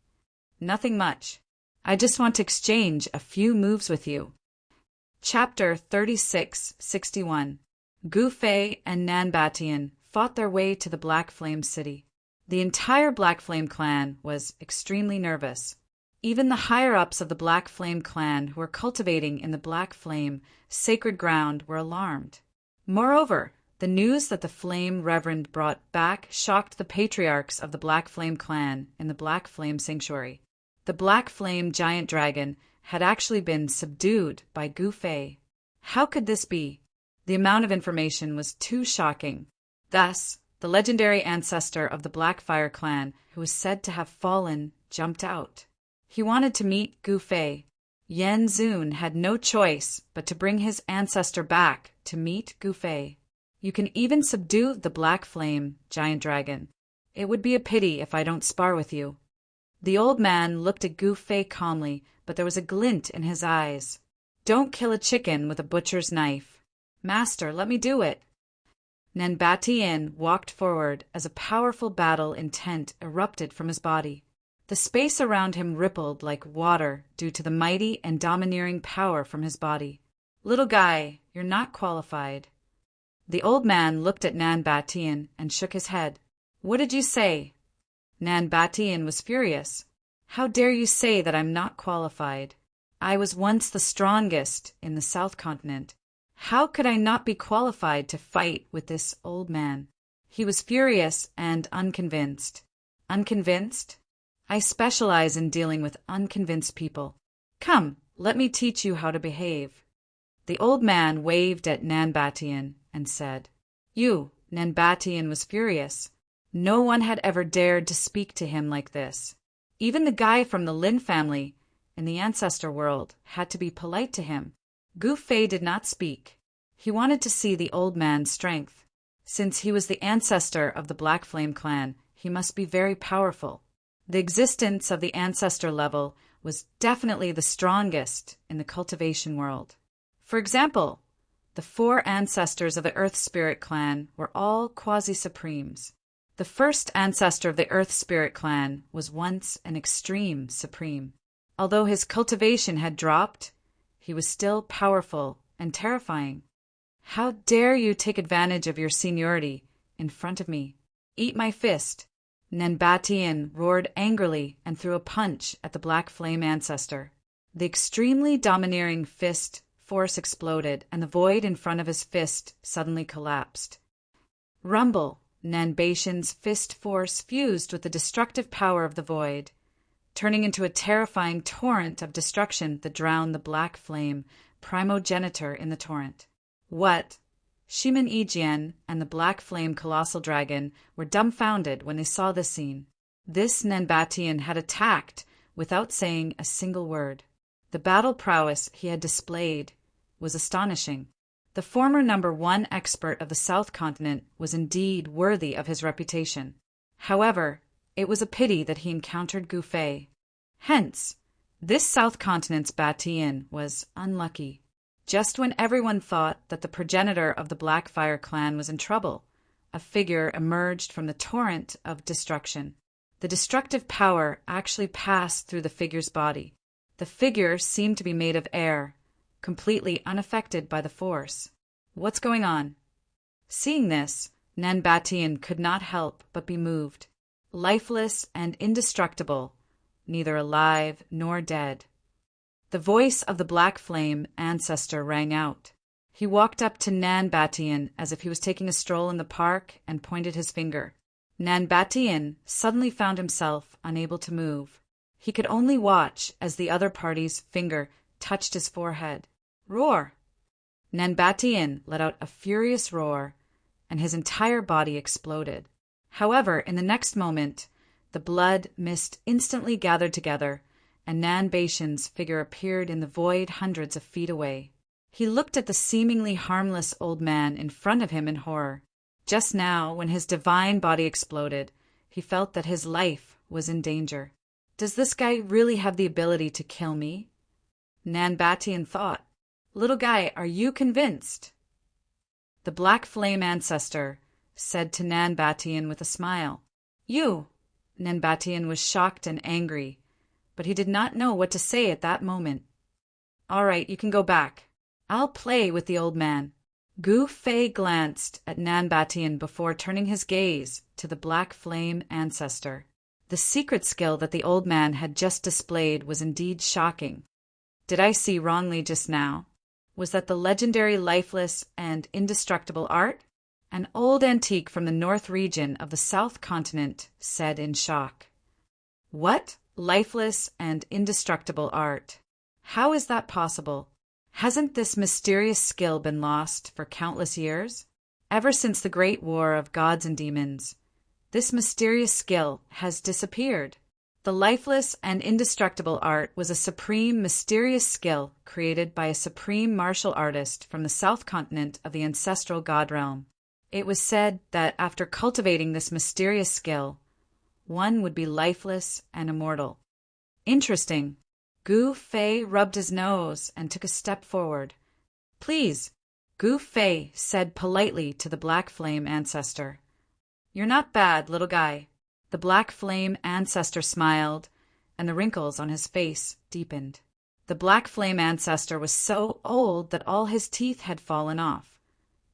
Nothing much. I just want to exchange a few moves with you. Chapter 3661. Gu Fei and Nanbatian fought their way to the Black Flame City. The entire Black Flame clan was extremely nervous. Even the higher-ups of the Black Flame clan who were cultivating in the Black Flame sacred ground were alarmed. Moreover, the news that the Flame Reverend brought back shocked the patriarchs of the Black Flame clan in the Black Flame Sanctuary. The Black Flame giant dragon had actually been subdued by Gu Fei. How could this be? The amount of information was too shocking. Thus, the legendary ancestor of the Blackfire clan, who was said to have fallen, jumped out. He wanted to meet Gu Fei. Yenzun had no choice but to bring his ancestor back to meet Gu Fei. You can even subdue the Black Flame giant dragon. It would be a pity if I don't spar with you. The old man looked at Gu Fei calmly, but there was a glint in his eyes. Don't kill a chicken with a butcher's knife. Master, let me do it. Nanbatian walked forward as a powerful battle intent erupted from his body. The space around him rippled like water due to the mighty and domineering power from his body. Little guy, you're not qualified. The old man looked at Nanbatian and shook his head. What did you say? Nanbatian was furious. How dare you say that I'm not qualified? I was once the strongest in the South Continent. How could I not be qualified to fight with this old man? He was furious and unconvinced. Unconvinced? I specialize in dealing with unconvinced people. Come, let me teach you how to behave. The old man waved at Nanbatian and said, You, Nanbatian was furious. No one had ever dared to speak to him like this. Even the guy from the Lin family in the ancestor world had to be polite to him. Gu Fei did not speak. He wanted to see the old man's strength. Since he was the ancestor of the Black Flame clan, he must be very powerful. The existence of the ancestor level was definitely the strongest in the cultivation world. For example, the 4 ancestors of the Earth Spirit clan were all quasi-supremes. The first ancestor of the Earth Spirit clan was once an extreme supreme. Although his cultivation had dropped, he was still powerful and terrifying. How dare you take advantage of your seniority in front of me? Eat my fist. Nanbatian roared angrily and threw a punch at the Black Flame ancestor. The extremely domineering fist force exploded, and the void in front of his fist suddenly collapsed. Rumble! Nanbatian's fist force fused with the destructive power of the void, turning into a terrifying torrent of destruction that drowned the Black Flame primogenitor in the torrent. What? Shimin Yijian and the Black Flame Colossal Dragon were dumbfounded when they saw this scene. This Nanbatian had attacked without saying a single word. The battle prowess he had displayed was astonishing. The former #1 expert of the South Continent was indeed worthy of his reputation. However, it was a pity that he encountered Gu Fei. Hence, this South Continent's Batian was unlucky. Just when everyone thought that the progenitor of the Blackfire clan was in trouble, a figure emerged from the torrent of destruction. The destructive power actually passed through the figure's body. The figure seemed to be made of air, completely unaffected by the force. What's going on? Seeing this, Nanbatian could not help but be moved. Lifeless and indestructible, neither alive nor dead. The voice of the Black Flame ancestor rang out. He walked up to Nanbatian as if he was taking a stroll in the park and pointed his finger. Nanbatian suddenly found himself unable to move. He could only watch as the other party's finger touched his forehead. Roar! Nanbatian let out a furious roar, and his entire body exploded. However, in the next moment, the blood mist instantly gathered together, and Nanbatian's figure appeared in the void hundreds of feet away. He looked at the seemingly harmless old man in front of him in horror. Just now, when his divine body exploded, he felt that his life was in danger. Does this guy really have the ability to kill me? Nanbatian thought. Little guy, are you convinced? The Black Flame ancestor said to Nanbatian with a smile. You! Nanbatian was shocked and angry, but he did not know what to say at that moment. All right, you can go back. I'll play with the old man. Gu Fei glanced at Nanbatian before turning his gaze to the Black Flame ancestor. The secret skill that the old man had just displayed was indeed shocking. Did I see wrongly just now? Was that the legendary lifeless and indestructible art? An old antique from the north region of the South Continent said in shock. What? Lifeless and indestructible art? How is that possible? Hasn't this mysterious skill been lost for countless years? Ever since the Great War of Gods and Demons, this mysterious skill has disappeared. The lifeless and indestructible art was a supreme mysterious skill created by a supreme martial artist from the South Continent of the ancestral god realm. It was said that after cultivating this mysterious skill, one would be lifeless and immortal. Interesting. Gu Fei rubbed his nose and took a step forward. Please, Gu Fei said politely to the Black Flame ancestor. You're not bad, little guy. The Black Flame ancestor smiled, and the wrinkles on his face deepened. The Black Flame ancestor was so old that all his teeth had fallen off,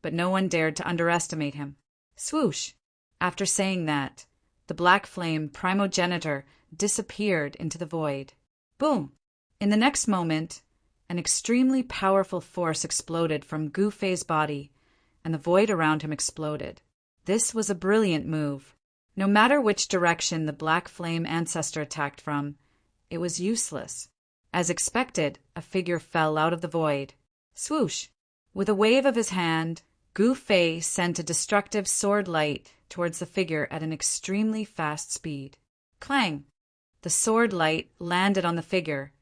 but no one dared to underestimate him. Swoosh! After saying that, the Black Flame primogenitor disappeared into the void. Boom! In the next moment, an extremely powerful force exploded from Gu Fei's body, and the void around him exploded. This was a brilliant move. No matter which direction the Black Flame ancestor attacked from, it was useless. As expected, a figure fell out of the void. Swoosh! With a wave of his hand, Gu Fei sent a destructive sword light towards the figure at an extremely fast speed. Clang! The sword light landed on the figure,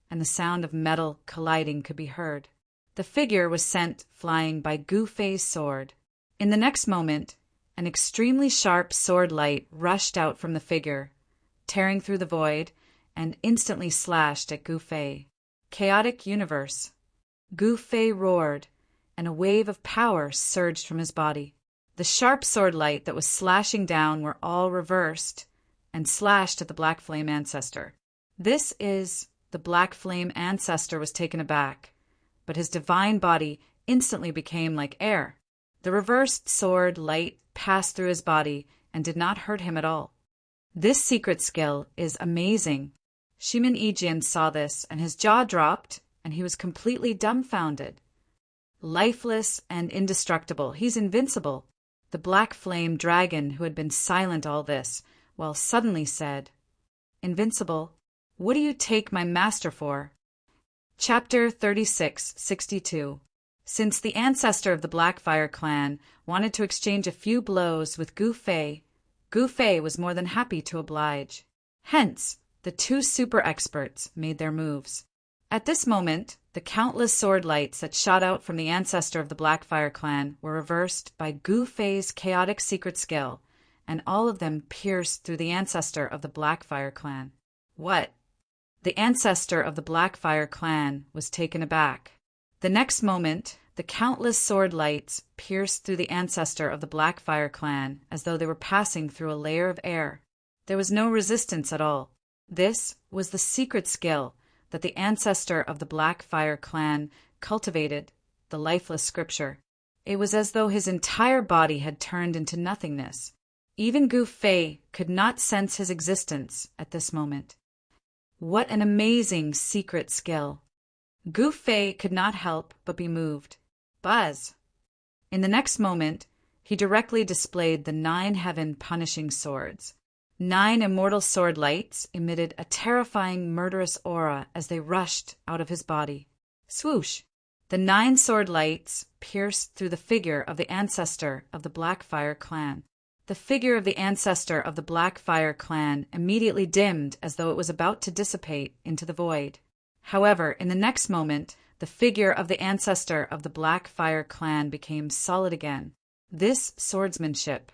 and the sound of metal colliding could be heard. The figure was sent flying by Gu Fei's sword. In the next moment, an extremely sharp sword light rushed out from the figure, tearing through the void, and instantly slashed at Gu Fei. Chaotic universe. Gu Fei roared, and a wave of power surged from his body. The sharp sword light that was slashing down were all reversed and slashed at the Black Flame Ancestor. The Black Flame Ancestor was taken aback, but his divine body instantly became like air. The reversed sword light passed through his body and did not hurt him at all. This secret skill is amazing. Shimin Ijian saw this, and his jaw dropped, and he was completely dumbfounded. Lifeless and indestructible, he's invincible. The Black Flame Dragon, who had been silent all this, while suddenly said, "Invincible, what do you take my master for?" Chapter 3662. Since the ancestor of the Blackfire clan wanted to exchange a few blows with Gu Fei was more than happy to oblige. Hence, the two super experts made their moves. At this moment, the countless sword lights that shot out from the ancestor of the Blackfire clan were reversed by Gu Fei's chaotic secret skill, and all of them pierced through the ancestor of the Blackfire clan. What? The ancestor of the Blackfire clan was taken aback. The next moment, the countless sword lights pierced through the ancestor of the Blackfire clan as though they were passing through a layer of air. There was no resistance at all. This was the secret skill that the ancestor of the Blackfire clan cultivated, the lifeless scripture. It was as though his entire body had turned into nothingness. Even Gu Fei could not sense his existence at this moment. What an amazing secret skill! Gu Fei could not help but be moved. Buzz! In the next moment, he directly displayed the 9 heaven punishing swords. 9 immortal sword lights emitted a terrifying murderous aura as they rushed out of his body. Swoosh! The 9 sword lights pierced through the figure of the ancestor of the Blackfire clan. The figure of the ancestor of the Blackfire clan immediately dimmed as though it was about to dissipate into the void. However, in the next moment, the figure of the ancestor of the Blackfire clan became solid again. This swordsmanship.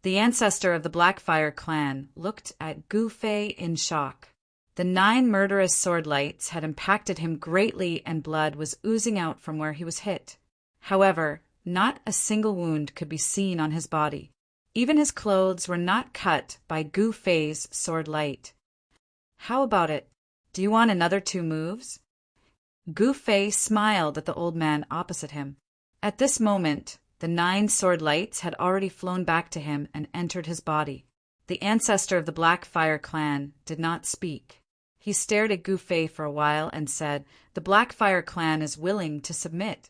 The ancestor of the Blackfire clan looked at Gu Fei in shock. The 9 murderous sword lights had impacted him greatly and blood was oozing out from where he was hit. However, not a single wound could be seen on his body. Even his clothes were not cut by Gu Fei's sword light. How about it? Do you want another 2 moves? Gu Fei smiled at the old man opposite him. At this moment, the 9 sword lights had already flown back to him and entered his body. The ancestor of the Blackfire clan did not speak. He stared at Gu Fei for a while and said, "The Blackfire clan is willing to submit."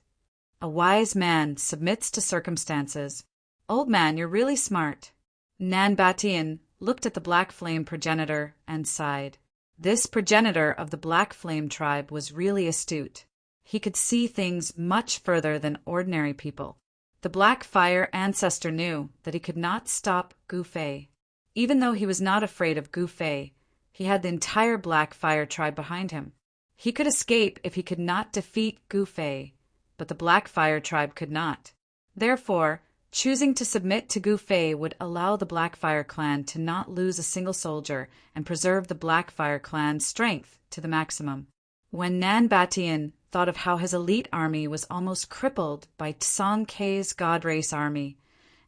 A wise man submits to circumstances. Old man, you're really smart. Nan Batian looked at the Black Flame progenitor and sighed. This progenitor of the Black Flame tribe was really astute. He could see things much further than ordinary people. The Blackfire ancestor knew that he could not stop Gu Fei. Even though he was not afraid of Gu Fei, he had the entire Blackfire tribe behind him. He could escape if he could not defeat Gu Fei, but the Blackfire tribe could not. Therefore, choosing to submit to Gu Fei would allow the Blackfire clan to not lose a single soldier and preserve the Blackfire clan's strength to the maximum. When Nan Batian thought of how his elite army was almost crippled by Song Kei's God Race army,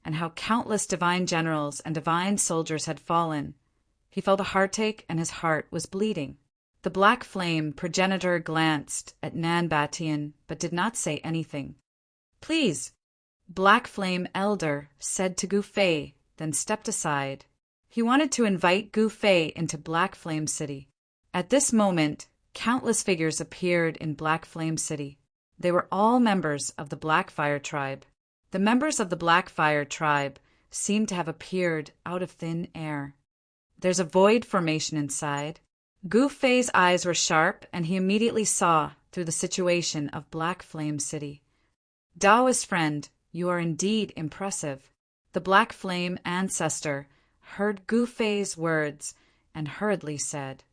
and how countless divine generals and divine soldiers had fallen, he felt a heartache and his heart was bleeding. The Black Flame progenitor glanced at Nan Batian but did not say anything. "Please," Black Flame Elder said to Gu Fei, then stepped aside. He wanted to invite Gu Fei into Black Flame City. At this moment, countless figures appeared in Black Flame City. They were all members of the Blackfire tribe. The members of the Blackfire tribe seemed to have appeared out of thin air. There's a void formation inside. Gu Fei's eyes were sharp, and he immediately saw through the situation of Black Flame City. Daoist friend, You are indeed impressive." The Black Flame ancestor heard Gu Fei's words and hurriedly said,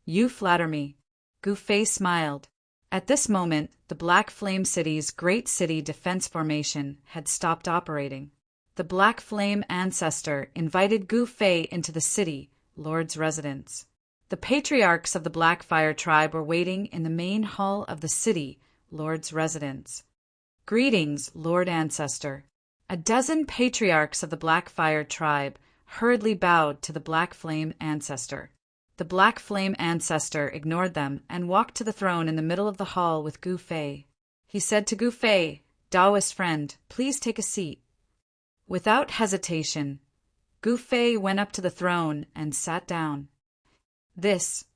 "You flatter me." Gu Fei smiled. At this moment, the Black Flame City's Great City Defense Formation had stopped operating. The Black Flame ancestor invited Gu Fei into the city, Lord's residence. The patriarchs of the Blackfire tribe were waiting in the main hall of the city, Lord's residence. "Greetings, Lord Ancestor." A dozen patriarchs of the Blackfire tribe hurriedly bowed to the Black Flame ancestor. The Black Flame ancestor ignored them and walked to the throne in the middle of the hall with Gu Fei. He said to Gu Fei, "Taoist friend, please take a seat." Without hesitation, Gu Fei went up to the throne and sat down.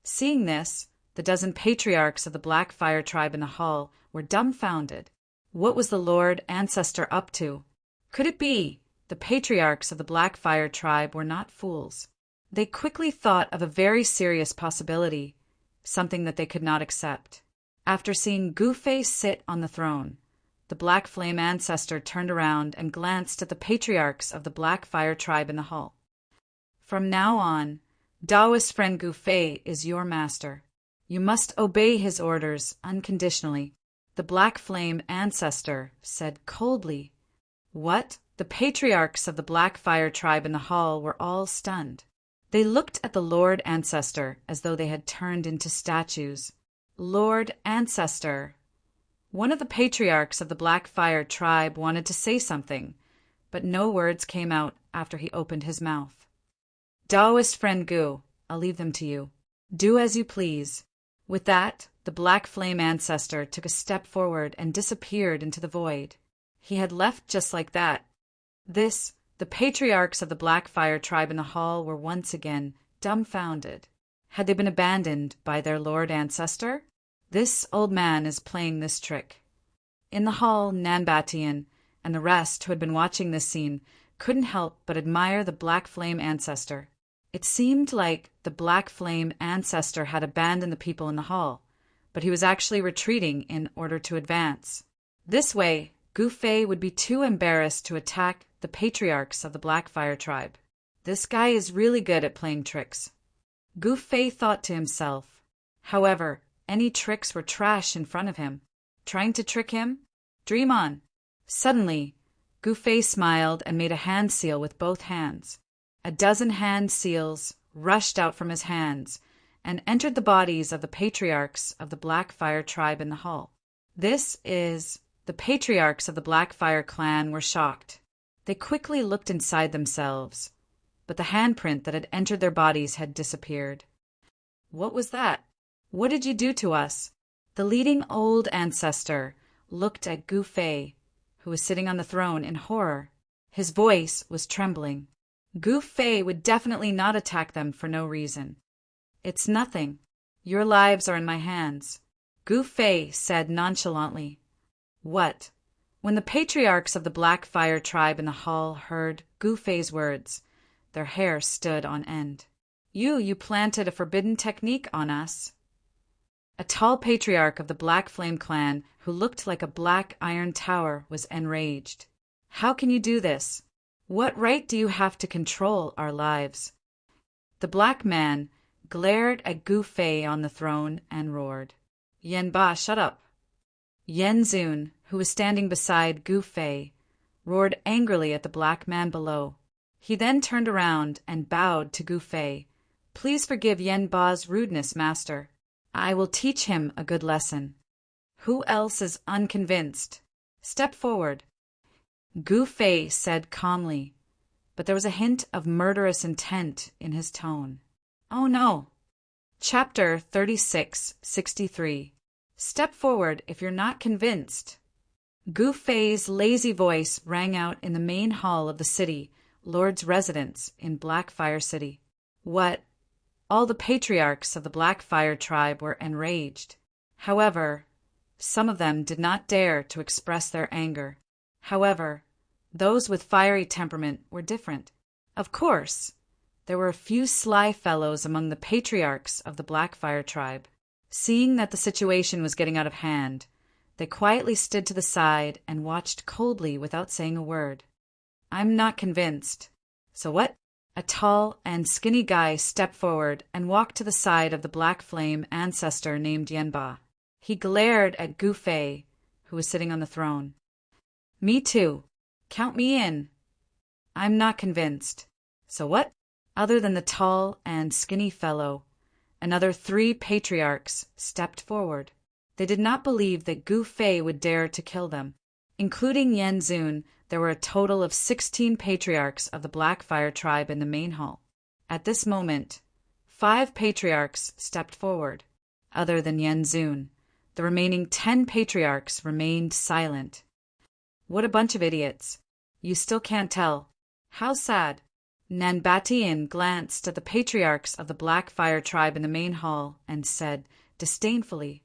Seeing this, the dozen patriarchs of the Blackfire tribe in the hall were dumbfounded. What was the Lord Ancestor up to? Could it be the patriarchs of the Blackfire tribe were not fools? They quickly thought of a very serious possibility, something that they could not accept. After seeing Gu Fei sit on the throne, the Black Flame ancestor turned around and glanced at the patriarchs of the Blackfire tribe in the hall. "From now on, Taoist friend Gu Fei is your master. You must obey his orders unconditionally," the Black Flame ancestor said coldly. What? The patriarchs of the Blackfire tribe in the hall were all stunned. They looked at the Lord Ancestor as though they had turned into statues. "Lord Ancestor." One of the patriarchs of the Blackfire tribe wanted to say something, but no words came out after he opened his mouth. "Taoist friend Gu, I'll leave them to you. Do as you please." With that, the Black Flame ancestor took a step forward and disappeared into the void. He had left just like that. The patriarchs of the Blackfire tribe in the hall were once again dumbfounded. Had they been abandoned by their Lord Ancestor? This old man is playing this trick. In the hall, Nanbatian and the rest who had been watching this scene couldn't help but admire the Black Flame ancestor. It seemed like the Black Flame ancestor had abandoned the people in the hall, but he was actually retreating in order to advance. This way, Gu Fei would be too embarrassed to attack the patriarchs of the Blackfire tribe. This guy is really good at playing tricks. Gu Fei thought to himself. However, any tricks were trash in front of him. Trying to trick him? Dream on. Suddenly, Gu Fei smiled and made a hand seal with both hands. A dozen hand seals rushed out from his hands and entered the bodies of the patriarchs of the Blackfire tribe in the hall. The patriarchs of the Blackfire clan were shocked. They quickly looked inside themselves, but the handprint that had entered their bodies had disappeared. "What was that? What did you do to us?" The leading old ancestor looked at Gu Fei, who was sitting on the throne, in horror. His voice was trembling. Gu Fei would definitely not attack them for no reason. "It's nothing. Your lives are in my hands," Gu Fei said nonchalantly. What? When the patriarchs of the Blackfire tribe in the hall heard Gu Fei's words, their hair stood on end. You planted a forbidden technique on us." A tall patriarch of the Black Flame clan, who looked like a black iron tower, was enraged. "How can you do this? What right do you have to control our lives?" The black man glared at Gu Fei on the throne and roared. "Yen Ba, shut up." Yen Zun, who was standing beside Gu Fei, roared angrily at the black man below. He then turned around and bowed to Gu Fei. "Please forgive Yen Ba's rudeness, master. I will teach him a good lesson. Who else is unconvinced? Step forward." Gu Fei said calmly, but there was a hint of murderous intent in his tone. "Oh no." Chapter 3663. Step forward if you're not convinced. Gu Fei's lazy voice rang out in the main hall of the city, Lord's residence in Blackfire City. What? All the patriarchs of the Blackfire tribe were enraged. However, some of them did not dare to express their anger. However, those with fiery temperament were different. Of course, there were a few sly fellows among the patriarchs of the Blackfire tribe. Seeing that the situation was getting out of hand, They quietly stood to the side and watched coldly without saying a word. "I'm not convinced." "So what?" A tall and skinny guy stepped forward and walked to the side of the black flame ancestor named Yenba. He glared at Gu Fei, who was sitting on the throne. "Me too. Count me in." "I'm not convinced." "So what?" Other than the tall and skinny fellow, another 3 patriarchs stepped forward. They did not believe that Gu Fei would dare to kill them. Including Yen Zun, there were a total of 16 patriarchs of the Blackfire tribe in the main hall. At this moment, 5 patriarchs stepped forward. Other than Yen Zun, the remaining 10 patriarchs remained silent. What a bunch of idiots. You still can't tell. How sad. Nanbatian glanced at the patriarchs of the Blackfire tribe in the main hall and said disdainfully,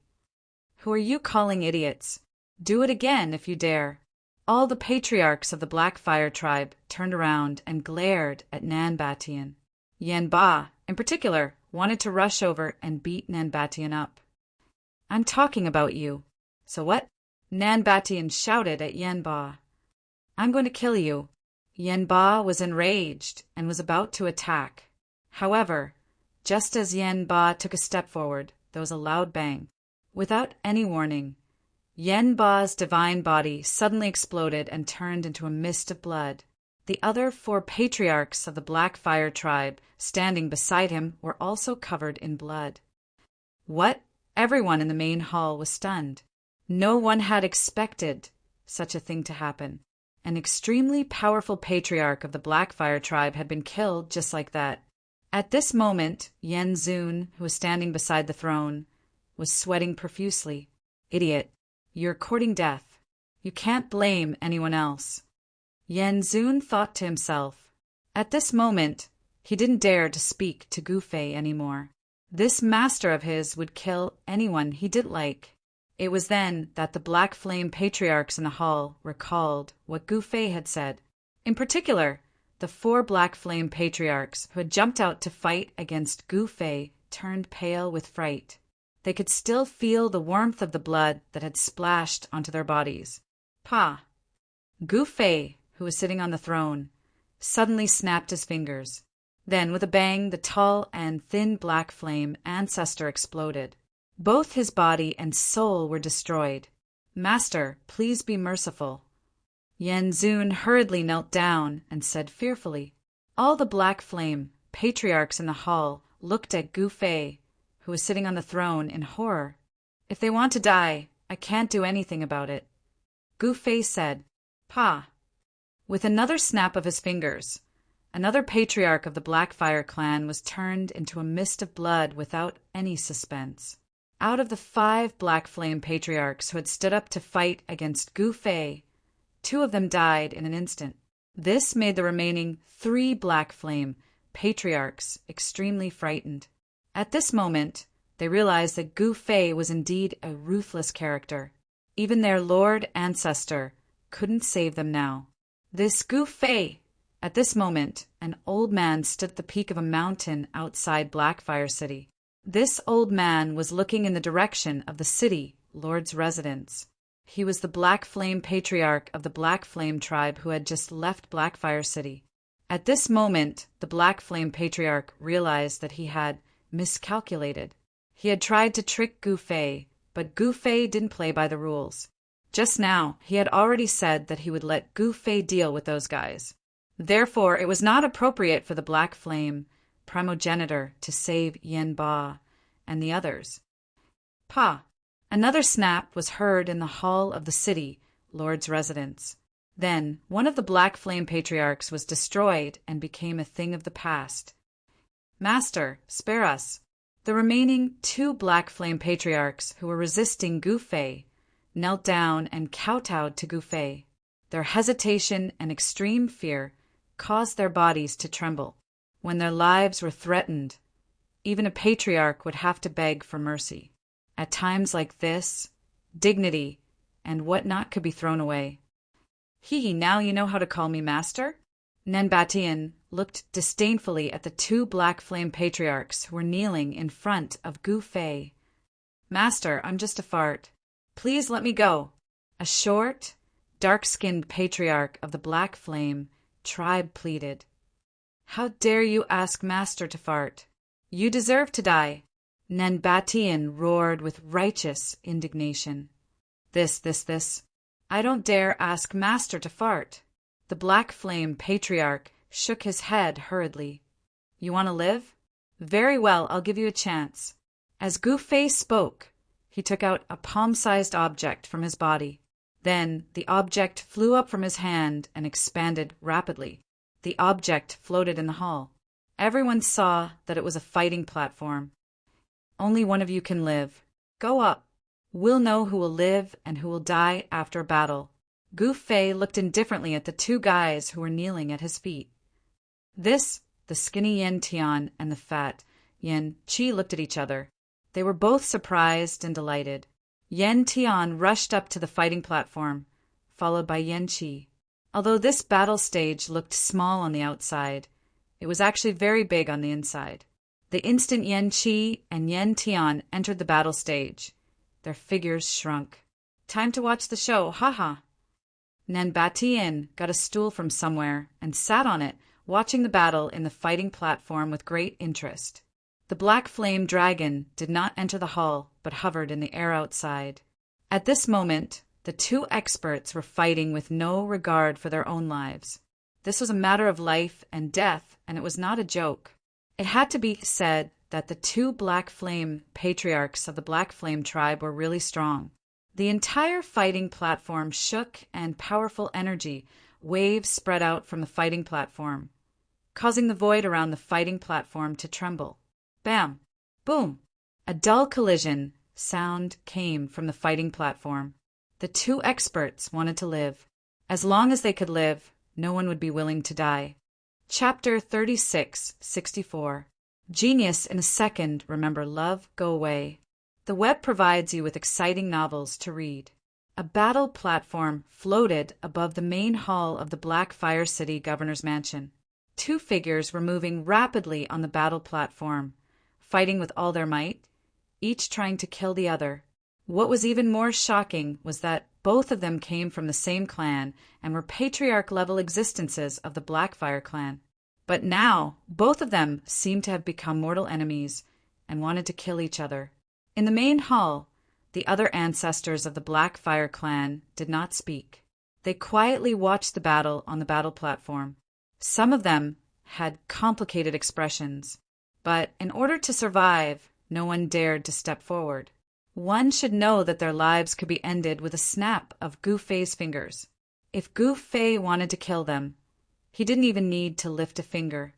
"Who are you calling idiots? Do it again if you dare." All the patriarchs of the Blackfire tribe turned around and glared at Nanbatian. Yenba, in particular, wanted to rush over and beat Nanbatian up. "I'm talking about you." "So what?" Nanbatian shouted at Yenba. "I'm going to kill you." Yenba was enraged and was about to attack. However, just as Yenba took a step forward, there was a loud bang. Without any warning, Yenba's divine body suddenly exploded and turned into a mist of blood. The other 4 patriarchs of the Blackfire tribe standing beside him were also covered in blood. What? Everyone in the main hall was stunned. No one had expected such a thing to happen. An extremely powerful patriarch of the Blackfire tribe had been killed just like that. At this moment, Yen Zun, who was standing beside the throne, was sweating profusely. "Idiot. You're courting death. You can't blame anyone else." Yen Zun thought to himself. At this moment, he didn't dare to speak to Gu Fei anymore. This master of his would kill anyone he didn't like. It was then that the Black Flame patriarchs in the hall recalled what Gu Fei had said. In particular, the 4 Black Flame patriarchs who had jumped out to fight against Gu Fei turned pale with fright. They could still feel the warmth of the blood that had splashed onto their bodies. "Pa!" Gu Fei, who was sitting on the throne, suddenly snapped his fingers. Then, with a bang, the tall and thin black flame ancestor exploded. Both his body and soul were destroyed. "Master, please be merciful." Yen Zun hurriedly knelt down and said fearfully. All the Black Flame patriarchs in the hall looked at Gu Fei, who was sitting on the throne, in horror. "If they want to die, I can't do anything about it." Gu Fei said, "Pa." With another snap of his fingers, another patriarch of the Blackfire clan was turned into a mist of blood without any suspense. Out of the 5 Black Flame patriarchs who had stood up to fight against Gu Fei, 2 of them died in an instant. This made the remaining 3 Black Flame patriarchs extremely frightened. At this moment, they realized that Gu Fei was indeed a ruthless character. Even their lord ancestor couldn't save them now. This Gu Fei! At this moment, an old man stood at the peak of a mountain outside Blackfire City. This old man was looking in the direction of the city lord's residence. He was the Black Flame patriarch of the Black Flame tribe who had just left Blackfire City. At this moment, the Black Flame patriarch realized that he had miscalculated. He had tried to trick Gu Fei, but Gu Fei didn't play by the rules. Just now, he had already said that he would let Gu Fei deal with those guys. Therefore, it was not appropriate for the Black Flame primogenitor to save Yen Ba and the others. "Pa!" Another snap was heard in the hall of the city lord's residence. Then one of the Black Flame patriarchs was destroyed and became a thing of the past. "Master, spare us." The remaining 2 Black Flame patriarchs who were resisting Gu Fei knelt down and kowtowed to Gu Fei. Their hesitation and extreme fear caused their bodies to tremble. When their lives were threatened, even a patriarch would have to beg for mercy. At times like this, dignity and what not could be thrown away. Now you know how to call me master?" Nanbatian looked disdainfully at the 2 Black Flame patriarchs who were kneeling in front of Gu Fei. "Master, I'm just a fart." Please let me go. A short, dark-skinned patriarch of the Black Flame tribe pleaded. How dare you ask Master to fart? You deserve to die. Nenbatian roared with righteous indignation. This. I don't dare ask Master to fart. The Black Flame patriarch shook his head hurriedly. You want to live? Very well, I'll give you a chance. As Gufei spoke, he took out a palm-sized object from his body. Then the object flew up from his hand and expanded rapidly. The object floated in the hall. Everyone saw that it was a fighting platform. Only one of you can live. Go up. We'll know who will live and who will die after battle. Gufei looked indifferently at the two guys who were kneeling at his feet. The skinny Yen Tian and the fat Yen Qi looked at each other. They were both surprised and delighted. Yen Tian rushed up to the fighting platform, followed by Yen Qi. Although this battle stage looked small on the outside, it was actually very big on the inside. The instant Yen Qi and Yen Tian entered the battle stage, their figures shrunk. Time to watch the show, haha. Nenbatian got a stool from somewhere and sat on it, watching the battle in the fighting platform with great interest. The Black Flame Dragon did not enter the hall, but hovered in the air outside. At this moment, the two experts were fighting with no regard for their own lives. This was a matter of life and death, and it was not a joke. It had to be said that the two Black Flame patriarchs of the Black Flame tribe were really strong. The entire fighting platform shook, and powerful energy waves spread out from the fighting platform, causing the void around the fighting platform to tremble. Bam! Boom! A dull collision sound came from the fighting platform. The two experts wanted to live. As long as they could live, no one would be willing to die. Chapter 3664. Genius in a second, remember love, go away. The web provides you with exciting novels to read. A battle platform floated above the main hall of the Blackfire City Governor's Mansion. Two figures were moving rapidly on the battle platform, fighting with all their might, each trying to kill the other. What was even more shocking was that both of them came from the same clan and were patriarch-level existences of the Blackfire clan. But now, both of them seemed to have become mortal enemies and wanted to kill each other. In the main hall, the other ancestors of the Blackfire clan did not speak. They quietly watched the battle on the battle platform. Some of them had complicated expressions, but in order to survive, no one dared to step forward. One should know that their lives could be ended with a snap of Gufei's fingers. If Gufei wanted to kill them, he didn't even need to lift a finger.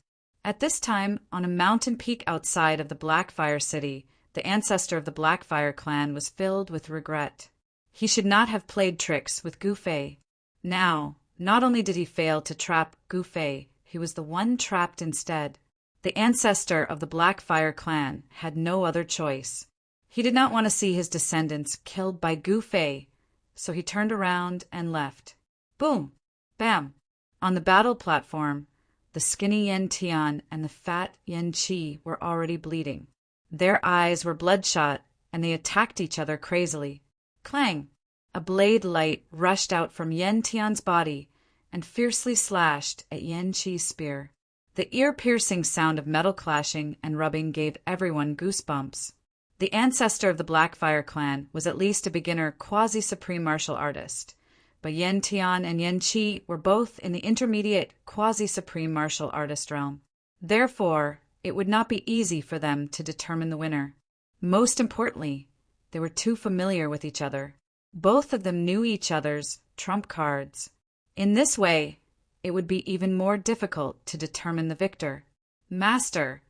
At this time, on a mountain peak outside of the Blackfire City, the ancestor of the Blackfire clan was filled with regret. He should not have played tricks with Gufei. Now, not only did he fail to trap Gufei, he was the one trapped instead. The ancestor of the Blackfire clan had no other choice. He did not want to see his descendants killed by Gufei, so he turned around and left. Boom! Bam! On the battle platform, the skinny Yen Tian and the fat Yen Qi were already bleeding. Their eyes were bloodshot, and they attacked each other crazily. Clang! A blade light rushed out from Yen Tian's body and fiercely slashed at Yen Qi's spear. The ear-piercing sound of metal clashing and rubbing gave everyone goosebumps. The ancestor of the Blackfire clan was at least a beginner quasi-supreme martial artist, but Yen Tian and Yen Qi were both in the intermediate quasi-supreme martial artist realm. Therefore, it would not be easy for them to determine the winner. Most importantly, they were too familiar with each other. Both of them knew each other's trump cards. In this way, it would be even more difficult to determine the victor. Master,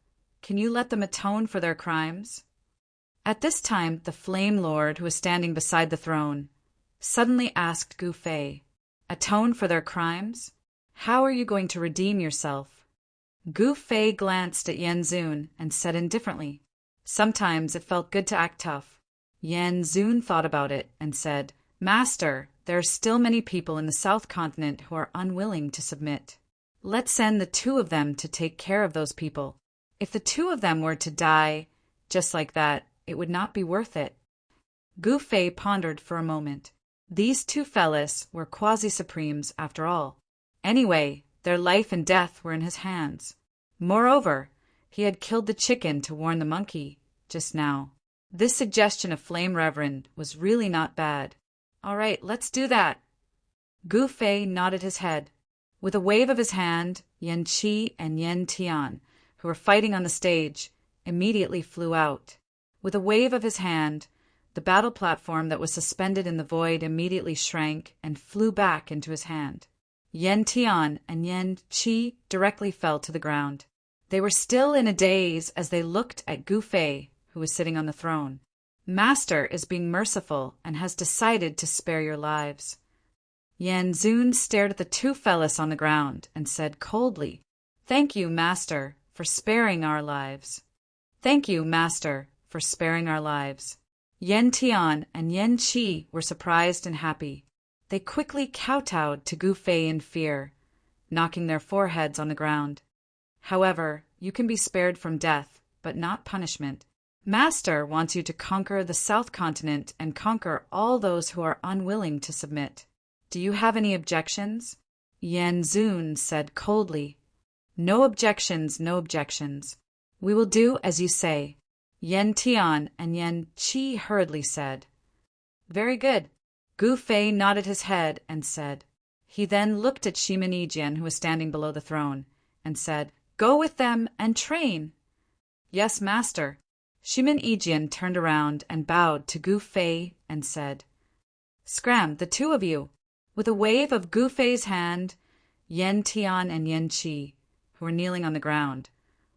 can you let them atone for their crimes? At this time, the Flame Lord, who was standing beside the throne, suddenly asked Gufei, "Atone for their crimes? How are you going to redeem yourself?" Gufei glanced at Yen Zun and said indifferently, "Sometimes it felt good to act tough." Yen Zun thought about it and said, "Master, there are still many people in the South Continent who are unwilling to submit. Let's send the two of them to take care of those people. If the two of them were to die just like that, it would not be worth it." Gu Fei pondered for a moment. These two fellas were quasi-supremes after all. Anyway, their life and death were in his hands. Moreover, he had killed the chicken to warn the monkey just now. This suggestion of Flame Reverend was really not bad. All right, let's do that. Gu Fei nodded his head. With a wave of his hand, Yan Qi and Yan Tian, who were fighting on the stage, immediately flew out. With a wave of his hand, the battle platform that was suspended in the void immediately shrank and flew back into his hand. Yan Tian and Yan Qi directly fell to the ground. They were still in a daze as they looked at Gu Fei, who was sitting on the throne. Master is being merciful and has decided to spare your lives. Yan Zun stared at the two fellas on the ground and said coldly, "Thank you, Master, for sparing our lives." "Thank you, Master, for sparing our lives." Yan Tian and Yan Qi were surprised and happy. They quickly kowtowed to Gu Fei in fear, knocking their foreheads on the ground. "However, you can be spared from death, but not punishment. Master wants you to conquer the South Continent and conquer all those who are unwilling to submit. Do you have any objections?" Yan Zun said coldly, "No objections, no objections. We will do as you say." Yan Tian and Yan Qi hurriedly said, "Very good." Gu Fei nodded his head and said. He then looked at Shimin Yijian, who was standing below the throne, and said, "Go with them and train." "Yes, Master." Shimin Yijian turned around and bowed to Gu Fei and said, "Scram, the two of you." With a wave of Gu Fei's hand, Yan Tian and Yan Qi, who were kneeling on the ground,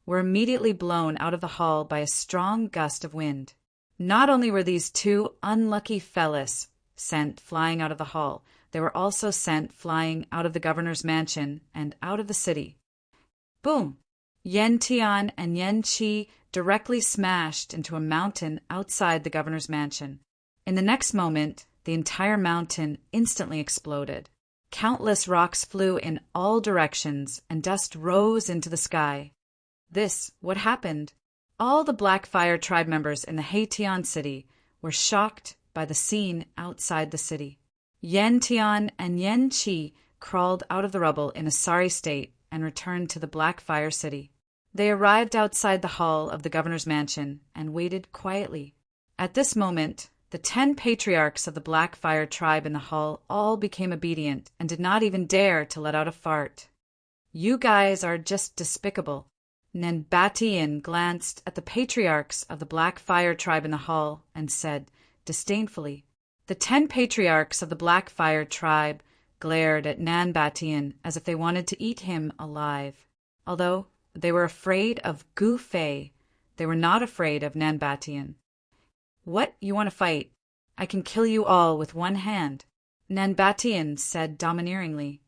were immediately blown out of the hall by a strong gust of wind. Not only were these two unlucky fellas sent flying out of the hall, they were also sent flying out of the governor's mansion and out of the city. Boom! Yan Tian and Yan Qi directly smashed into a mountain outside the governor's mansion. In the next moment, the entire mountain instantly exploded. Countless rocks flew in all directions, and dust rose into the sky. What happened? All the Black Fire tribe members in the Heitian city were shocked by the scene outside the city. Yan Tian and Yan Qi crawled out of the rubble in a sorry state and returned to the Black Fire city. They arrived outside the hall of the governor's mansion and waited quietly. At this moment, the 10 patriarchs of the Black Fire tribe in the hall all became obedient and did not even dare to let out a fart. "You guys are just despicable." Nanbatian glanced at the patriarchs of the Black Fire tribe in the hall and said disdainfully. The 10 patriarchs of the Black Fire tribe glared at Nanbatian as if they wanted to eat him alive. Although they were afraid of Gu Fei, they were not afraid of Nanbatian. "What, you want to fight? I can kill you all with one hand," Nanbatian said domineeringly.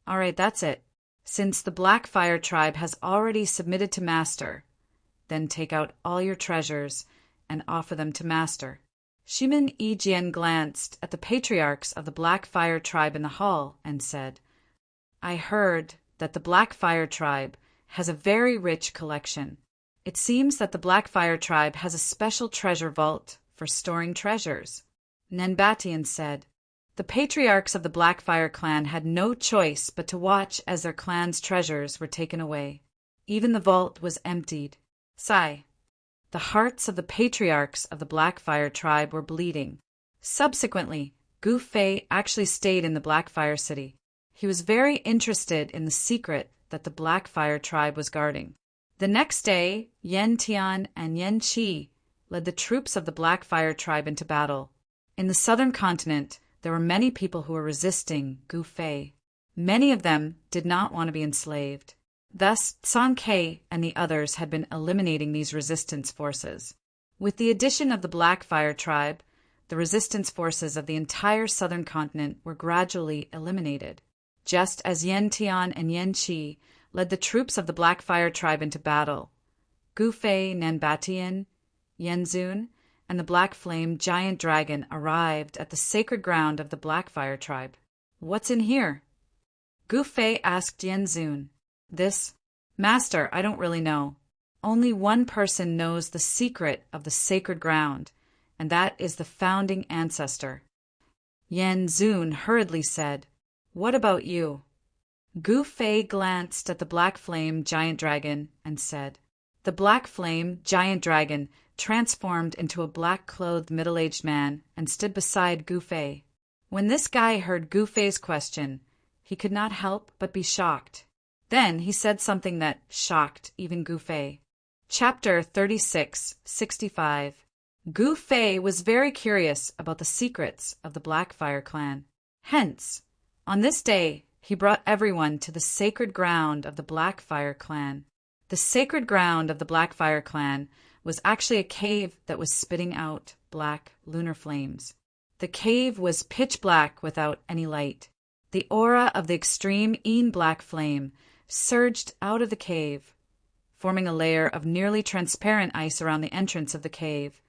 "All right, that's it. Since the Black Fire tribe has already submitted to Master, then take out all your treasures and offer them to Master." Shimin Yijian glanced at the patriarchs of the Black Fire tribe in the hall and said, "I heard that the Black Fire tribe has a very rich collection. It seems that the Black Fire tribe has a special treasure vault for storing treasures." Nanbatian said, "The patriarchs of the Black Fire clan had no choice but to watch as their clan's treasures were taken away. Even the vault was emptied. Sigh." The hearts of the patriarchs of the Black Fire tribe were bleeding. Subsequently, Gu Fei actually stayed in the Black Fire city. He was very interested in the secret that the Black Fire tribe was guarding. The next day, Yan Tian and Yan Qi led the troops of the Black Fire tribe into battle. In the southern continent, there were many people who were resisting Gu Fei. Many of them did not want to be enslaved. Thus, San Ke and the others had been eliminating these resistance forces. With the addition of the Black Fire tribe, the resistance forces of the entire southern continent were gradually eliminated. Just as Yan Tian and Yan Qi led the troops of the Black Fire tribe into battle, Gu Fei, Nanbatian, Yan Zun, and the Black Flame Giant Dragon arrived at the sacred ground of the Black Fire tribe. "What's in here?" Gu Fei asked Yan Zun. "Master, I don't really know. Only one person knows the secret of the sacred ground, and that is the founding ancestor. Yan Zun hurriedly said, "What about you?" Gu Fei glanced at the black flame giant dragon and said, The black flame giant dragon transformed into a black-clothed middle-aged man and stood beside Gu Fei. When this guy heard Gu Fei's question, he could not help but be shocked. Then he said something that shocked even Gu Fei. Chapter 36:65. Gu Fei was very curious about the secrets of the Blackfire clan. Hence, on this day, he brought everyone to the sacred ground of the Blackfire clan. The sacred ground of the Blackfire clan was actually a cave that was spitting out black lunar flames. The cave was pitch black without any light. The aura of the extreme black flame surged out of the cave, forming a layer of nearly transparent ice around the entrance of the cave,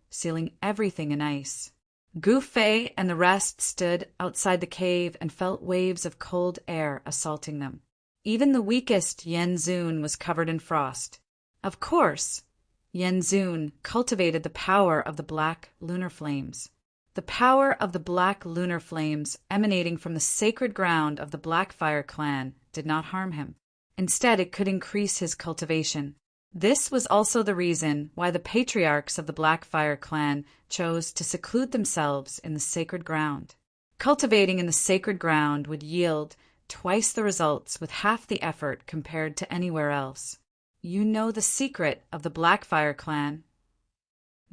sealing everything in ice. Gu Fei and the rest stood outside the cave and felt waves of cold air assaulting them. Even the weakest Yan Zun was covered in frost. Of course, Yan Zun cultivated the power of the black lunar flames. The power of the black lunar flames emanating from the sacred ground of the Blackfire clan did not harm him. Instead, it could increase his cultivation. This was also the reason why the patriarchs of the Blackfire clan chose to seclude themselves in the sacred ground. Cultivating in the sacred ground would yield twice the results with half the effort compared to anywhere else. You know the secret of the Blackfire clan?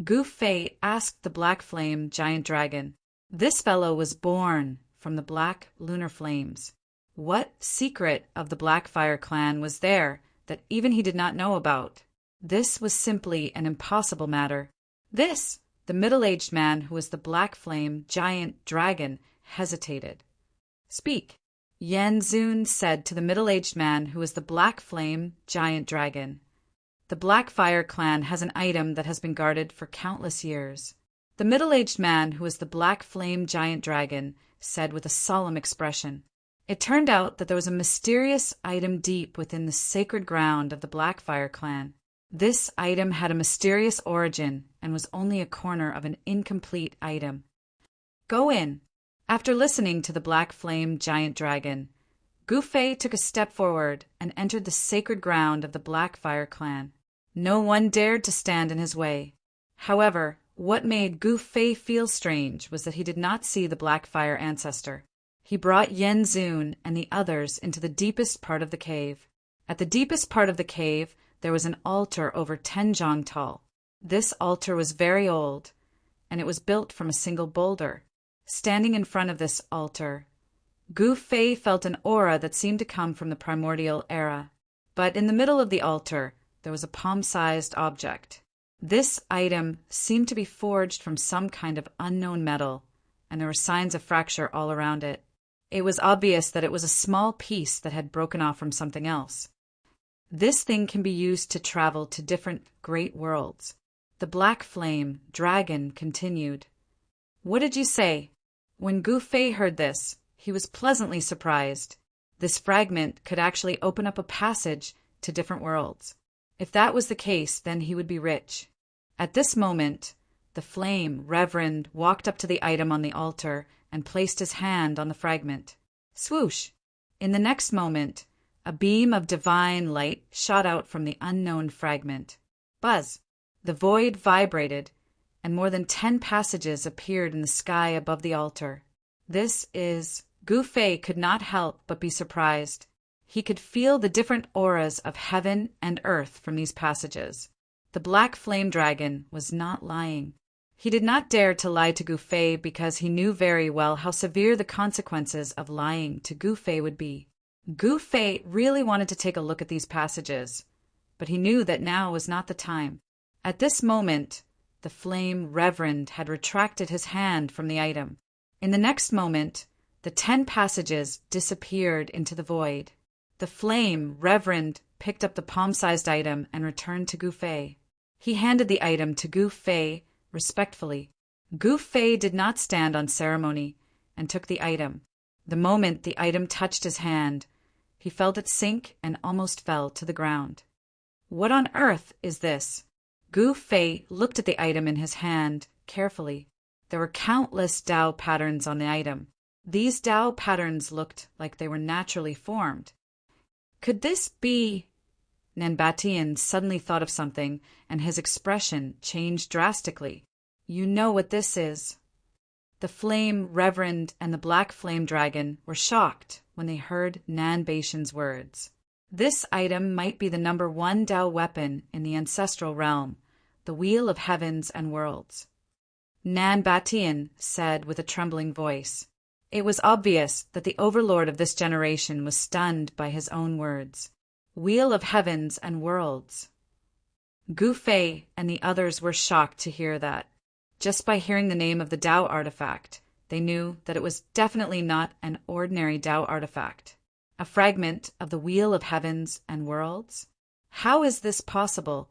Gu Fei asked the black flame giant dragon. This fellow was born from the black lunar flames. What secret of the Blackfire clan was there that even he did not know about? This was simply an impossible matter. This, the middle-aged man who was the black flame giant dragon, hesitated. Speak, Yan Zun said to the middle-aged man who was the black flame giant dragon. The Blackfire clan has an item that has been guarded for countless years. The middle-aged man who was the black flame giant dragon said with a solemn expression. It turned out that there was a mysterious item deep within the sacred ground of the Blackfire clan. This item had a mysterious origin and was only a corner of an incomplete item. Go in. After listening to the black flame giant dragon, Gu Fei took a step forward and entered the sacred ground of the Blackfire clan. No one dared to stand in his way. However, what made Gu Fei feel strange was that he did not see the Blackfire ancestor. He brought Yan Zun and the others into the deepest part of the cave. At the deepest part of the cave, there was an altar over 10 zhang tall. This altar was very old, and it was built from a single boulder. Standing in front of this altar, Gu Fei felt an aura that seemed to come from the primordial era. But in the middle of the altar, there was a palm-sized object. This item seemed to be forged from some kind of unknown metal, and there were signs of fracture all around it. It was obvious that it was a small piece that had broken off from something else. This thing can be used to travel to different great worlds. The black flame dragon continued. What did you say? When Gu Fei heard this, he was pleasantly surprised. This fragment could actually open up a passage to different worlds. If that was the case, then he would be rich. At this moment, the flame reverend walked up to the item on the altar and placed his hand on the fragment. Swoosh! In the next moment, a beam of divine light shot out from the unknown fragment. Buzz! The void vibrated, and more than 10 passages appeared in the sky above the altar. Gu Fei could not help but be surprised. He could feel the different auras of heaven and earth from these passages. The black flame dragon was not lying. He did not dare to lie to Gu Fei because he knew very well how severe the consequences of lying to Gu Fei would be. Gu Fei really wanted to take a look at these passages, but he knew that now was not the time. At this moment, the flame reverend had retracted his hand from the item. In the next moment, the 10 passages disappeared into the void. The flame reverend picked up the palm-sized item and returned to Gu Fei. He handed the item to Gu Fei respectfully. Gu Fei did not stand on ceremony and took the item. The moment the item touched his hand, he felt it sink and almost fell to the ground. What on earth is this? Gu Fei looked at the item in his hand carefully. There were countless Tao patterns on the item. These Tao patterns looked like they were naturally formed. Could this be? Nanbatian suddenly thought of something, and his expression changed drastically. You know what this is. The Flame Reverend and the Black Flame Dragon were shocked when they heard Nanbatian's words. This item might be the number 1 Tao weapon in the ancestral realm, the Wheel of Heavens and Worlds. Nanbatian said with a trembling voice. It was obvious that the overlord of this generation was stunned by his own words. Wheel of Heavens and Worlds. Gu Fei and the others were shocked to hear that. Just by hearing the name of the Tao artifact, they knew that it was definitely not an ordinary Tao artifact. A fragment of the Wheel of Heavens and Worlds? How is this possible?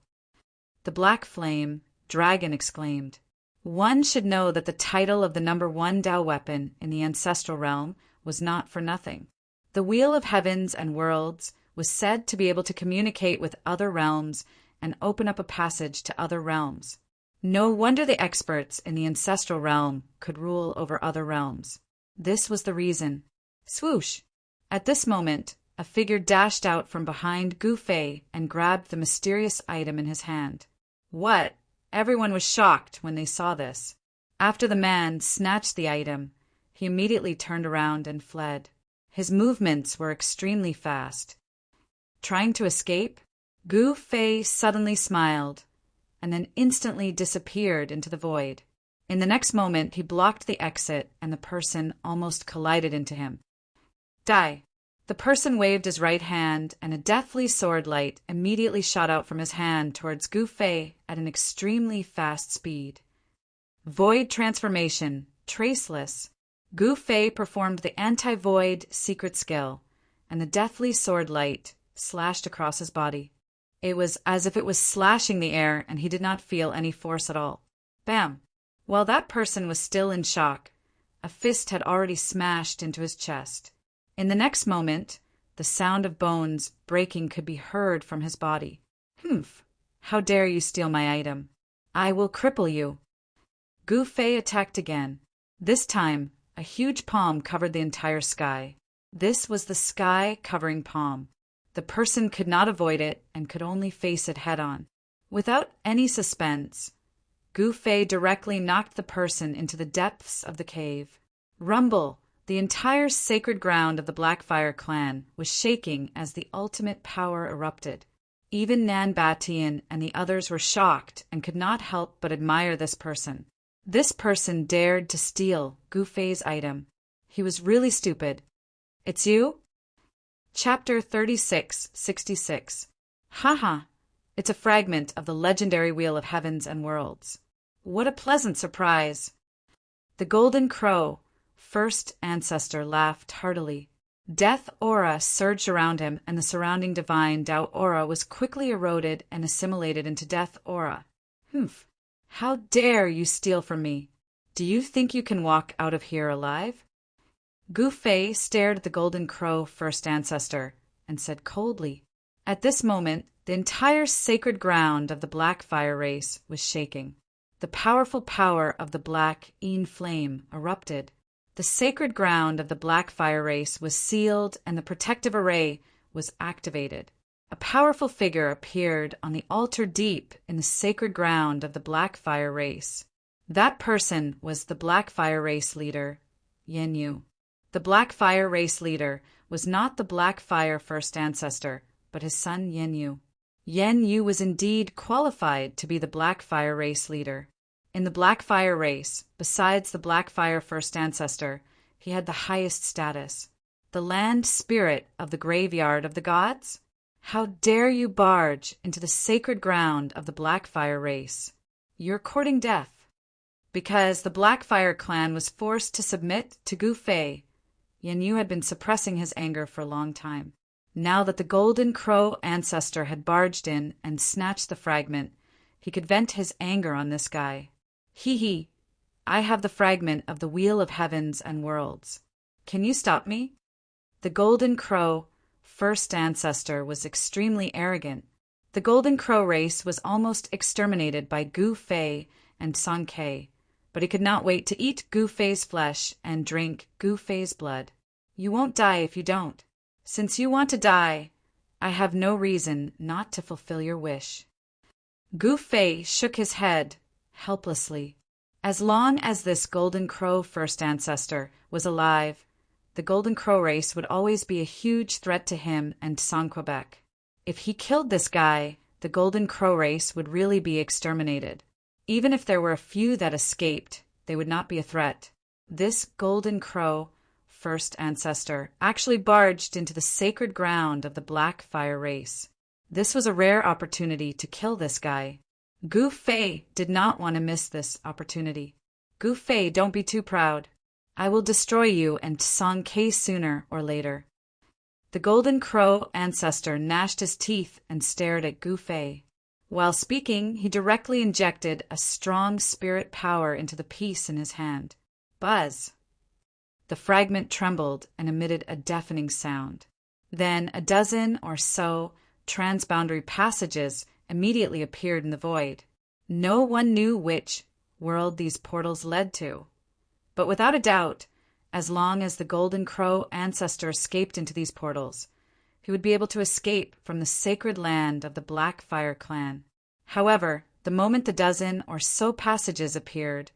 The Black Flame Dragon exclaimed. One should know that the title of the number 1 Tao weapon in the ancestral realm was not for nothing. The Wheel of Heavens and Worlds was said to be able to communicate with other realms and open up a passage to other realms. No wonder the experts in the ancestral realm could rule over other realms. This was the reason. Swoosh! At this moment, a figure dashed out from behind Gu Fei and grabbed the mysterious item in his hand. What? Everyone was shocked when they saw this. After the man snatched the item, he immediately turned around and fled. His movements were extremely fast. Trying to escape, Gu Fei suddenly smiled, and then instantly disappeared into the void. In the next moment, he blocked the exit, and the person almost collided into him. Die! The person waved his right hand, and a deathly sword light immediately shot out from his hand towards Gu Fei at an extremely fast speed. Void transformation, traceless. Gu Fei performed the anti-void secret skill, and the deathly sword light slashed across his body. It was as if it was slashing the air, and he did not feel any force at all. Bam! While that person was still in shock, a fist had already smashed into his chest. In the next moment, the sound of bones breaking could be heard from his body. Humph! How dare you steal my item? I will cripple you. Gu Fei attacked again. This time, a huge palm covered the entire sky. This was the sky-covering palm. The person could not avoid it and could only face it head-on. Without any suspense, Gu Fei directly knocked the person into the depths of the cave. Rumble! The entire sacred ground of the Blackfire clan was shaking as the ultimate power erupted. Even Nanbatian and the others were shocked and could not help but admire this person. This person dared to steal Gu Fei's item. He was really stupid. It's you? Chapter 3666. Haha! It's a fragment of the legendary Wheel of Heavens and Worlds. What a pleasant surprise! The Golden Crow, first ancestor, laughed heartily. Death aura surged around him, and the surrounding divine Tao aura was quickly eroded and assimilated into death aura. Humph! How dare you steal from me? Do you think you can walk out of here alive? Gu Fei stared at the Golden Crow first ancestor and said coldly. At this moment, the entire sacred ground of the Blackfire race was shaking. The powerful power of the Black Een Flame erupted. The sacred ground of the Blackfire race was sealed, and the protective array was activated. A powerful figure appeared on the altar deep in the sacred ground of the Blackfire race. That person was the Blackfire race leader, Yen Yu. The Blackfire race leader was not the Blackfire first ancestor, but his son Yen Yu. Yen Yu was indeed qualified to be the Blackfire race leader. In the Blackfire race, besides the Blackfire first ancestor, he had the highest status. The land spirit of the graveyard of the gods? How dare you barge into the sacred ground of the Blackfire race? You're courting death. Because the Blackfire clan was forced to submit to Gu Fei, Yen Yu had been suppressing his anger for a long time. Now that the Golden Crow ancestor had barged in and snatched the fragment, he could vent his anger on this guy. Hee, I have the fragment of the Wheel of Heavens and Worlds. Can you stop me? The Golden Crow first ancestor was extremely arrogant. The Golden Crow race was almost exterminated by Gu Fei and San Ke. but he could not wait to eat Gu Fei's flesh and drink Gu Fei's blood. You won't die if you don't. Since you want to die, I have no reason not to fulfill your wish. Gu Fei shook his head helplessly. As long as this Golden Crow first ancestor was alive, the Golden Crow race would always be a huge threat to him and San Quebec. If he killed this guy, the Golden Crow race would really be exterminated. Even if there were a few that escaped, they would not be a threat. This Golden Crow first ancestor actually barged into the sacred ground of the Black Fire race. This was a rare opportunity to kill this guy. Gu Fei did not want to miss this opportunity. Gu Fei, don't be too proud. I will destroy you and Song Ke sooner or later. The Golden Crow ancestor gnashed his teeth and stared at Gu Fei. While speaking, he directly injected a strong spirit power into the piece in his hand. Buzz! The fragment trembled and emitted a deafening sound. Then a dozen or so transboundary passages immediately appeared in the void. No one knew which world these portals led to. But without a doubt, as long as the Golden Crow ancestor escaped into these portals, he would be able to escape from the sacred land of the Black Fire clan. However, the moment the dozen or so passages appeared,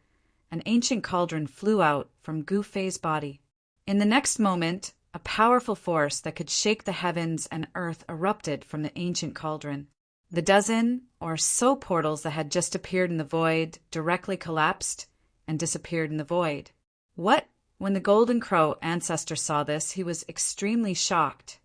an ancient cauldron flew out from Gu Fei's body. In the next moment, a powerful force that could shake the heavens and earth erupted from the ancient cauldron. The dozen or so portals that had just appeared in the void directly collapsed and disappeared in the void. What? When the Golden Crow ancestor saw this, he was extremely shocked.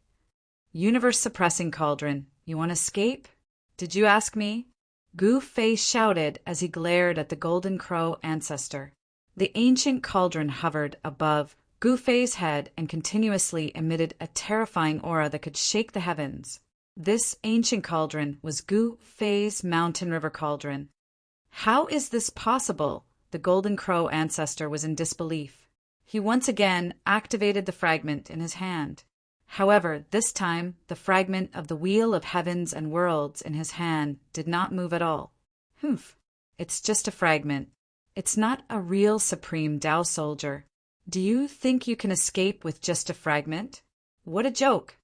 Universe-suppressing cauldron, you want to escape? Did you ask me? Gu Fei shouted as he glared at the Golden Crow ancestor. The ancient cauldron hovered above Gu Fei's head and continuously emitted a terrifying aura that could shake the heavens. This ancient cauldron was Gu Fei's Mountain River Cauldron. How is this possible? The Golden Crow ancestor was in disbelief. He once again activated the fragment in his hand. However, this time, the fragment of the Wheel of Heavens and Worlds in his hand did not move at all. Humph, it's just a fragment. It's not a real Supreme Tao soldier. Do you think you can escape with just a fragment? What a joke!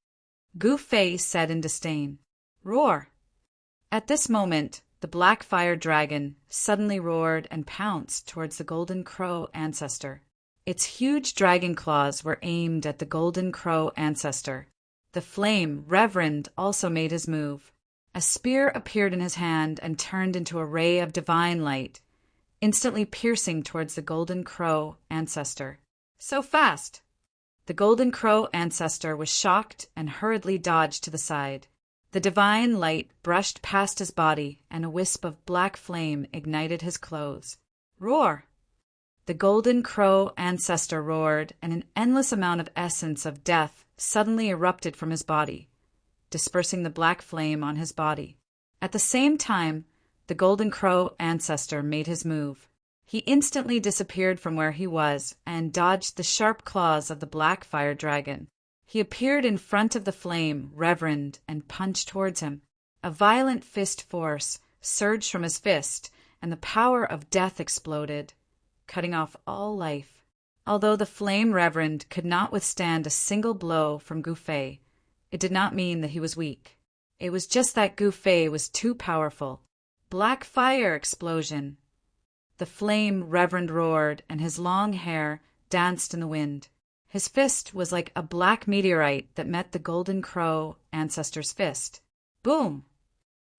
Gu Fei said in disdain. Roar! At this moment, the Black Fire Dragon suddenly roared and pounced towards the Golden Crow ancestor. Its huge dragon claws were aimed at the Golden Crow ancestor. The flame Reverend also made his move. A spear appeared in his hand and turned into a ray of divine light, instantly piercing towards the Golden Crow ancestor. So fast! The Golden Crow ancestor was shocked and hurriedly dodged to the side. The divine light brushed past his body, and a wisp of black flame ignited his clothes. Roar! The Golden Crow ancestor roared, and an endless amount of essence of death suddenly erupted from his body, dispersing the black flame on his body. At the same time, the Golden Crow ancestor made his move. He instantly disappeared from where he was and dodged the sharp claws of the Black Fire Dragon. He appeared in front of the flame, Reverend, and punched towards him. A violent fist force surged from his fist, and the power of death exploded, cutting off all life. Although the flame Reverend could not withstand a single blow from Gu Fei, it did not mean that he was weak. It was just that Gu Fei was too powerful. Black fire explosion! The flame Reverend roared, and his long hair danced in the wind. His fist was like a black meteorite that met the Golden Crow ancestor's fist. Boom!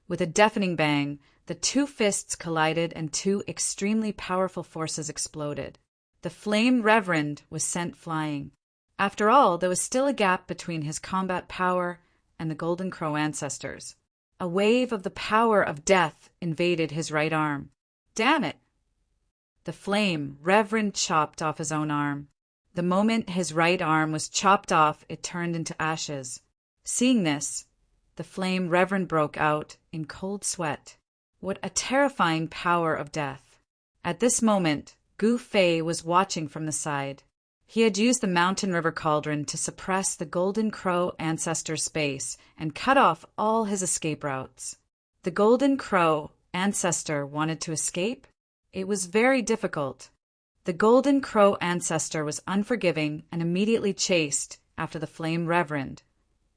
With a deafening bang, the two fists collided and two extremely powerful forces exploded. The flame Reverend was sent flying. After all, there was still a gap between his combat power and the Golden Crow ancestors. A wave of the power of death invaded his right arm. Damn it! The flame Reverend chopped off his own arm. The moment his right arm was chopped off, it turned into ashes. Seeing this, the flame Reverend broke out in cold sweat. What a terrifying power of death! At this moment, Gu Fei was watching from the side. He had used the Mountain River Cauldron to suppress the Golden Crow ancestor's space and cut off all his escape routes. The Golden Crow ancestor wanted to escape? It was very difficult. The Golden Crow ancestor was unforgiving and immediately chased after the Flame Reverend,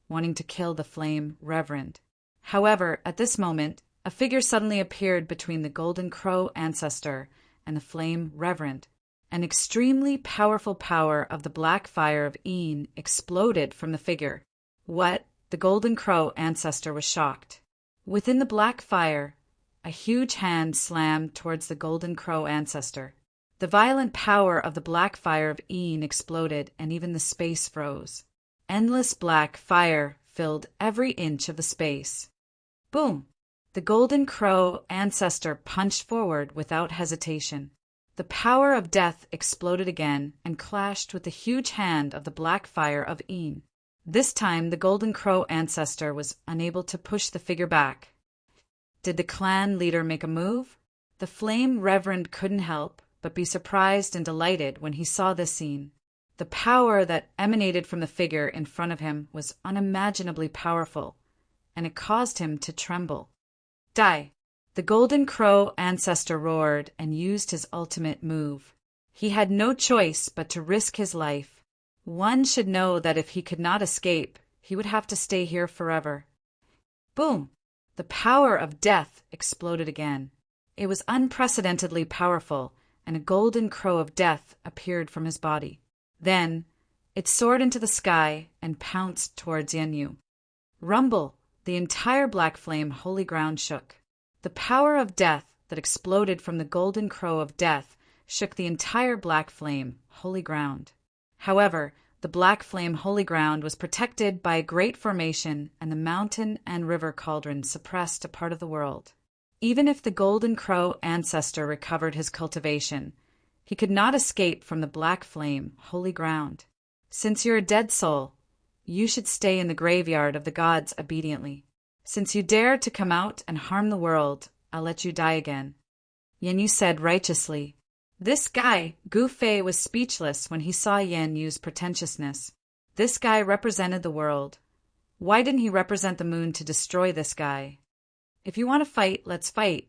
wanting to kill the Flame Reverend. However, at this moment, a figure suddenly appeared between the Golden Crow ancestor and the Flame Reverend. An extremely powerful power of the black fire of Een exploded from the figure. What? The Golden Crow ancestor was shocked. Within the black fire, a huge hand slammed towards the Golden Crow ancestor. The violent power of the black fire of Een exploded, and even the space froze. Endless black fire filled every inch of the space. Boom! The Golden Crow ancestor punched forward without hesitation. The power of death exploded again and clashed with the huge hand of the black fire of Een. This time the Golden Crow ancestor was unable to push the figure back. Did the clan leader make a move? The Flame Reverend couldn't help but be surprised and delighted when he saw this scene. The power that emanated from the figure in front of him was unimaginably powerful, and it caused him to tremble. Die! The Golden Crow ancestor roared and used his ultimate move. He had no choice but to risk his life. One should know that if he could not escape, he would have to stay here forever. Boom! The power of death exploded again. It was unprecedentedly powerful, and a golden crow of death appeared from his body. Then, it soared into the sky and pounced towards Yenyu. Rumble! The entire black flame holy ground shook. The power of death that exploded from the Golden Crow of death shook the entire black flame holy ground. However, the black flame holy ground was protected by a great formation, and the mountain and river cauldron suppressed a part of the world. Even if the Golden Crow ancestor recovered his cultivation, he could not escape from the black flame holy ground. Since you're a dead soul, you should stay in the graveyard of the gods obediently. Since you dare to come out and harm the world, I'll let you die again. Yenyu said righteously. This guy, Gu Fei, was speechless when he saw Yenyu's pretentiousness. This guy represented the world. Why didn't he represent the moon to destroy this guy? If you want to fight, let's fight.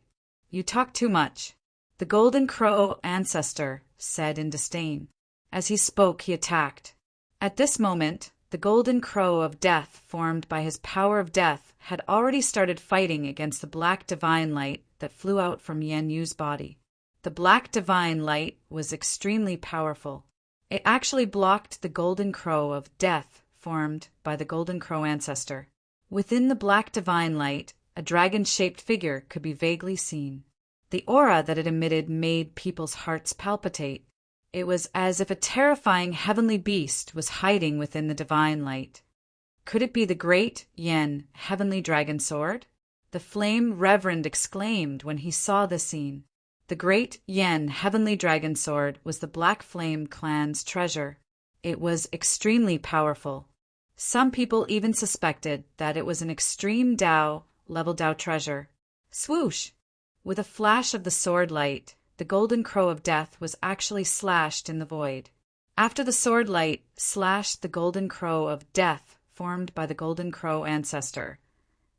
You talk too much. The Golden Crow ancestor said in disdain. As he spoke, he attacked. At this moment, the Golden Crow of death, formed by his power of death, had already started fighting against the black divine light that flew out from Yenyu's body. The black divine light was extremely powerful. It actually blocked the Golden Crow of death, formed by the Golden Crow ancestor. Within the black divine light, a dragon-shaped figure could be vaguely seen. The aura that it emitted made people's hearts palpitate. It was as if a terrifying heavenly beast was hiding within the divine light. Could it be the great Yen heavenly dragon sword? The Flame Reverend exclaimed when he saw the scene. The great Yen heavenly dragon sword was the Black Flame clan's treasure. It was extremely powerful. Some people even suspected that it was an extreme Dao, level Dao treasure. Swoosh! With a flash of the sword light, the Golden Crow of death was actually slashed in the void. After the sword light slashed the Golden Crow of death formed by the Golden Crow ancestor,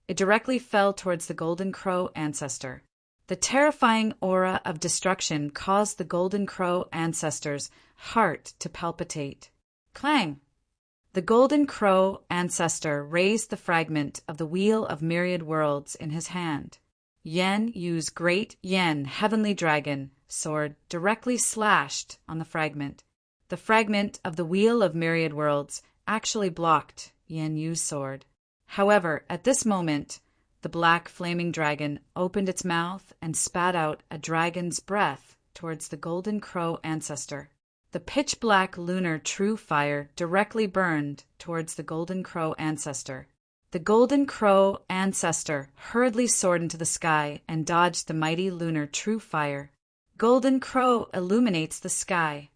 it directly fell towards the Golden Crow ancestor. The terrifying aura of destruction caused the Golden Crow ancestor's heart to palpitate. Clang! The Golden Crow ancestor raised the fragment of the Wheel of Myriad Worlds in his hand. Yenyu's great Yen heavenly dragon sword directly slashed on the fragment. The fragment of the Wheel of Myriad Worlds actually blocked Yenyu's sword. However, at this moment, the black flaming dragon opened its mouth and spat out a dragon's breath towards the Golden Crow ancestor. The pitch-black lunar true fire directly burned towards the Golden Crow ancestor. The Golden Crow ancestor hurriedly soared into the sky and dodged the mighty lunar true fire. Golden Crow illuminates the sky.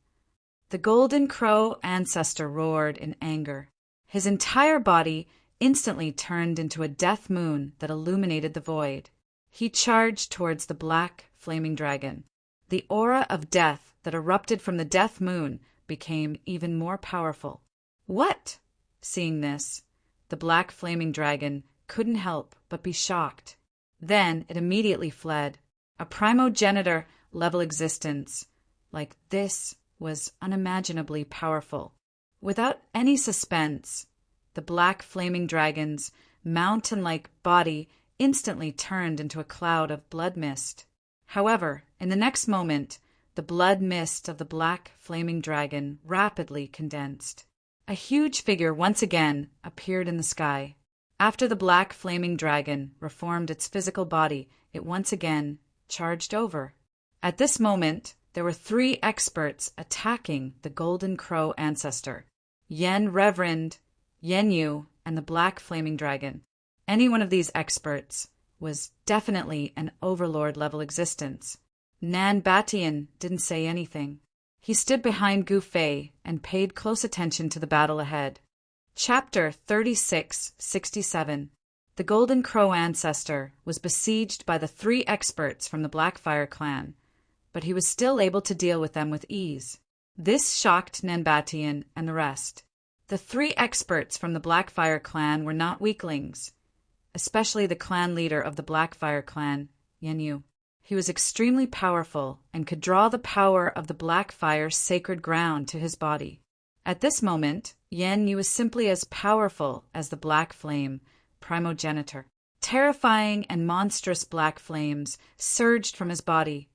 The Golden Crow ancestor roared in anger. His entire body instantly turned into a death moon that illuminated the void. He charged towards the black flaming dragon. The aura of death that erupted from the death moon became even more powerful. What? Seeing this, the black flaming dragon couldn't help but be shocked. Then it immediately fled. A primogenitor level existence like this was unimaginably powerful. Without any suspense, the black flaming dragon's mountain-like body instantly turned into a cloud of blood mist. However, in the next moment, the blood mist of the black flaming dragon rapidly condensed. A huge figure once again appeared in the sky. After the black flaming dragon reformed its physical body, it once again charged over. At this moment, there were 3 experts attacking the Golden Crow ancestor: Yen Reverend, Yen Yu, and the black flaming dragon. Any one of these experts was definitely an overlord-level existence. Nan Batian didn't say anything. He stood behind Gu Fei and paid close attention to the battle ahead. Chapter 3667. The Golden Crow ancestor was besieged by the 3 experts from the Blackfire clan, but he was still able to deal with them with ease. This shocked Nanbatian and the rest. The 3 experts from the Blackfire clan were not weaklings, especially the clan leader of the Blackfire clan, Yen Yu. He was extremely powerful and could draw the power of the Blackfire's sacred ground to his body. At this moment, Yen Yu was simply as powerful as the Black Flame, primogenitor. Terrifying and monstrous black flames surged from his body,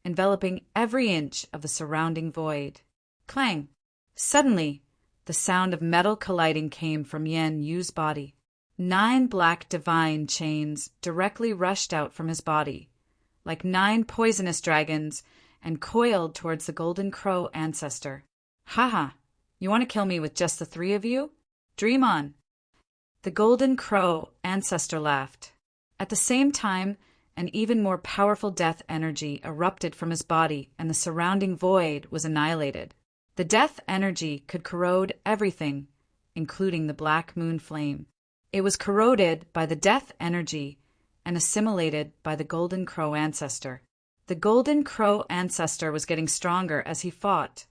enveloping every inch of the surrounding void. Clang! Suddenly, the sound of metal colliding came from Yen Yu's body. 9 black divine chains directly rushed out from his body, like 9 poisonous dragons, and coiled towards the Golden Crow ancestor. Haha, you want to kill me with just the 3 of you? Dream on. The Golden Crow ancestor laughed. At the same time, an even more powerful death energy erupted from his body, and the surrounding void was annihilated. The death energy could corrode everything, including the black moon flame. It was corroded by the death energy and assimilated by the Golden Crow ancestor. The Golden Crow ancestor was getting stronger as he fought,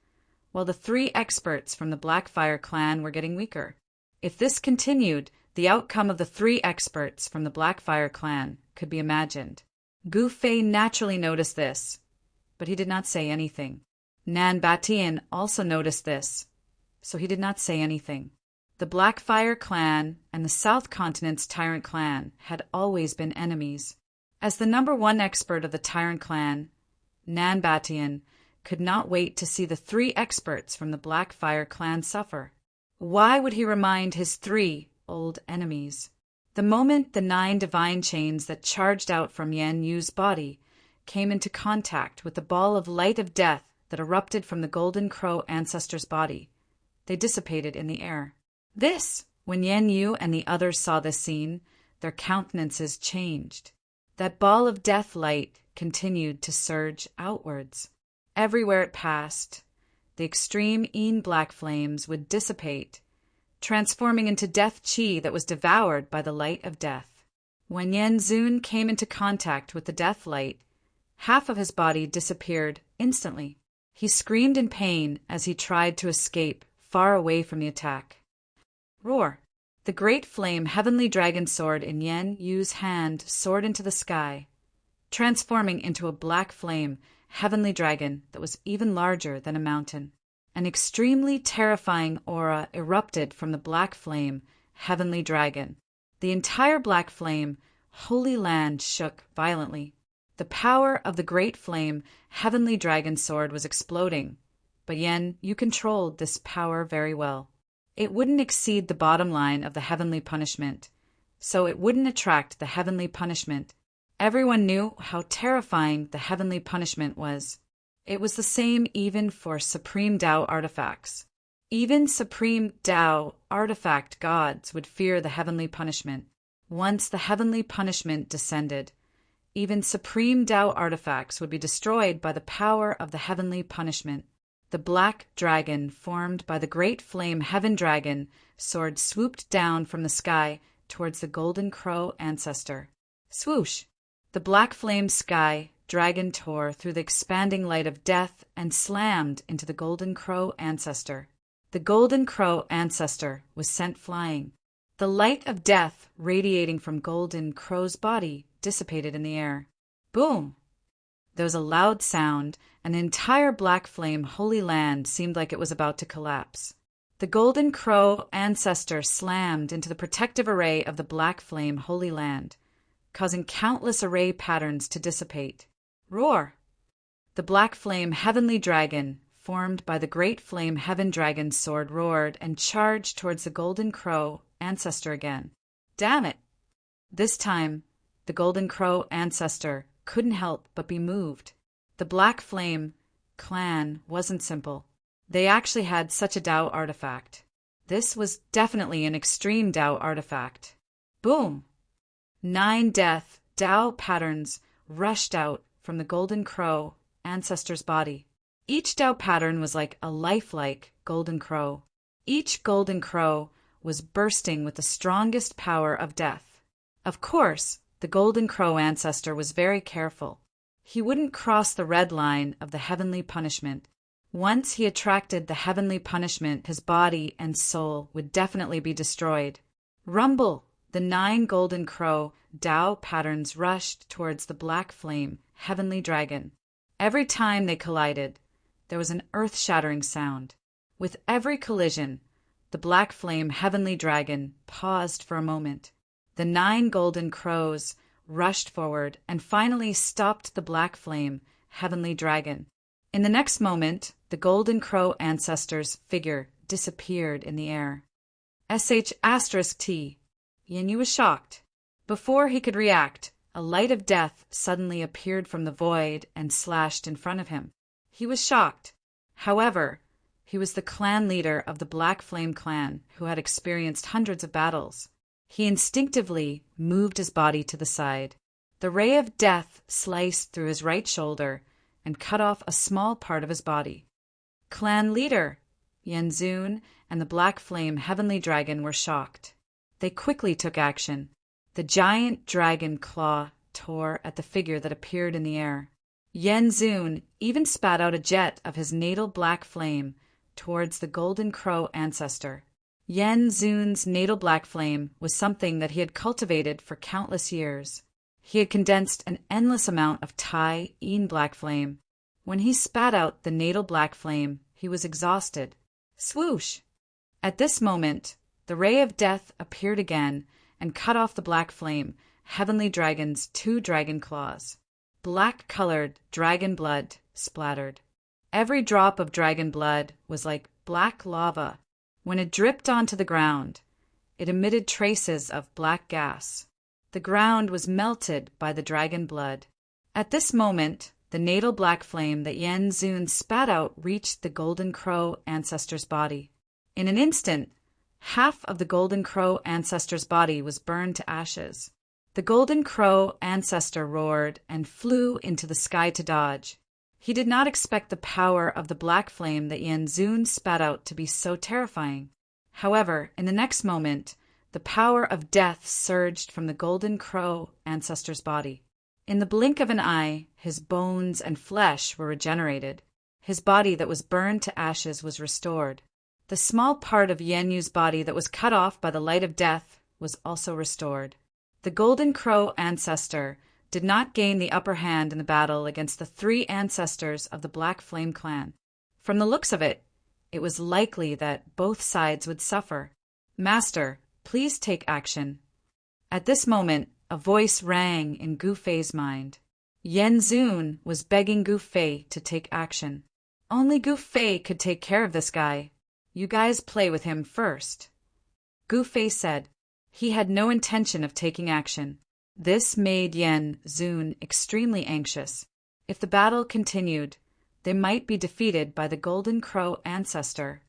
while the 3 experts from the Blackfire clan were getting weaker. If this continued, the outcome of the 3 experts from the Blackfire clan could be imagined. Gu Fei naturally noticed this, but he did not say anything. Nan Batian also noticed this, so he did not say anything. The Blackfire clan and the South Continent's Tyrant clan had always been enemies. As the #1 expert of the Tyrant clan, Nan Batian could not wait to see the 3 experts from the Blackfire clan suffer. Why would he remind his 3 old enemies? The moment the 9 divine chains that charged out from Yen Yu's body came into contact with the ball of light of death that erupted from the Golden Crow ancestor's body, they dissipated in the air. When Yen Yu and the others saw this scene, their countenances changed. That ball of death light continued to surge outwards. Everywhere it passed, the extreme black flames would dissipate, transforming into death chi that was devoured by the light of death. When Yen Zun came into contact with the death light, half of his body disappeared instantly. He screamed in pain as he tried to escape far away from the attack. Roar! The great flame heavenly dragon sword in Yen Yu's hand soared into the sky, transforming into a black flame heavenly dragon that was even larger than a mountain. An extremely terrifying aura erupted from the black flame heavenly dragon. The entire black flame holy land shook violently. The power of the great flame heavenly dragon sword was exploding, but Yen Yu controlled this power very well. It wouldn't exceed the bottom line of the heavenly punishment, so it wouldn't attract the heavenly punishment. Everyone knew how terrifying the heavenly punishment was. It was the same even for Supreme Tao artifacts. Even Supreme Tao artifact gods would fear the heavenly punishment. Once the heavenly punishment descended, even Supreme Tao artifacts would be destroyed by the power of the heavenly punishment. The black dragon formed by the great flame heaven dragon sword swooped down from the sky towards the Golden Crow ancestor. Swoosh! The black flame sky dragon tore through the expanding light of death and slammed into the Golden Crow ancestor. The Golden Crow ancestor was sent flying. The light of death radiating from Golden Crow's body dissipated in the air. Boom! There was a loud sound, and the entire black flame holy land seemed like it was about to collapse. The golden crow ancestor slammed into the protective array of the black flame holy land, causing countless array patterns to dissipate. Roar! The black flame heavenly dragon, formed by the great flame heaven dragon sword, roared and charged towards the golden crow ancestor again. Damn it! This time, the golden crow ancestor couldn't help but be moved. The black flame clan wasn't simple. They actually had such a Tao artifact. This was definitely an extreme Tao artifact. Boom! 9 death Tao patterns rushed out from the golden crow ancestor's body. Each Tao pattern was like a lifelike golden crow. Each golden crow was bursting with the strongest power of death. Of course, the golden crow ancestor was very careful. He wouldn't cross the red line of the heavenly punishment. Once he attracted the heavenly punishment, his body and soul would definitely be destroyed. Rumble! The 9 golden crow Tao patterns rushed towards the black flame heavenly dragon. Every time they collided, there was an earth-shattering sound. With every collision, the black flame heavenly dragon paused for a moment. The 9 golden crows rushed forward and finally stopped the black flame heavenly dragon. In the next moment, the golden crow ancestor's figure disappeared in the air. *T. Yin was shocked. Before he could react, a light of death suddenly appeared from the void and slashed in front of him. He was shocked. However, he was the clan leader of the Black Flame clan who had experienced hundreds of battles. He instinctively moved his body to the side. The ray of death sliced through his right shoulder and cut off a small part of his body. Clan leader Yenzun and the Black Flame Heavenly Dragon were shocked. They quickly took action. The giant dragon claw tore at the figure that appeared in the air. Yenzun even spat out a jet of his natal black flame towards the golden crow ancestor. Yenzun's natal black flame was something that he had cultivated for countless years. He had condensed an endless amount of Tai Yin black flame. When he spat out the natal black flame, he was exhausted. Swoosh! At this moment, the ray of death appeared again and cut off the black flame, Heavenly Dragon's 2 dragon claws. Black-colored dragon blood splattered. Every drop of dragon blood was like black lava. When it dripped onto the ground, it emitted traces of black gas. The ground was melted by the dragon blood. At this moment, the natal black flame that Yenzun spat out reached the golden crow ancestor's body. In an instant, half of the golden crow ancestor's body was burned to ashes. The golden crow ancestor roared and flew into the sky to dodge. He did not expect the power of the black flame that Yenzun spat out to be so terrifying. However, in the next moment, the power of death surged from the golden crow ancestor's body. In the blink of an eye, his bones and flesh were regenerated. His body that was burned to ashes was restored. The small part of Yenyu's body that was cut off by the light of death was also restored. The golden crow ancestor did not gain the upper hand in the battle against the 3 ancestors of the Black Flame clan. From the looks of it, it was likely that both sides would suffer. Master, please take action. At this moment, a voice rang in Gu Fei's mind. Yenzun was begging Gu Fei to take action. Only Gu Fei could take care of this guy. You guys play with him first. Gu Fei said. He had no intention of taking action. This made Yenzun extremely anxious. If the battle continued, they might be defeated by the Golden Crow ancestor.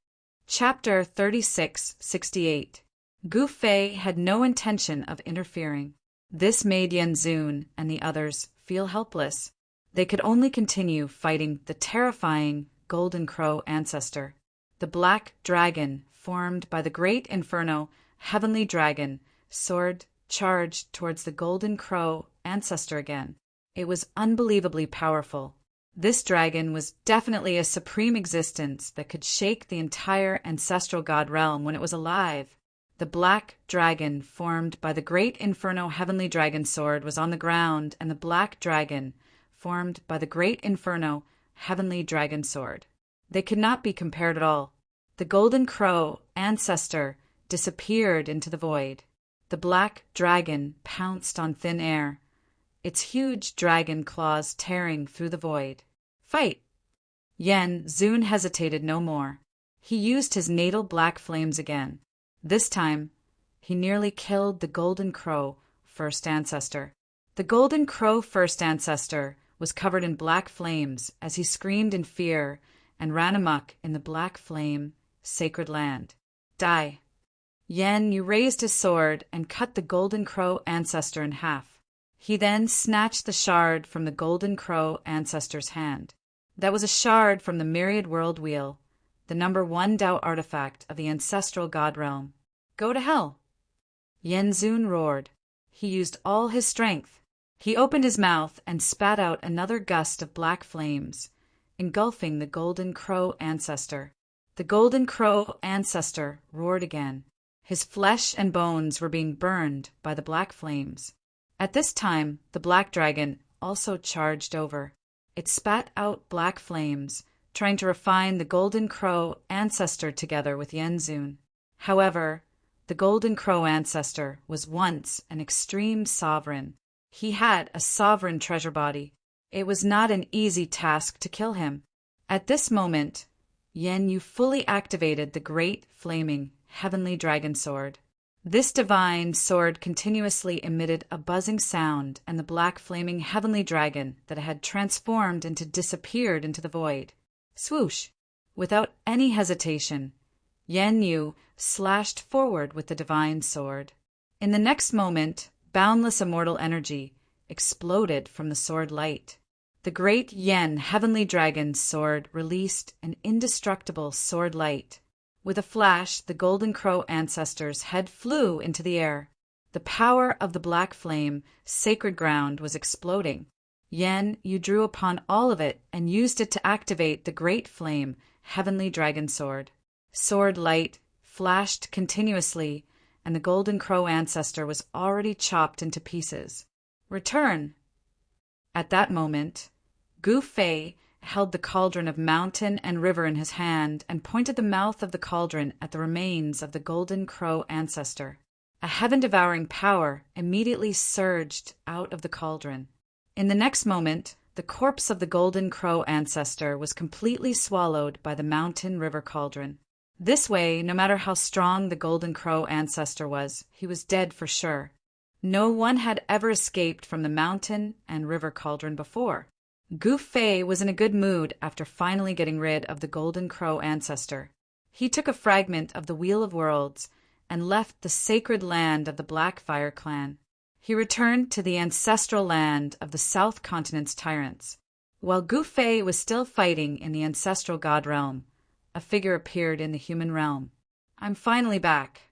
Chapter 3668. Gu Fei had no intention of interfering. This made Yenzun and the others feel helpless. They could only continue fighting the terrifying Golden Crow ancestor. The black dragon, formed by the great inferno Heavenly Dragon, sword charged towards the golden crow ancestor again. It was unbelievably powerful. This dragon was definitely a supreme existence that could shake the entire ancestral god realm when it was alive. The black dragon, formed by the great inferno Heavenly Dragon sword, was on the ground, and the black dragon, formed by the great inferno heavenly dragon sword. They could not be compared at all. The golden crow ancestor disappeared into the void. The black dragon pounced on thin air, its huge dragon claws tearing through the void. Fight! Yen Zun hesitated no more. He used his natal black flames again. This time, he nearly killed the golden crow first ancestor. The golden crow first ancestor was covered in black flames as he screamed in fear and ran amok in the black flame sacred land. Die! Yen Yu raised his sword and cut the golden crow ancestor in half. He then snatched the shard from the golden crow ancestor's hand. That was a shard from the myriad world wheel, the number 1 Tao artifact of the ancestral god realm. Go to hell! Yen Zun roared. He used all his strength. He opened his mouth and spat out another gust of black flames, engulfing the golden crow ancestor. The golden crow ancestor roared again. His flesh and bones were being burned by the black flames. At this time, the black dragon also charged over. It spat out black flames, trying to refine the golden crow ancestor together with Yen Zun. However, the golden crow ancestor was once an extreme sovereign. He had a sovereign treasure body. It was not an easy task to kill him. At this moment, Yen Yu fully activated the great flaming heavenly dragon sword. This divine sword continuously emitted a buzzing sound, and the black flaming heavenly dragon that had transformed into disappeared into the void. Swoosh! Without any hesitation, Yen Yu slashed forward with the divine sword. In the next moment, boundless immortal energy exploded from the sword light. The great Yen heavenly dragon's sword released an indestructible sword light. With a flash, the golden crow ancestor's head flew into the air. The power of the black flame, sacred ground, was exploding. Yen Yu drew upon all of it and used it to activate the great flame, heavenly dragon sword. Sword light flashed continuously, and the golden crow ancestor was already chopped into pieces. Return! At that moment, Gu Fei held the cauldron of mountain and river in his hand and pointed the mouth of the cauldron at the remains of the golden crow ancestor. A heaven-devouring power immediately surged out of the cauldron. In the next moment, the corpse of the golden crow ancestor was completely swallowed by the mountain river cauldron. This way, no matter how strong the golden crow ancestor was, he was dead for sure. No one had ever escaped from the mountain and river cauldron before. Gu Fei was in a good mood after finally getting rid of the golden crow ancestor. He took a fragment of the Wheel of Worlds and left the sacred land of the Black Fire clan. He returned to the ancestral land of the South Continent's tyrants. While Gu Fei was still fighting in the ancestral god realm, a figure appeared in the human realm. I'm finally back.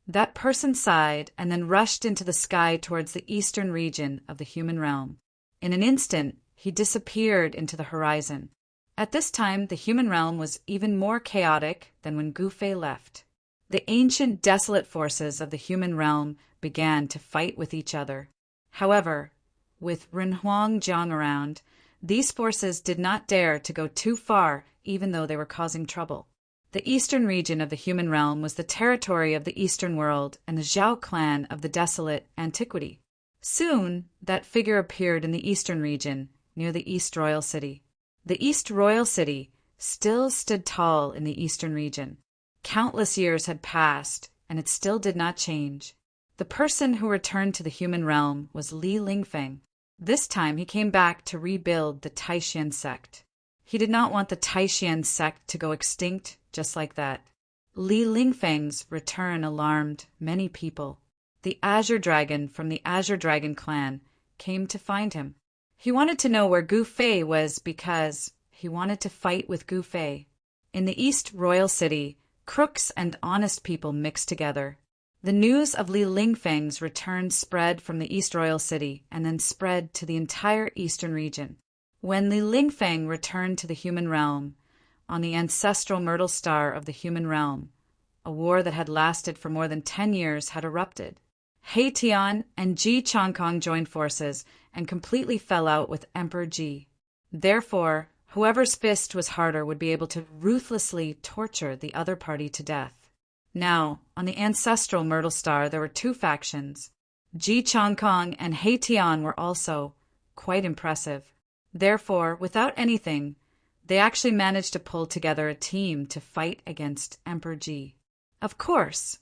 That person sighed and then rushed into the sky towards the eastern region of the human realm. In an instant, he disappeared into the horizon. At this time, the human realm was even more chaotic than when Gu Fei left. The ancient desolate forces of the human realm began to fight with each other. However, with Renhuang Jiang around, these forces did not dare to go too far even though they were causing trouble. The eastern region of the human realm was the territory of the eastern world and the Zhao clan of the desolate antiquity. Soon, that figure appeared in the eastern region, near the East Royal City. The East Royal City still stood tall in the eastern region. Countless years had passed, and it still did not change. The person who returned to the human realm was Li Lingfeng. This time he came back to rebuild the Taishan sect. He did not want the Taishan sect to go extinct just like that. Li Lingfeng's return alarmed many people. The Azure Dragon from the Azure Dragon clan came to find him. He wanted to know where Gu Fei was because he wanted to fight with Gu Fei. In the East Royal City, crooks and honest people mixed together. The news of Li Lingfeng's return spread from the East Royal City and then spread to the entire eastern region. When Li Lingfeng returned to the human realm, on the ancestral myrtle star of the human realm, a war that had lasted for more than 10 years had erupted. He Tian and Ji Changkong joined forces and completely fell out with Emperor Ji. Therefore, whoever's fist was harder would be able to ruthlessly torture the other party to death. Now, on the ancestral Myrtle Star, there were two factions. Ji Changkong and He Tian were also quite impressive. Therefore, without anything, they actually managed to pull together a team to fight against Emperor Ji. Of course,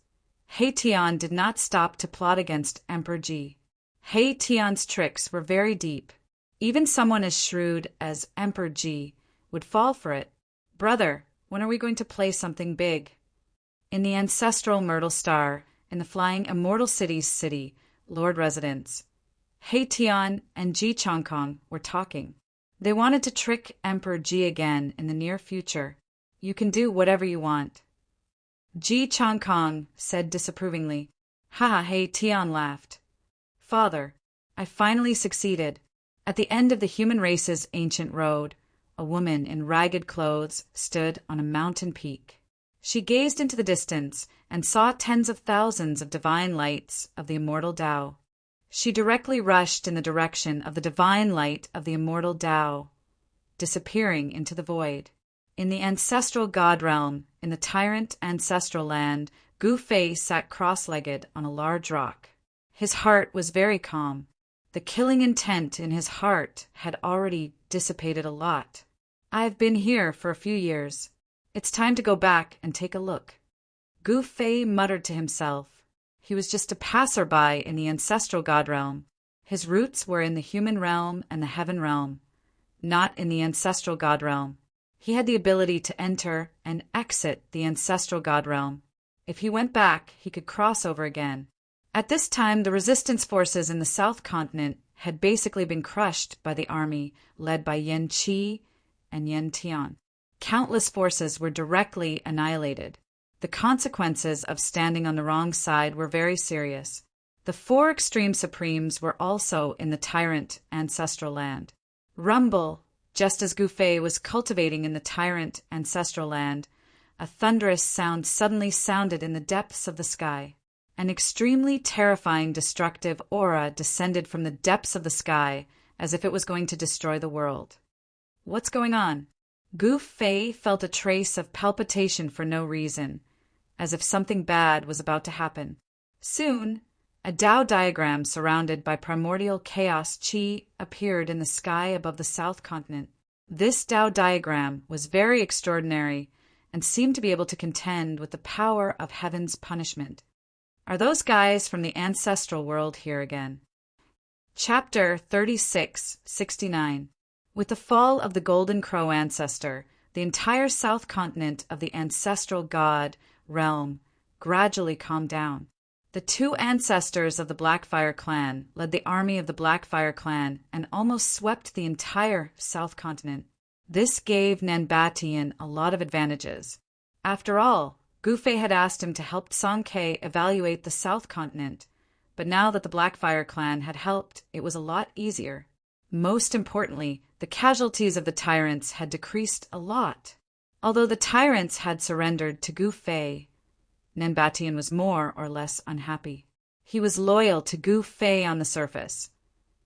He Tian did not stop to plot against Emperor Ji. He Tian's tricks were very deep. Even someone as shrewd as Emperor Ji would fall for it. Brother, when are we going to play something big? In the ancestral Myrtle Star, in the flying immortal city's city, Lord Residence, He Tian and Ji Changkong were talking. They wanted to trick Emperor Ji again in the near future. You can do whatever you want. Ji Changkong said disapprovingly. Ha! He Tian laughed. Father, I finally succeeded. At the end of the human race's ancient road, a woman in ragged clothes stood on a mountain peak. She gazed into the distance and saw tens of thousands of divine lights of the immortal Tao. She directly rushed in the direction of the divine light of the immortal Tao, disappearing into the void. In the ancestral God realm, in the tyrant ancestral land, Gu Fei sat cross-legged on a large rock. His heart was very calm. The killing intent in his heart had already dissipated a lot. I've been here for a few years. It's time to go back and take a look. Gu Fei muttered to himself. He was just a passerby in the ancestral God realm. His roots were in the human realm and the heaven realm, not in the ancestral God realm. He had the ability to enter and exit the ancestral God realm. If he went back, he could cross over again. At this time, the resistance forces in the South Continent had basically been crushed by the army led by Yen Qi and Yen Tian. Countless forces were directly annihilated. The consequences of standing on the wrong side were very serious. The four extreme supremes were also in the tyrant ancestral land. Rumble, just as Gu Fei was cultivating in the tyrant ancestral land, a thunderous sound suddenly sounded in the depths of the sky. An extremely terrifying destructive aura descended from the depths of the sky as if it was going to destroy the world. What's going on? Gu Fei felt a trace of palpitation for no reason, as if something bad was about to happen. Soon, a Tao diagram surrounded by primordial chaos Qi appeared in the sky above the South Continent. This Tao diagram was very extraordinary and seemed to be able to contend with the power of heaven's punishment. Are those guys from the ancestral world here again? Chapter 3669. With the fall of the Golden Crow ancestor, the entire South Continent of the ancestral God realm gradually calmed down. The two ancestors of the Blackfire clan led the army of the Blackfire clan and almost swept the entire South Continent. This gave Nanbatian a lot of advantages. After all, Gu Fei had asked him to help Song Ke evaluate the South Continent, but now that the Blackfire clan had helped, it was a lot easier. Most importantly, the casualties of the tyrants had decreased a lot. Although the tyrants had surrendered to Gu Fei, Nanbatian was more or less unhappy. He was loyal to Gu Fei on the surface,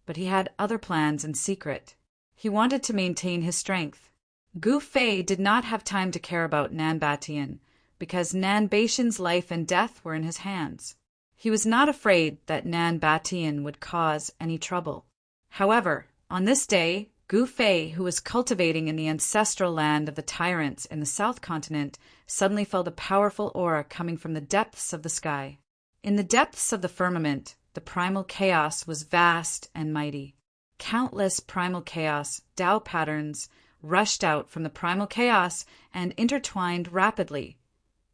but he had other plans in secret. He wanted to maintain his strength. Gu Fei did not have time to care about Nanbatian, because Nanbatian's life and death were in his hands. He was not afraid that Nanbatian would cause any trouble. However, on this day, Gu Fei, who was cultivating in the ancestral land of the tyrants in the South Continent, suddenly felt a powerful aura coming from the depths of the sky. In the depths of the firmament, the primal chaos was vast and mighty. Countless primal chaos, Tao patterns, rushed out from the primal chaos and intertwined rapidly,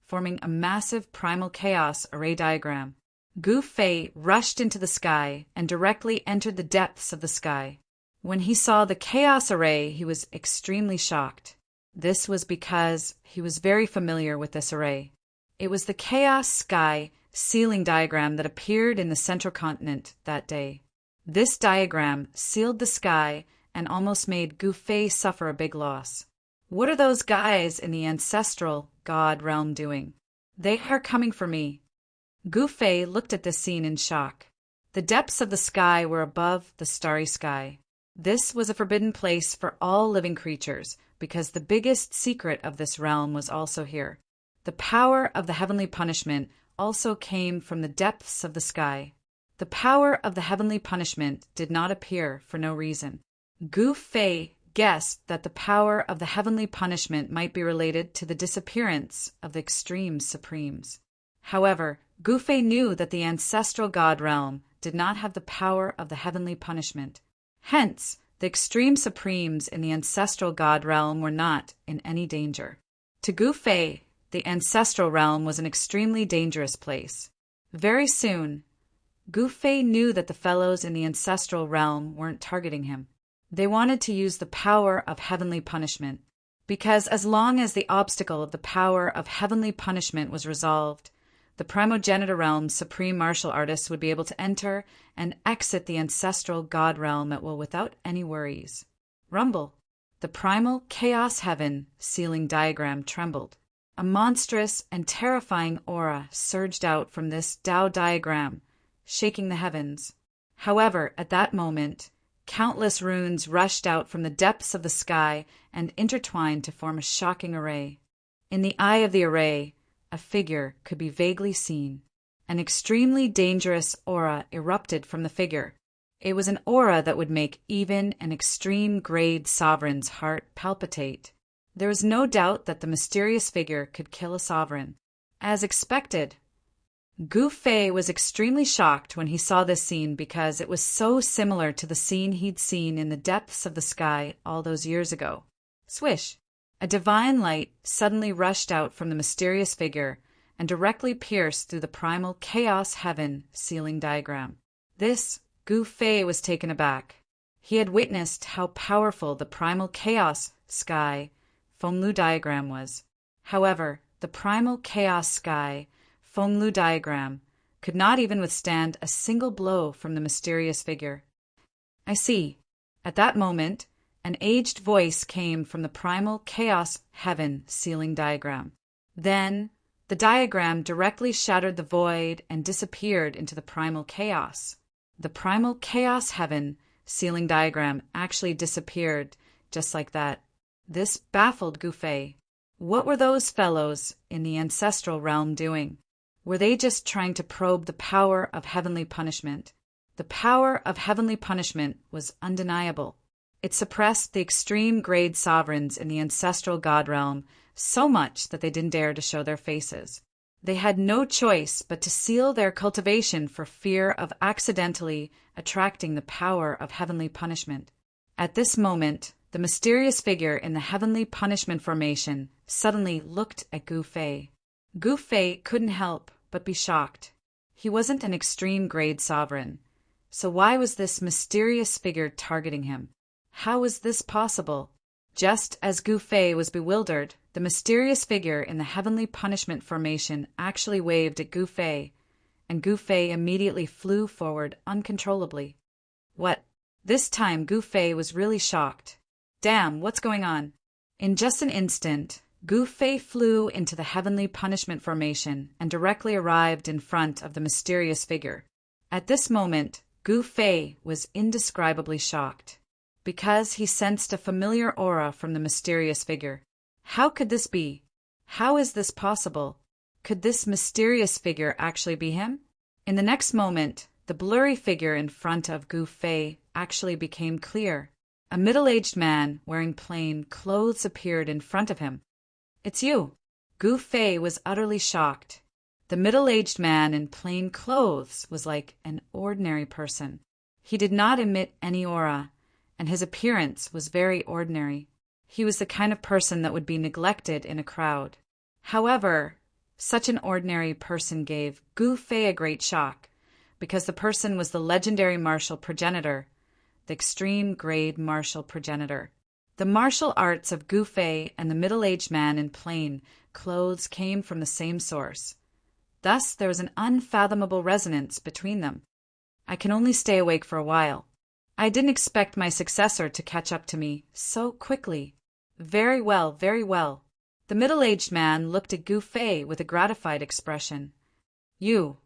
forming a massive primal chaos array diagram. Gu Fei rushed into the sky and directly entered the depths of the sky. When he saw the chaos array, he was extremely shocked. This was because he was very familiar with this array. It was the chaos sky sealing diagram that appeared in the central continent that day. This diagram sealed the sky and almost made Gu Fei suffer a big loss. What are those guys in the ancestral God realm doing? They are coming for me. Gu Fei looked at this scene in shock. The depths of the sky were above the starry sky. This was a forbidden place for all living creatures, because the biggest secret of this realm was also here. The power of the heavenly punishment also came from the depths of the sky. The power of the heavenly punishment did not appear for no reason. Gu Fei guessed that the power of the heavenly punishment might be related to the disappearance of the extreme supremes. However, Gu Fei knew that the ancestral god realm did not have the power of the heavenly punishment. Hence, the extreme supremes in the ancestral god realm were not in any danger. To Gu Fei, the ancestral realm was an extremely dangerous place. Very soon, Gu Fei knew that the fellows in the ancestral realm weren't targeting him. They wanted to use the power of heavenly punishment, because as long as the obstacle of the power of heavenly punishment was resolved, the primogenitor realm's supreme martial artists would be able to enter and exit the ancestral god realm at will without any worries. Rumble. The primal chaos heaven ceiling diagram trembled. A monstrous and terrifying aura surged out from this Tao diagram, shaking the heavens. However, at that moment, countless runes rushed out from the depths of the sky and intertwined to form a shocking array. In the eye of the array, a figure could be vaguely seen. An extremely dangerous aura erupted from the figure. It was an aura that would make even an extreme-grade sovereign's heart palpitate. There was no doubt that the mysterious figure could kill a sovereign. As expected, Gu Fei was extremely shocked when he saw this scene because it was so similar to the scene he'd seen in the depths of the sky all those years ago. Swish! A divine light suddenly rushed out from the mysterious figure and directly pierced through the primal chaos heaven ceiling diagram. This, Gu Fei was taken aback. He had witnessed how powerful the primal chaos sky Fenglu diagram was. However, the primal chaos sky Fenglu diagram could not even withstand a single blow from the mysterious figure. I see. At that moment, an aged voice came from the primal chaos heaven ceiling diagram. Then, the diagram directly shattered the void and disappeared into the primal chaos. The primal chaos heaven ceiling diagram actually disappeared just like that. This baffled Gu Fei. What were those fellows in the ancestral realm doing? Were they just trying to probe the power of heavenly punishment? The power of heavenly punishment was undeniable. It suppressed the extreme-grade sovereigns in the ancestral god realm so much that they didn't dare to show their faces. They had no choice but to seal their cultivation for fear of accidentally attracting the power of heavenly punishment. At this moment, the mysterious figure in the heavenly punishment formation suddenly looked at Gu Fei. Gu Fei couldn't help but be shocked. He wasn't an extreme-grade sovereign, so why was this mysterious figure targeting him? How was this possible? Just as Gu Fei was bewildered, the mysterious figure in the heavenly punishment formation actually waved at Gu Fei, and Gu Fei immediately flew forward uncontrollably. What? This time Gu Fei was really shocked. Damn, what's going on? In just an instant, Gu Fei flew into the heavenly punishment formation and directly arrived in front of the mysterious figure. At this moment, Gu Fei was indescribably shocked, because he sensed a familiar aura from the mysterious figure. How could this be? How is this possible? Could this mysterious figure actually be him? In the next moment, the blurry figure in front of Gu Fei actually became clear. A middle-aged man wearing plain clothes appeared in front of him. It's you. Gu Fei was utterly shocked. The middle-aged man in plain clothes was like an ordinary person. He did not emit any aura, and his appearance was very ordinary. He was the kind of person that would be neglected in a crowd. However, such an ordinary person gave Gu Fei a great shock, because the person was the legendary martial progenitor, the extreme-grade martial progenitor. The martial arts of Gu Fei and the middle-aged man in plain clothes came from the same source. Thus, there was an unfathomable resonance between them. I can only stay awake for a while. I didn't expect my successor to catch up to me so quickly. Very well, very well. The middle-aged man looked at Gu Fei with a gratified expression. You,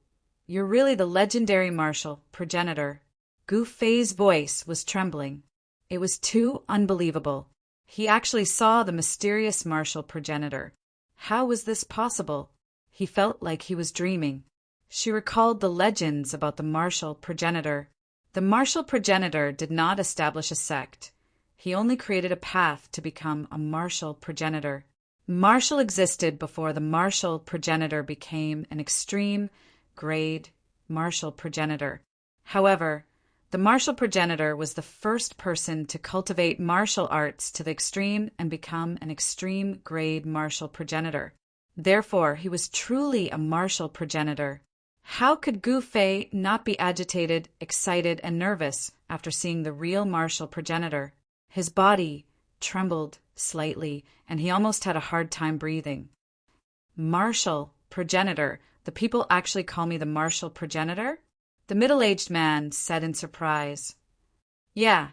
you're really the legendary martial progenitor." Gu Fei's voice was trembling. It was too unbelievable. He actually saw the mysterious martial progenitor. How was this possible? He felt like he was dreaming. She recalled the legends about the martial progenitor. The martial progenitor did not establish a sect. He only created a path to become a martial progenitor. Martial existed before the martial progenitor became an extreme grade martial progenitor. However, the martial progenitor was the first person to cultivate martial arts to the extreme and become an extreme grade martial progenitor. Therefore, he was truly a martial progenitor. How could Gu Fei not be agitated, excited, and nervous after seeing the real martial progenitor? His body trembled slightly, and he almost had a hard time breathing. "Martial progenitor? The people actually call me the martial progenitor?" The middle-aged man said in surprise. "Yeah,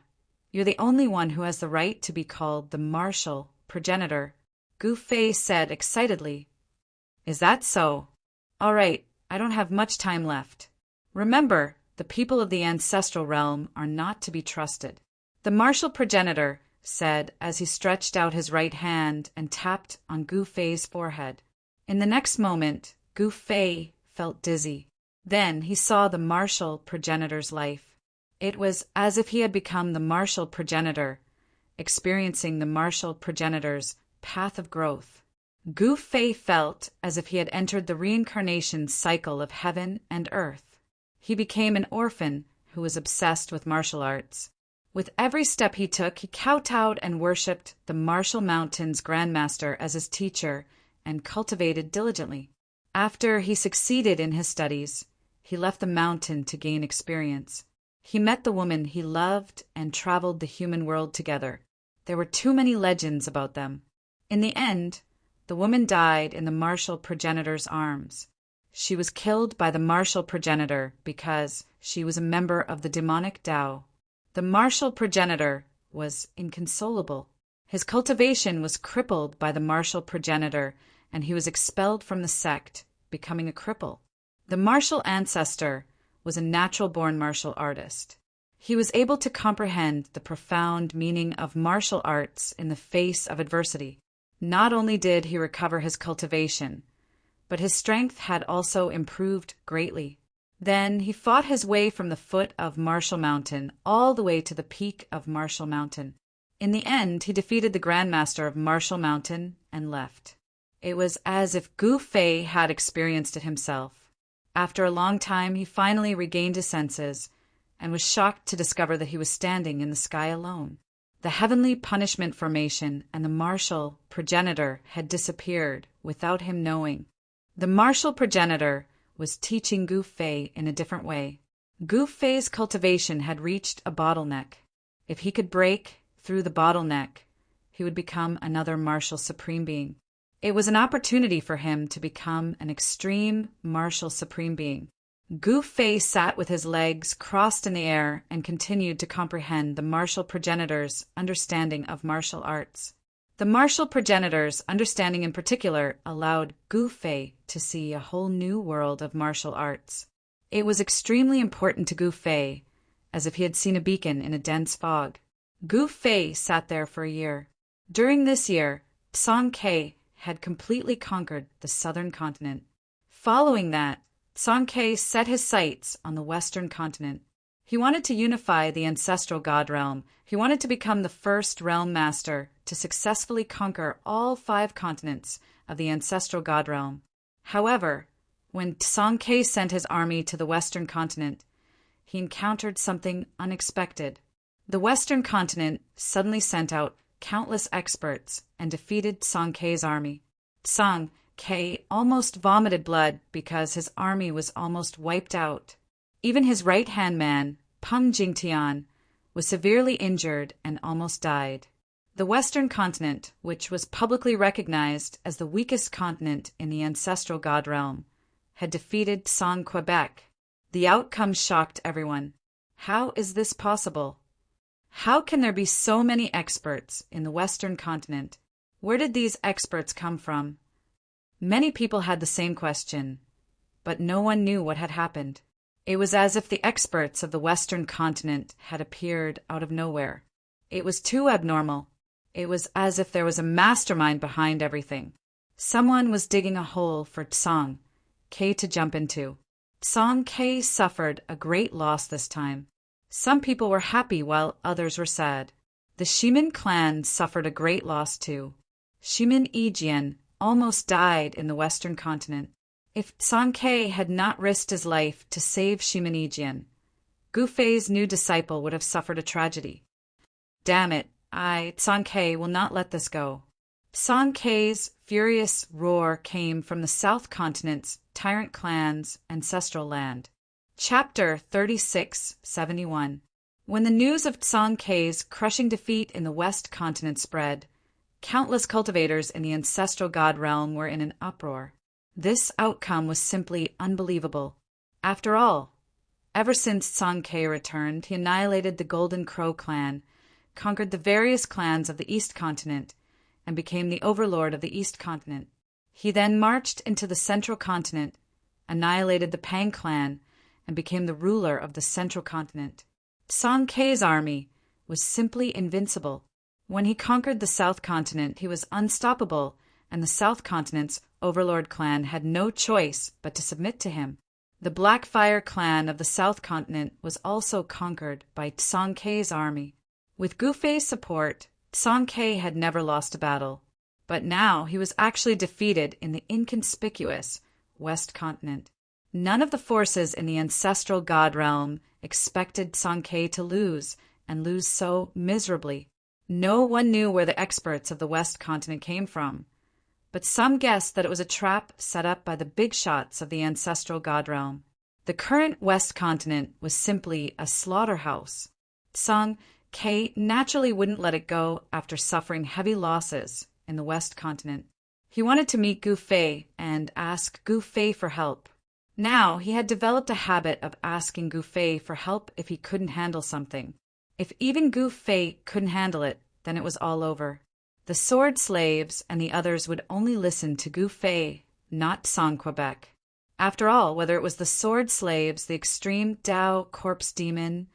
you're the only one who has the right to be called the martial progenitor," Gu Fei said excitedly. "Is that so? All right, I don't have much time left. Remember, the people of the ancestral realm are not to be trusted," the martial progenitor said as he stretched out his right hand and tapped on Gu Fei's forehead. In the next moment, Gu Fei felt dizzy. Then he saw the martial progenitor's life. It was as if he had become the martial progenitor, experiencing the martial progenitor's path of growth. Gu Fei felt as if he had entered the reincarnation cycle of heaven and earth. He became an orphan who was obsessed with martial arts. With every step he took, he kowtowed and worshipped the Martial Mountain's Grandmaster as his teacher and cultivated diligently. After he succeeded in his studies, he left the mountain to gain experience. He met the woman he loved and traveled the human world together. There were too many legends about them. In the end, the woman died in the martial progenitor's arms. She was killed by the martial progenitor because she was a member of the demonic Tao. The martial progenitor was inconsolable. His cultivation was crippled by the martial progenitor, and he was expelled from the sect, becoming a cripple. The martial ancestor was a natural-born martial artist. He was able to comprehend the profound meaning of martial arts in the face of adversity. Not only did he recover his cultivation, but his strength had also improved greatly. Then he fought his way from the foot of Martial Mountain all the way to the peak of Martial Mountain. In the end, he defeated the Grandmaster of Martial Mountain and left. It was as if Gu Fei had experienced it himself. After a long time, he finally regained his senses and was shocked to discover that he was standing in the sky alone. The heavenly punishment formation and the martial progenitor had disappeared without him knowing. The martial progenitor was teaching Gu Fei in a different way. Gu Fei's cultivation had reached a bottleneck. If he could break through the bottleneck, he would become another martial supreme being. It was an opportunity for him to become an extreme martial supreme being. Gu Fei sat with his legs crossed in the air and continued to comprehend the martial progenitor's understanding of martial arts. The martial progenitor's understanding in particular allowed Gu Fei to see a whole new world of martial arts. It was extremely important to Gu Fei, as if he had seen a beacon in a dense fog. Gu Fei sat there for a year. During this year, Song Ke had completely conquered the southern continent. Following that, Song Ke set his sights on the western continent. He wanted to unify the ancestral god realm. He wanted to become the first realm master to successfully conquer all 5 continents of the ancestral god realm. However, when Song Ke sent his army to the western continent, he encountered something unexpected. The western continent suddenly sent out countless experts and defeated Song Ke's army. Song Ke almost vomited blood because his army was almost wiped out. Even his right-hand man, Peng Jingtian, was severely injured and almost died. The western continent, which was publicly recognized as the weakest continent in the ancestral god realm, had defeated Song Quebec. The outcome shocked everyone. How is this possible? How can there be so many experts in the western continent? Where did these experts come from? Many people had the same question, but no one knew what had happened. It was as if the experts of the Western continent had appeared out of nowhere. It was too abnormal. It was as if there was a mastermind behind everything. Someone was digging a hole for Tsang K to jump into. Tsang K suffered a great loss this time. Some people were happy while others were sad. The Shimin clan suffered a great loss too. Shimin Ijian almost died in the Western continent. If Tsang K had not risked his life to save Shimin Ijian, Gu Fei's new disciple would have suffered a tragedy. Damn it, Tsang K, will not let this go. Tsang K's furious roar came from the South Continent's tyrant clan's ancestral land. Chapter 3671. When the news of Tsang K's crushing defeat in the West Continent spread, countless cultivators in the ancestral god realm were in an uproar. This outcome was simply unbelievable. After all, ever since Tsang K returned, he annihilated the Golden Crow clan, conquered the various clans of the East Continent, and became the overlord of the East Continent. He then marched into the Central Continent, annihilated the Pang clan, and became the ruler of the Central Continent. Tsang K's army was simply invincible. When he conquered the South Continent, he was unstoppable, and the South Continent's overlord clan had no choice but to submit to him. The Blackfire clan of the South Continent was also conquered by Tsang K's army. With Gu Fei's support, Tsang K had never lost a battle, but now he was actually defeated in the inconspicuous West Continent. None of the forces in the ancestral god realm expected Tsang K to lose, and lose so miserably. No one knew where the experts of the West Continent came from, but some guessed that it was a trap set up by the big shots of the ancestral god realm. The current West Continent was simply a slaughterhouse. Tsang K naturally wouldn't let it go after suffering heavy losses in the West Continent. He wanted to meet Gu Fei and ask Gu Fei for help. Now he had developed a habit of asking Gu Fei for help if he couldn't handle something. If even Gu Fei couldn't handle it, then it was all over. The sword slaves and the others would only listen to Gu Fei, not Tsang Quebec. After all, whether it was the sword slaves, the extreme Dao corpse demon,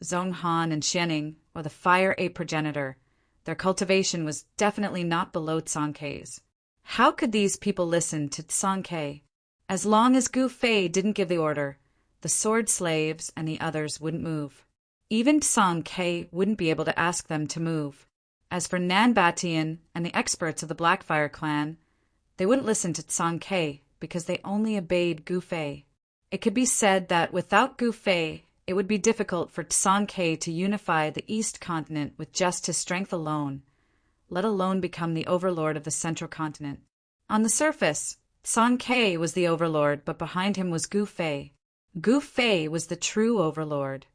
Zhong Han and Xianing, or the fire ape progenitor, their cultivation was definitely not below Tsang K's. How could these people listen to Tsang K? As long as Gu Fei didn't give the order, the sword slaves and the others wouldn't move. Even Tsang K wouldn't be able to ask them to move. As for Nan Batian and the experts of the Blackfire clan, they wouldn't listen to Tsang K because they only obeyed Gu Fei. It could be said that without Gu Fei, it would be difficult for Tsang K to unify the East Continent with just his strength alone, let alone become the overlord of the Central Continent. On the surface, Tsang K was the overlord, but behind him was Gu Fei. Gu Fei was the true overlord.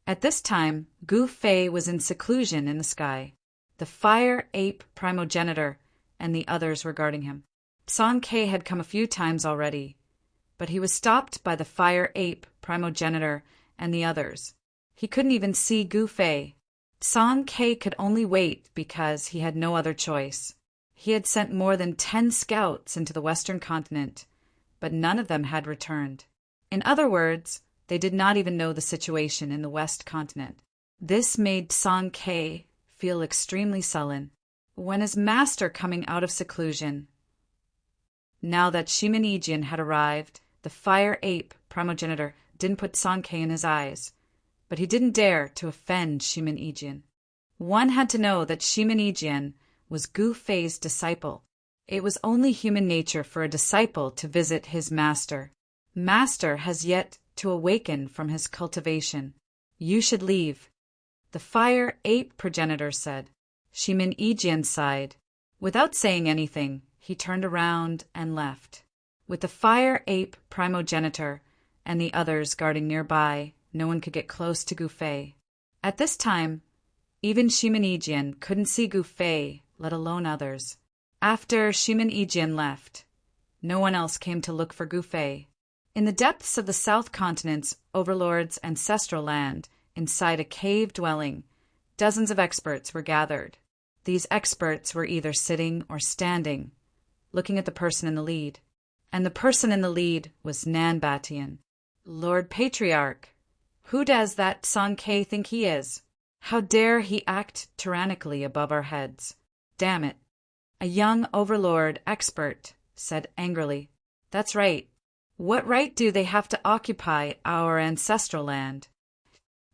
At this time, Gu Fei was in seclusion in the sky. The fire ape primogenitor and the others were guarding him. Tsang K had come a few times already, but he was stopped by the fire ape primogenitor and the others. He couldn't even see Gu Fei. Tsang K could only wait because he had no other choice. He had sent more than 10 scouts into the Western Continent, but none of them had returned. In other words, they did not even know the situation in the West Continent. This made Tsang K feel extremely sullen. When his master coming out of seclusion, now that Shimin Ijian had arrived, the fire ape primogenitor didn't put Tsang K in his eyes, but he didn't dare to offend Shimin Ijian. One had to know that Shimin Ijian was Gu Fei's disciple. It was only human nature for a disciple to visit his master. Master has yet to awaken from his cultivation. You should leave. The fire ape progenitor said. Shimin Ijian sighed. Without saying anything, he turned around and left. With the fire ape primogenitor and the others guarding nearby, no one could get close to Gu Fei. At this time, even Shimin Ijian couldn't see Gu Fei, let alone others. After Shimin Ijian left, no one else came to look for Gu Fei. In the depths of the South Continent's overlord's ancestral land, inside a cave dwelling, dozens of experts were gathered. These experts were either sitting or standing, looking at the person in the lead. and the person in the lead was Nan Batian. Lord Patriarch, who does that Sankei think he is? How dare he act tyrannically above our heads? Damn it. A young overlord expert said angrily. That's right. What right do they have to occupy our ancestral land?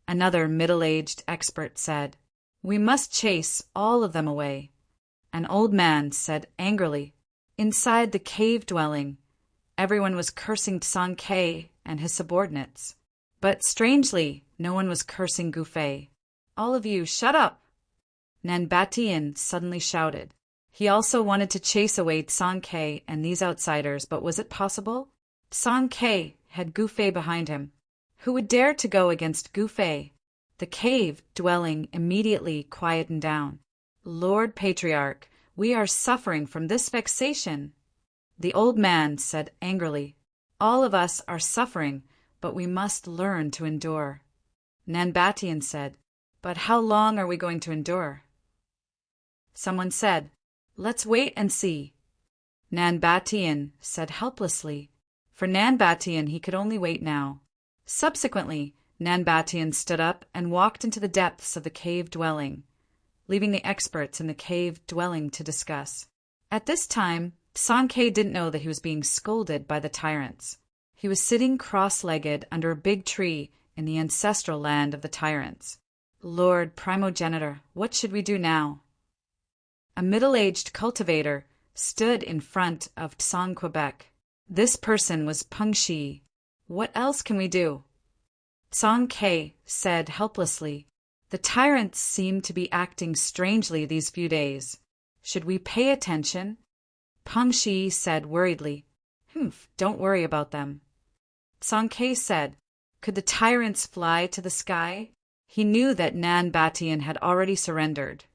Another middle-aged expert said, We must chase all of them away. An old man said angrily, Inside the cave dwelling, everyone was cursing Sankei and his subordinates. But strangely, no one was cursing Gufei. All of you, shut up! Nan Batian suddenly shouted. He also wanted to chase away Sankei and these outsiders, but was it possible? Sankei had Gufei behind him. Who would dare to go against Gufei? The cave dwelling immediately quietened down. Lord Patriarch, we are suffering from this vexation. The old man said angrily, All of us are suffering, but we must learn to endure. Nan Batian said, But how long are we going to endure? Someone said, Let's wait and see. Nan Batian said helplessly. For Nan Batian, he could only wait now. Subsequently, Nan Batian stood up and walked into the depths of the cave dwelling, leaving the experts in the cave dwelling to discuss. At this time, Sankei didn't know that he was being scolded by the tyrants. He was sitting cross-legged under a big tree in the ancestral land of the tyrants. Lord Primogenitor, what should we do now? A middle-aged cultivator stood in front of Tsang Quebec. This person was Peng Shi. What else can we do? Tsang Ke said helplessly, The tyrants seem to be acting strangely these few days. Should we pay attention? Peng Shi said worriedly, Don't worry about them. Tsang Ke said, Could the tyrants fly to the sky? He knew that Nan Batian had already surrendered,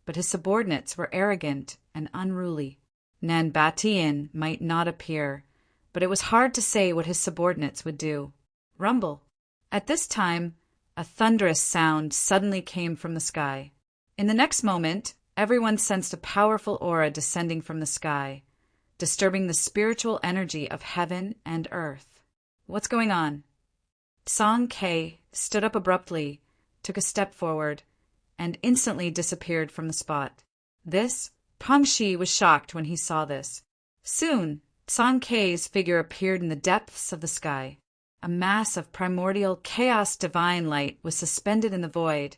but his subordinates were arrogant and unruly. Nan Batian might not appear, but it was hard to say what his subordinates would do. Rumble. At this time, a thunderous sound suddenly came from the sky. In the next moment, everyone sensed a powerful aura descending from the sky, disturbing the spiritual energy of heaven and earth. What's going on? Tsang Ke stood up abruptly, took a step forward, and instantly disappeared from the spot. Peng Shi was shocked when he saw this. Soon, Tsang Ke's figure appeared in the depths of the sky. A mass of primordial chaos divine light was suspended in the void,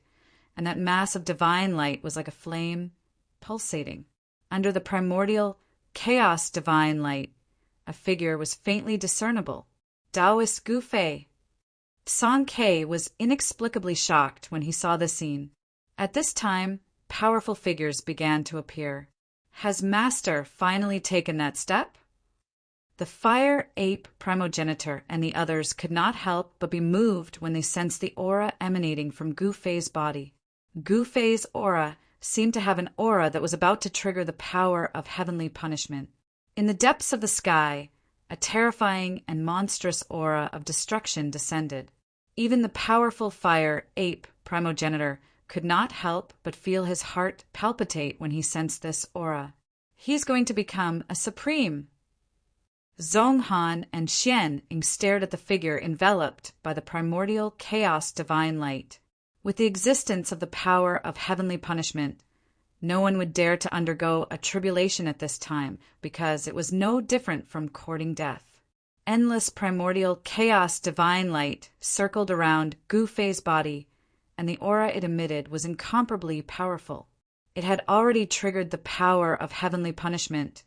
and that mass of divine light was like a flame pulsating. Under the primordial chaos divine light, a figure was faintly discernible. Taoist Gufei. Tsang Ke was inexplicably shocked when he saw the scene. At this time, powerful figures began to appear. Has Master finally taken that step? The fire ape primogenitor and the others could not help but be moved when they sensed the aura emanating from Gufei's body. Gufei's aura seemed to have an aura that was about to trigger the power of heavenly punishment. In the depths of the sky, a terrifying and monstrous aura of destruction descended. Even the powerful fire ape primogenitor could not help but feel his heart palpitate when he sensed this aura. He's going to become a supreme. Zhonghan and Xian stared at the figure enveloped by the primordial chaos divine light. With the existence of the power of heavenly punishment, no one would dare to undergo a tribulation at this time, because it was no different from courting death. Endless primordial chaos divine light circled around Gufei's body, and the aura it emitted was incomparably powerful. It had already triggered the power of heavenly punishment,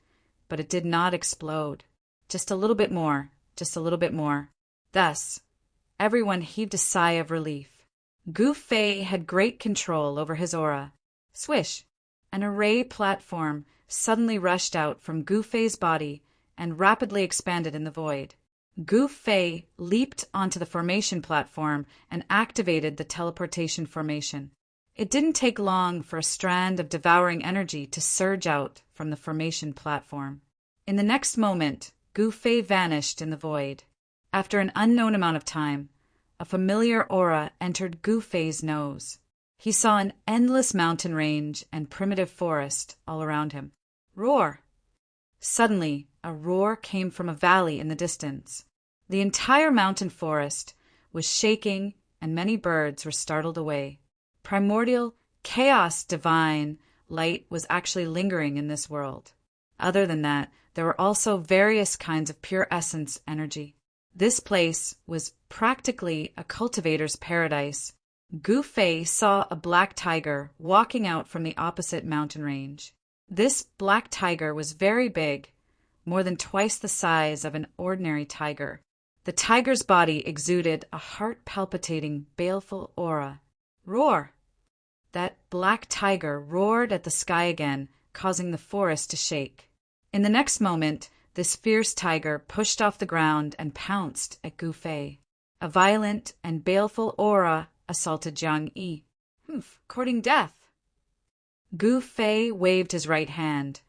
but it did not explode. Just a little bit more, just a little bit more. Thus, everyone heaved a sigh of relief. Gufei had great control over his aura. Swish! An array platform suddenly rushed out from Gufei's body and rapidly expanded in the void. Gufei leaped onto the formation platform and activated the teleportation formation. It didn't take long for a strand of devouring energy to surge out from the formation platform. In the next moment, Gufei vanished in the void. After an unknown amount of time, a familiar aura entered Gufei's nose. He saw an endless mountain range and primitive forest all around him. Roar! Suddenly, a roar came from a valley in the distance. The entire mountain forest was shaking, and many birds were startled away. Primordial, chaos, divine light was actually lingering in this world. Other than that, there were also various kinds of pure essence energy. This place was practically a cultivator's paradise. Gu Fei saw a black tiger walking out from the opposite mountain range. This black tiger was very big, more than twice the size of an ordinary tiger. The tiger's body exuded a heart-palpitating, baleful aura. Roar! That black tiger roared at the sky again, causing the forest to shake. In the next moment, this fierce tiger pushed off the ground and pounced at Gu Fei. A violent and baleful aura assaulted Jiang Yi. Courting death. Gu Fei waved his right hand,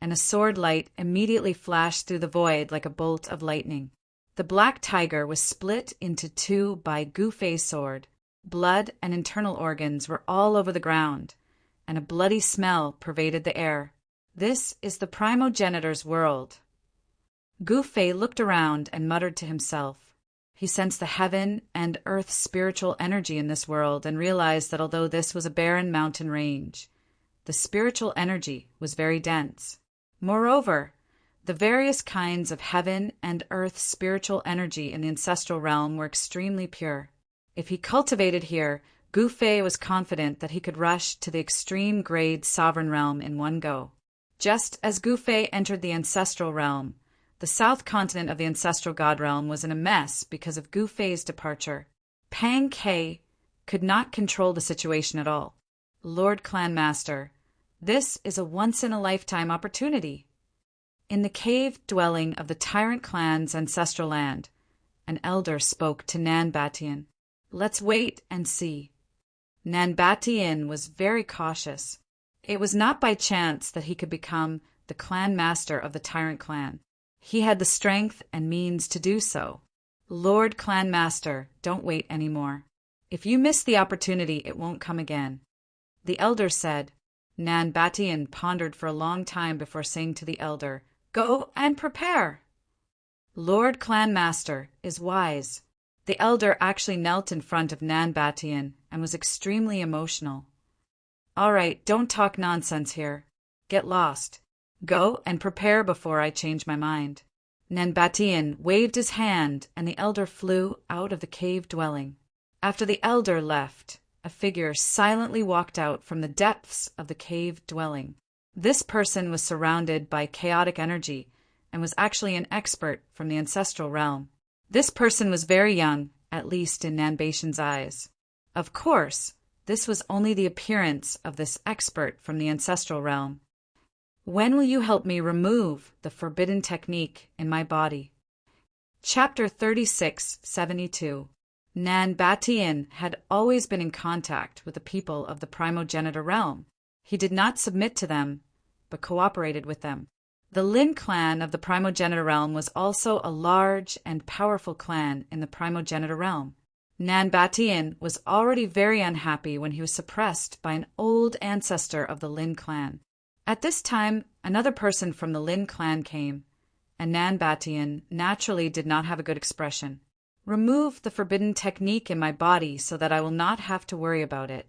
and a sword light immediately flashed through the void like a bolt of lightning. The black tiger was split into two by Gu Fei's sword. Blood and internal organs were all over the ground, and a bloody smell pervaded the air. This is the primogenitor's world. Gu Fei looked around and muttered to himself. He sensed the heaven and earth spiritual energy in this world and realized that although this was a barren mountain range, the spiritual energy was very dense. Moreover, the various kinds of heaven and earth spiritual energy in the ancestral realm were extremely pure. If he cultivated here, Gu Fei was confident that he could rush to the extreme grade sovereign realm in one go. Just as Gu Fei entered the ancestral realm, the south continent of the ancestral god realm was in a mess because of Gu Fei's departure. Pang Ke could not control the situation at all. Lord Clan Master, this is a once-in-a-lifetime opportunity. In the cave dwelling of the tyrant clan's ancestral land, an elder spoke to Nan Batian. Let's wait and see. Nan Batian was very cautious. It was not by chance that he could become the clan master of the tyrant clan. He had the strength and means to do so. Lord Clan Master, don't wait any more. If you miss the opportunity, it won't come again. The elder said. Nan Batian pondered for a long time before saying to the elder, Go and prepare. Lord Clan Master is wise. The elder actually knelt in front of Nan Batian and was extremely emotional. All right, don't talk nonsense here. Get lost. Go and prepare before I change my mind. Nan Batian waved his hand and the elder flew out of the cave dwelling. After the elder left, a figure silently walked out from the depths of the cave dwelling. This person was surrounded by chaotic energy and was actually an expert from the ancestral realm. This person was very young, at least in Nan Batian's eyes. Of course, this was only the appearance of this expert from the ancestral realm. When will you help me remove the forbidden technique in my body? Chapter 3672. Nan Batian had always been in contact with the people of the primogenitor realm. He did not submit to them, but cooperated with them. The Lin clan of the primogenitor realm was also a large and powerful clan in the primogenitor realm. Nan Batian was already very unhappy when he was suppressed by an old ancestor of the Lin clan. At this time, another person from the Lin clan came, and Nan Batian naturally did not have a good expression. Remove the forbidden technique in my body so that I will not have to worry about it.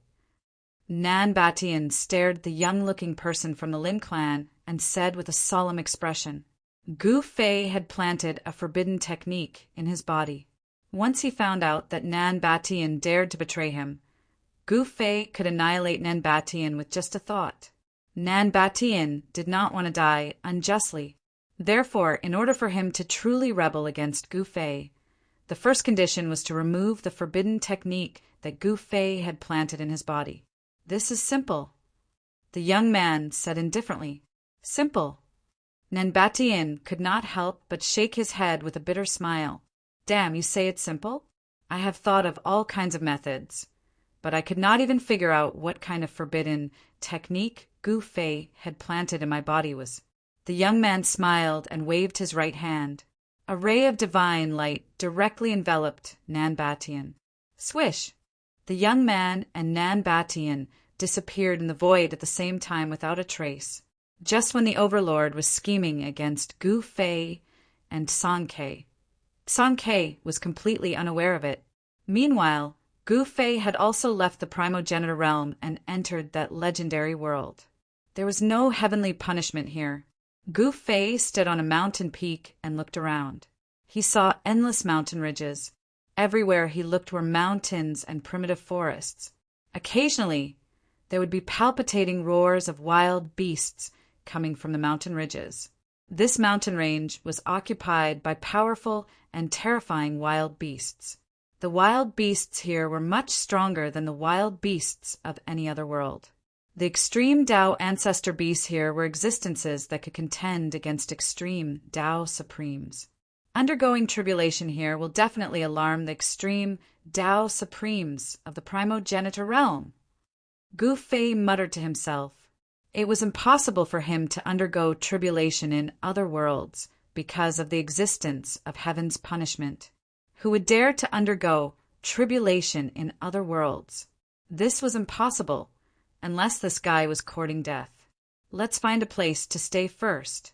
Nan Batian stared the young-looking person from the Lin clan and said with a solemn expression, Gu Fei had planted a forbidden technique in his body. Once he found out that Nan Batian dared to betray him, Gu Fei could annihilate Nan Batian with just a thought. Nan Batian did not want to die unjustly. Therefore, in order for him to truly rebel against Gu Fei, the first condition was to remove the forbidden technique that Gu Fei had planted in his body. This is simple. The young man said indifferently, Simple. Nan Batian could not help but shake his head with a bitter smile. Damn, you say it's simple? I have thought of all kinds of methods, but I could not even figure out what kind of forbidden technique Gu Fei had planted in my body was. The young man smiled and waved his right hand. A ray of divine light directly enveloped Nan Batian. Swish! The young man and Nan Batian disappeared in the void at the same time without a trace. just when the Overlord was scheming against Gu Fei and San Ke. San Ke was completely unaware of it. Meanwhile, Gu Fei had also left the primogenitor realm and entered that legendary world. There was no heavenly punishment here. Gu Fei stood on a mountain peak and looked around. He saw endless mountain ridges. Everywhere he looked were mountains and primitive forests. Occasionally, there would be palpitating roars of wild beasts coming from the mountain ridges. This mountain range was occupied by powerful and terrifying wild beasts. The wild beasts here were much stronger than the wild beasts of any other world. The extreme Tao ancestor beasts here were existences that could contend against extreme Tao supremes. Undergoing tribulation here will definitely alarm the extreme Tao supremes of the primogenitor realm. Gu Fei muttered to himself. It was impossible for him to undergo tribulation in other worlds because of the existence of heaven's punishment. Who would dare to undergo tribulation in other worlds? This was impossible, unless this guy was courting death. Let's find a place to stay first.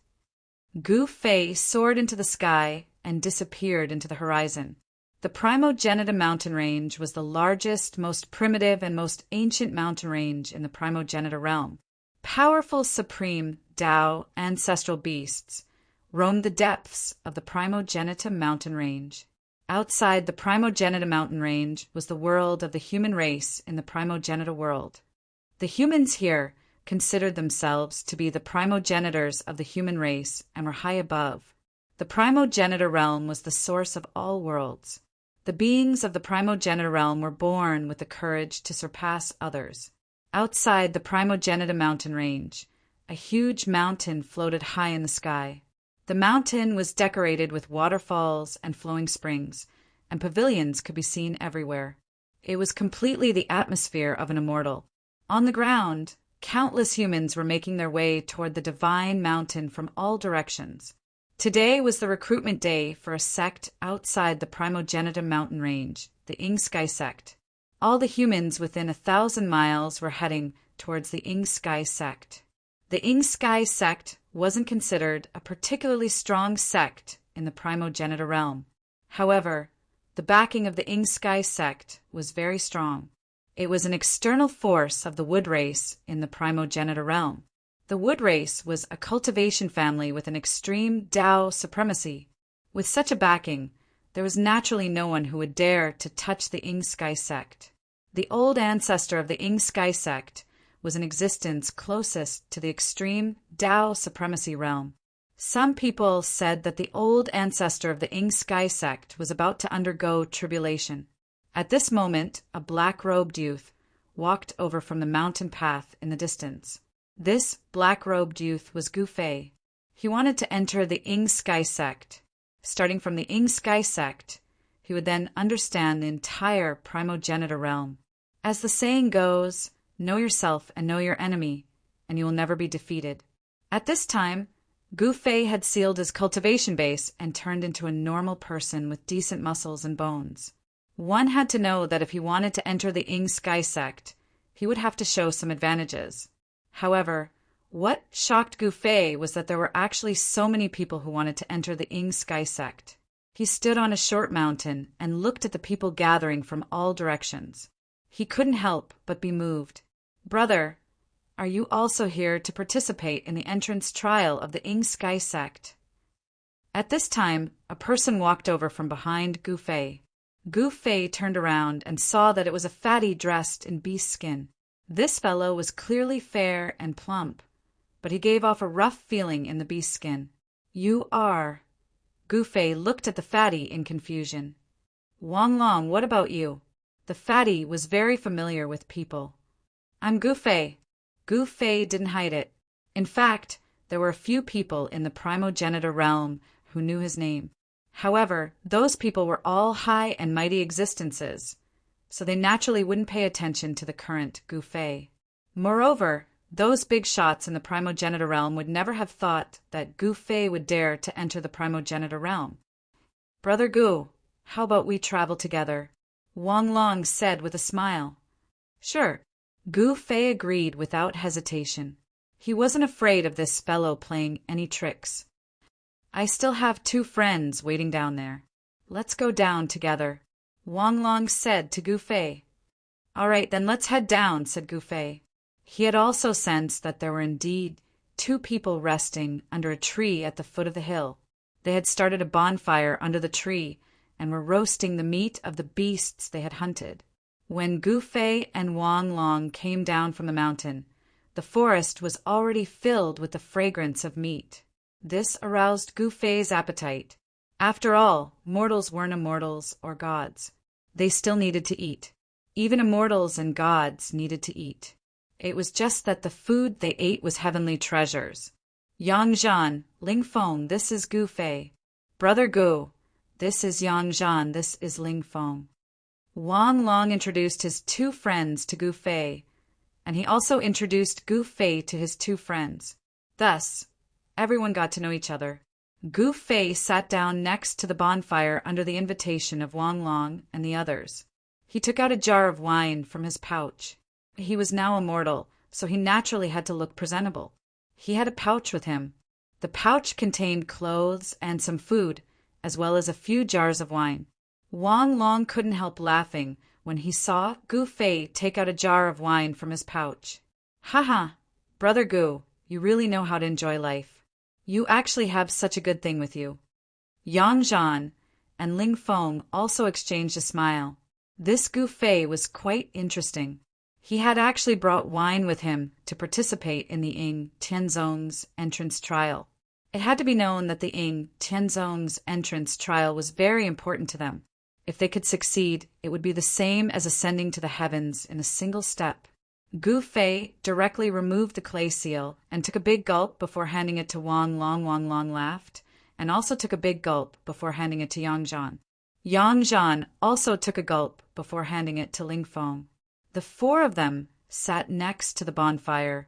Gu Fei soared into the sky and disappeared into the horizon. The Primogenitor mountain range was the largest, most primitive, and most ancient mountain range in the Primogenitor realm. Powerful supreme Tao ancestral beasts roamed the depths of the Primogenitor mountain range. Outside the Primogenitor mountain range was the world of the human race in the Primogenitor world. The humans here considered themselves to be the primogenitors of the human race and were high above. The Primogenitor realm was the source of all worlds. The beings of the Primogenitor realm were born with the courage to surpass others. Outside the Primogenitor mountain range, a huge mountain floated high in the sky. The mountain was decorated with waterfalls and flowing springs, and pavilions could be seen everywhere. It was completely the atmosphere of an immortal. On the ground, countless humans were making their way toward the divine mountain from all directions. Today was the recruitment day for a sect outside the Primogenitor mountain range, the Ing Sky sect. All the humans within 1,000 miles were heading towards the Ing Sky sect. The Ing Sky sect wasn't considered a particularly strong sect in the Primogenitor realm. However, the backing of the Ing Sky sect was very strong. It was an external force of the wood race in the Primogenitor realm. The wood race was a cultivation family with an extreme Tao supremacy. With such a backing, there was naturally no one who would dare to touch the Ing Sky sect. The old ancestor of the Ing Sky sect was in existence closest to the extreme Tao supremacy realm. Some people said that the old ancestor of the Ing Sky sect was about to undergo tribulation. At this moment, a black-robed youth walked over from the mountain path in the distance. This black-robed youth was Gu Fei. He wanted to enter the Ing Sky sect. Starting from the Ing Sky sect, he would then understand the entire Primogenitor realm. As the saying goes, know yourself and know your enemy, and you will never be defeated. At this time, Gu Fei had sealed his cultivation base and turned into a normal person with decent muscles and bones. One had to know that if he wanted to enter the Ing Sky sect, he would have to show some advantages. However, what shocked Gu Fei was that there were actually so many people who wanted to enter the Ing Sky sect. He stood on a short mountain and looked at the people gathering from all directions. He couldn't help but be moved. Brother, are you also here to participate in the entrance trial of the Ing Sky sect? At this time, a person walked over from behind Gu Fei. Gu Fei turned around and saw that it was a fatty dressed in beast skin. This fellow was clearly fair and plump, but he gave off a rough feeling in the beast skin. You are... Gu Fei looked at the fatty in confusion. Wang Long, what about you? The fatty was very familiar with people. I'm Gu Fei. Gu Fei didn't hide it. In fact, there were a few people in the Primogenitor realm who knew his name. However, those people were all high and mighty existences, so they naturally wouldn't pay attention to the current Gu Fei. Moreover, those big shots in the Primogenitor realm would never have thought that Gu Fei would dare to enter the Primogenitor realm. Brother Gu, how about we travel together? Wang Long said with a smile. Sure. Gu Fei agreed without hesitation. He wasn't afraid of this fellow playing any tricks. I still have 2 friends waiting down there. Let's go down together, Wang Long said to Gu Fei. All right, then let's head down, said Gu Fei. He had also sensed that there were indeed 2 people resting under a tree at the foot of the hill. They had started a bonfire under the tree and were roasting the meat of the beasts they had hunted. When Gu Fei and Wang Long came down from the mountain, the forest was already filled with the fragrance of meat. This aroused Gu Fei's appetite. After all, mortals weren't immortals or gods. They still needed to eat. Even immortals and gods needed to eat. It was just that the food they ate was heavenly treasures. Yang Zhan, Ling Feng, this is Gu Fei. Brother Gu, this is Yang Zhan, this is Ling Feng. Wang Long introduced his 2 friends to Gu Fei, and he also introduced Gu Fei to his 2 friends. Thus, everyone got to know each other. Gu Fei sat down next to the bonfire under the invitation of Wang Long and the others. He took out a jar of wine from his pouch. He was now immortal, so he naturally had to look presentable. He had a pouch with him. The pouch contained clothes and some food, as well as a few jars of wine. Wang Long couldn't help laughing when he saw Gu Fei take out a jar of wine from his pouch. Haha, Brother Gu, you really know how to enjoy life. You actually have such a good thing with you. Yang Zhan and Ling Feng also exchanged a smile. This Gu Fei was quite interesting. He had actually brought wine with him to participate in the Ying Tianzong's entrance trial. It had to be known that the Ying Tianzong's entrance trial was very important to them. If they could succeed, it would be the same as ascending to the heavens in a single step. Gu Fei directly removed the clay seal and took a big gulp before handing it to Wang Long. Wang Long laughed and also took a big gulp before handing it to Yang Zhan. Yang Zhan also took a gulp before handing it to Ling Feng. The 4 of them sat next to the bonfire,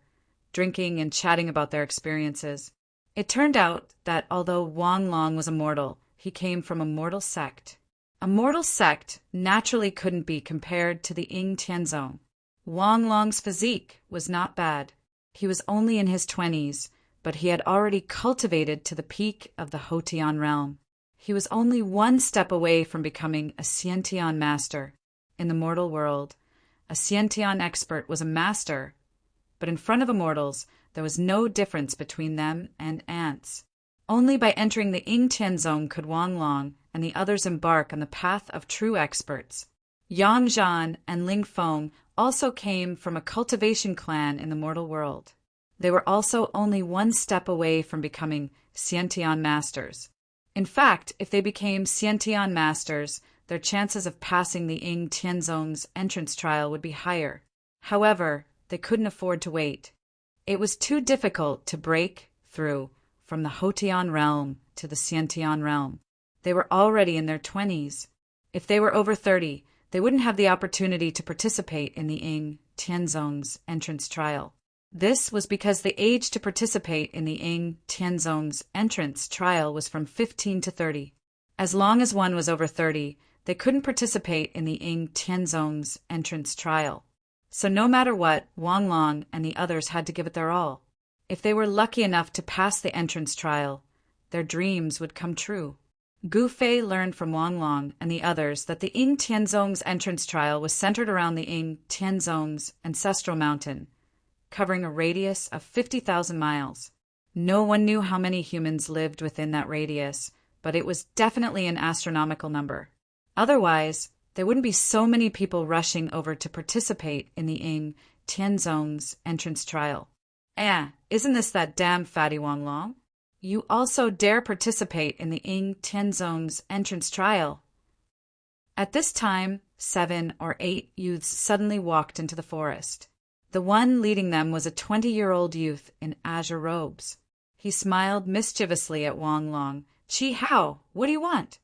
drinking and chatting about their experiences. It turned out that although Wang Long was immortal, he came from a mortal sect. A mortal sect naturally couldn't be compared to the Ying Tianzong. Wang Long's physique was not bad. He was only in his 20s, but he had already cultivated to the peak of the Hotian realm. He was only 1 step away from becoming a Xiantian master. In the mortal world, a Xiantian expert was a master, but in front of immortals, there was no difference between them and ants. Only by entering the Ying Tianzong could Wang Long and the others embark on the path of true experts. Yang Zhan and Ling Feng also came from a cultivation clan in the mortal world. They were also only 1 step away from becoming Xiantian masters. In fact, if they became Xiantian masters, their chances of passing the Ying Tianzong's entrance trial would be higher. However, they couldn't afford to wait. It was too difficult to break through from the Hotian realm to the Xiantian realm. They were already in their 20s. If they were over 30, they wouldn't have the opportunity to participate in the Ying Tianzong's entrance trial. This was because the age to participate in the Ying Tianzong's entrance trial was from 15 to 30. As long as one was over 30, they couldn't participate in the Ying Tianzong's entrance trial. So no matter what, Wang Long and the others had to give it their all. If they were lucky enough to pass the entrance trial, their dreams would come true. Gu Fei learned from Wang Long and the others that the Ying Tianzong's entrance trial was centered around the Ying Tianzong's ancestral mountain, covering a radius of 50,000 miles. No one knew how many humans lived within that radius, but it was definitely an astronomical number. Otherwise, there wouldn't be so many people rushing over to participate in the Ying Tianzong's entrance trial. Isn't this that damn fatty Wang Long? You also dare participate in the Ying Tianzong's entrance trial. At this time, 7 or 8 youths suddenly walked into the forest. The one leading them was a 20-year-old youth in azure robes. He smiled mischievously at Wang Long. "Chi Hao, what do you want?"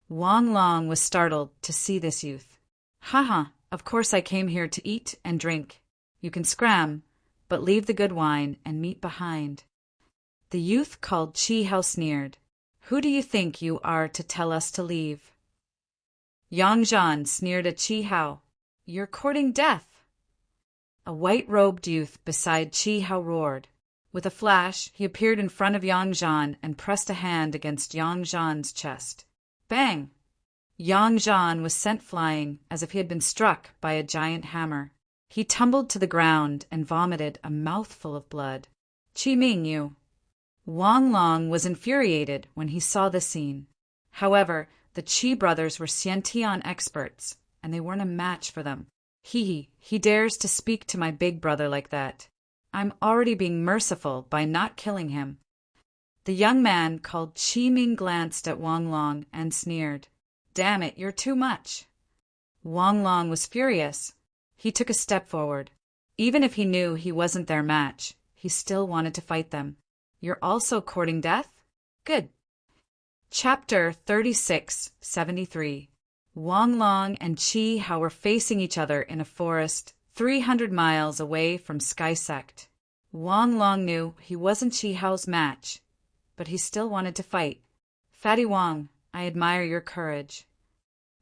Wang Long was startled to see this youth. "Haha, of course I came here to eat and drink. You can scram, but leave the good wine and meat behind." The youth called Chi Hao sneered. "Who do you think you are to tell us to leave?" Yang Zhan sneered at Chi Hao. "You're courting death." A white-robed youth beside Chi Hao roared. With a flash, he appeared in front of Yang Zhan and pressed a hand against Yang Zhan's chest. Bang! Yang Zhan was sent flying as if he had been struck by a giant hammer. He tumbled to the ground and vomited a mouthful of blood. Qi Ming, you! Wang Long was infuriated when he saw the scene. However, the Qi brothers were Xiantian experts, and they weren't a match for them. He dares to speak to my big brother like that. I'm already being merciful by not killing him. The young man called Qi Ming glanced at Wang Long and sneered. Damn it, you're too much. Wang Long was furious. He took a step forward. Even if he knew he wasn't their match, he still wanted to fight them. You're also courting death? Good. Chapter 3673. Wang Long and Qi Hao were facing each other in a forest 300 miles away from Sky Sect. Wang Long knew he wasn't Qi Hao's match, but he still wanted to fight. Fatty Wang, I admire your courage.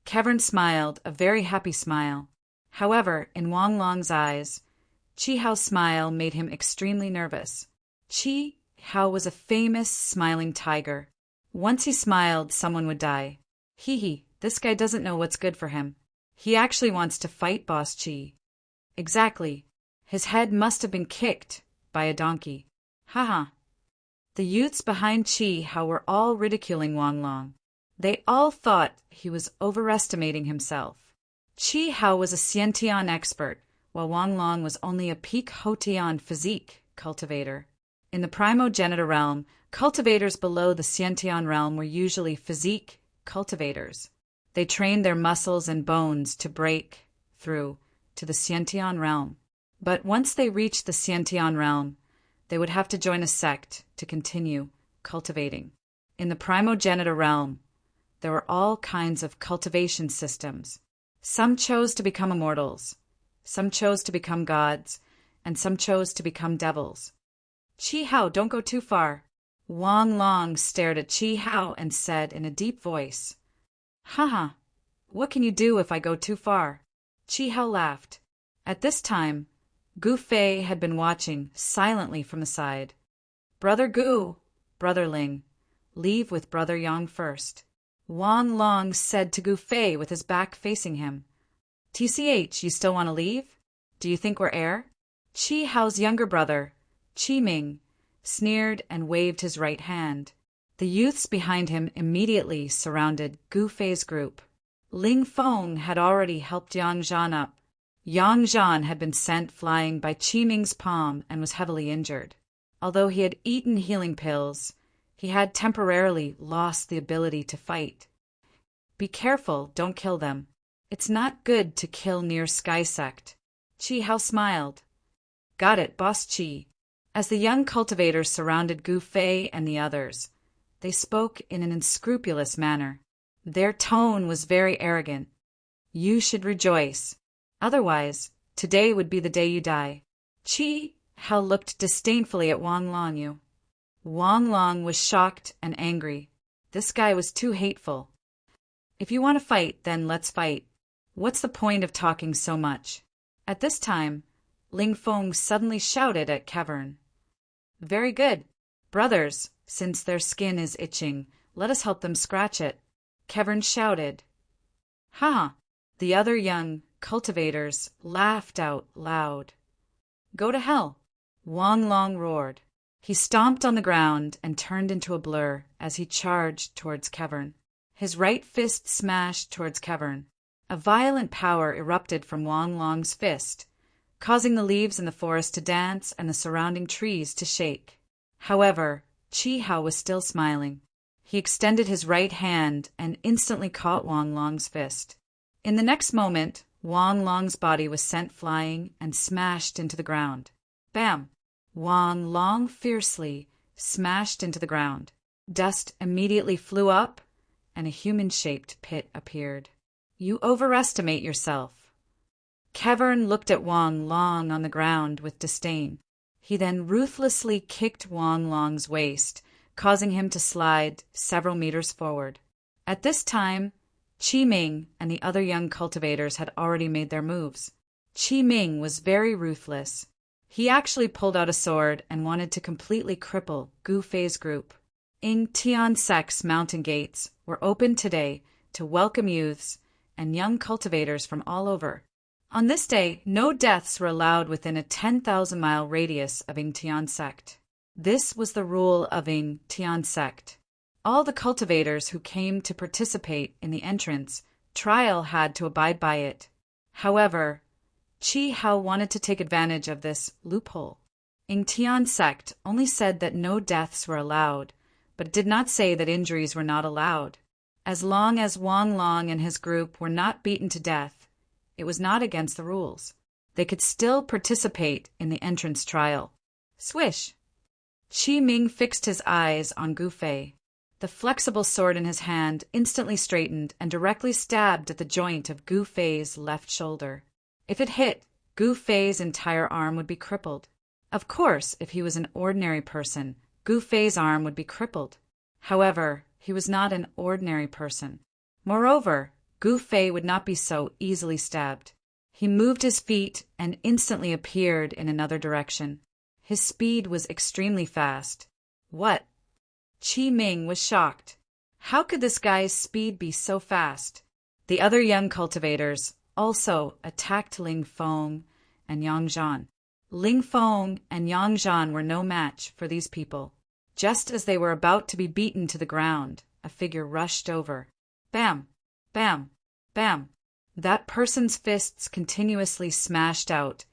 Kevern smiled, a very happy smile. However, in Wang Long's eyes, Qi Hao's smile made him extremely nervous. Qi Hao was a famous smiling tiger. Once he smiled, someone would die. This guy doesn't know what's good for him. He actually wants to fight Boss Qi. Exactly. His head must have been kicked by a donkey. Haha. The youths behind Qi Hao were all ridiculing Wang Long. They all thought he was overestimating himself. Qi Hao was a Xiantian expert, while Wang Long was only a peak Hotian physique cultivator. In the primogenitor realm, cultivators below the Xiantian realm were usually physique cultivators. They trained their muscles and bones to break through to the Xiantian realm. But once they reached the Xiantian realm, they would have to join a sect to continue cultivating. In the primogenitor realm, there were all kinds of cultivation systems. Some chose to become immortals, some chose to become gods, and some chose to become devils. Qi Hao, don't go too far. Wang Long stared at Qi Hao and said in a deep voice, Haha, what can you do if I go too far? Qi Hao laughed. At this time, Gu Fei had been watching silently from the side. Brother Gu, Brother Ling, leave with Brother Yang first. Wang Long said to Gu Fei with his back facing him. TCH, you still want to leave? Do you think we're heir? Qi Hao's younger brother, Qi Ming, sneered and waved his right hand. The youths behind him immediately surrounded Gu Fei's group. Ling Feng had already helped Yang Zhan up. Yang Zhan had been sent flying by Qi Ming's palm and was heavily injured. Although he had eaten healing pills, he had temporarily lost the ability to fight. Be careful, don't kill them. It's not good to kill near Sky Sect. Qi Hao smiled. Got it, Boss Qi. As the young cultivators surrounded Gu Fei and the others, they spoke in an unscrupulous manner. Their tone was very arrogant. You should rejoice. Otherwise, today would be the day you die. Qi Hao looked disdainfully at Wang Long. Wang Long was shocked and angry. This guy was too hateful. If you want to fight, then let's fight. What's the point of talking so much? At this time, Ling Feng suddenly shouted at Kevern. Very good. Brothers, since their skin is itching, let us help them scratch it. Kevern shouted. Ha! The other young cultivators laughed out loud. Go to hell! Wang Long roared. He stomped on the ground and turned into a blur as he charged towards Kevern. His right fist smashed towards Kevern. A violent power erupted from Wang Long's fist, causing the leaves in the forest to dance and the surrounding trees to shake. However, Qi Hao was still smiling. He extended his right hand and instantly caught Wang Long's fist. In the next moment, Wang Long's body was sent flying and smashed into the ground. Bam! Wang Long fiercely smashed into the ground. Dust immediately flew up, and a human-shaped pit appeared. You overestimate yourself. Kevern looked at Wang Long on the ground with disdain. He then ruthlessly kicked Wang Long's waist, causing him to slide several meters forward. At this time, Qi Ming and the other young cultivators had already made their moves. Qi Ming was very ruthless. He actually pulled out a sword and wanted to completely cripple Gu Fei's group. Ying Tian Sec's mountain gates were open today to welcome youths and young cultivators from all over. On this day, no deaths were allowed within a 10,000-mile radius of Ying Tian sect. This was the rule of Ying Tian sect. All the cultivators who came to participate in the entrance trial had to abide by it. However, Qi Hao wanted to take advantage of this loophole. Ying Tian sect only said that no deaths were allowed, but it did not say that injuries were not allowed. As long as Wang Long and his group were not beaten to death, it was not against the rules. They could still participate in the entrance trial. Swish! Qi Ming fixed his eyes on Gu Fei. The flexible sword in his hand instantly straightened and directly stabbed at the joint of Gu Fei's left shoulder. If it hit, Gu Fei's entire arm would be crippled. Of course, if he was an ordinary person, Gu Fei's arm would be crippled. However, he was not an ordinary person. Moreover, Gu Fei would not be so easily stabbed. He moved his feet and instantly appeared in another direction. His speed was extremely fast. What? Qi Ming was shocked. How could this guy's speed be so fast? The other young cultivators also attacked Ling Feng and Yang Zhan. Ling Feng and Yang Zhan were no match for these people. Just as they were about to be beaten to the ground, a figure rushed over. Bam! Bam! Bam! That person's fists continuously smashed out,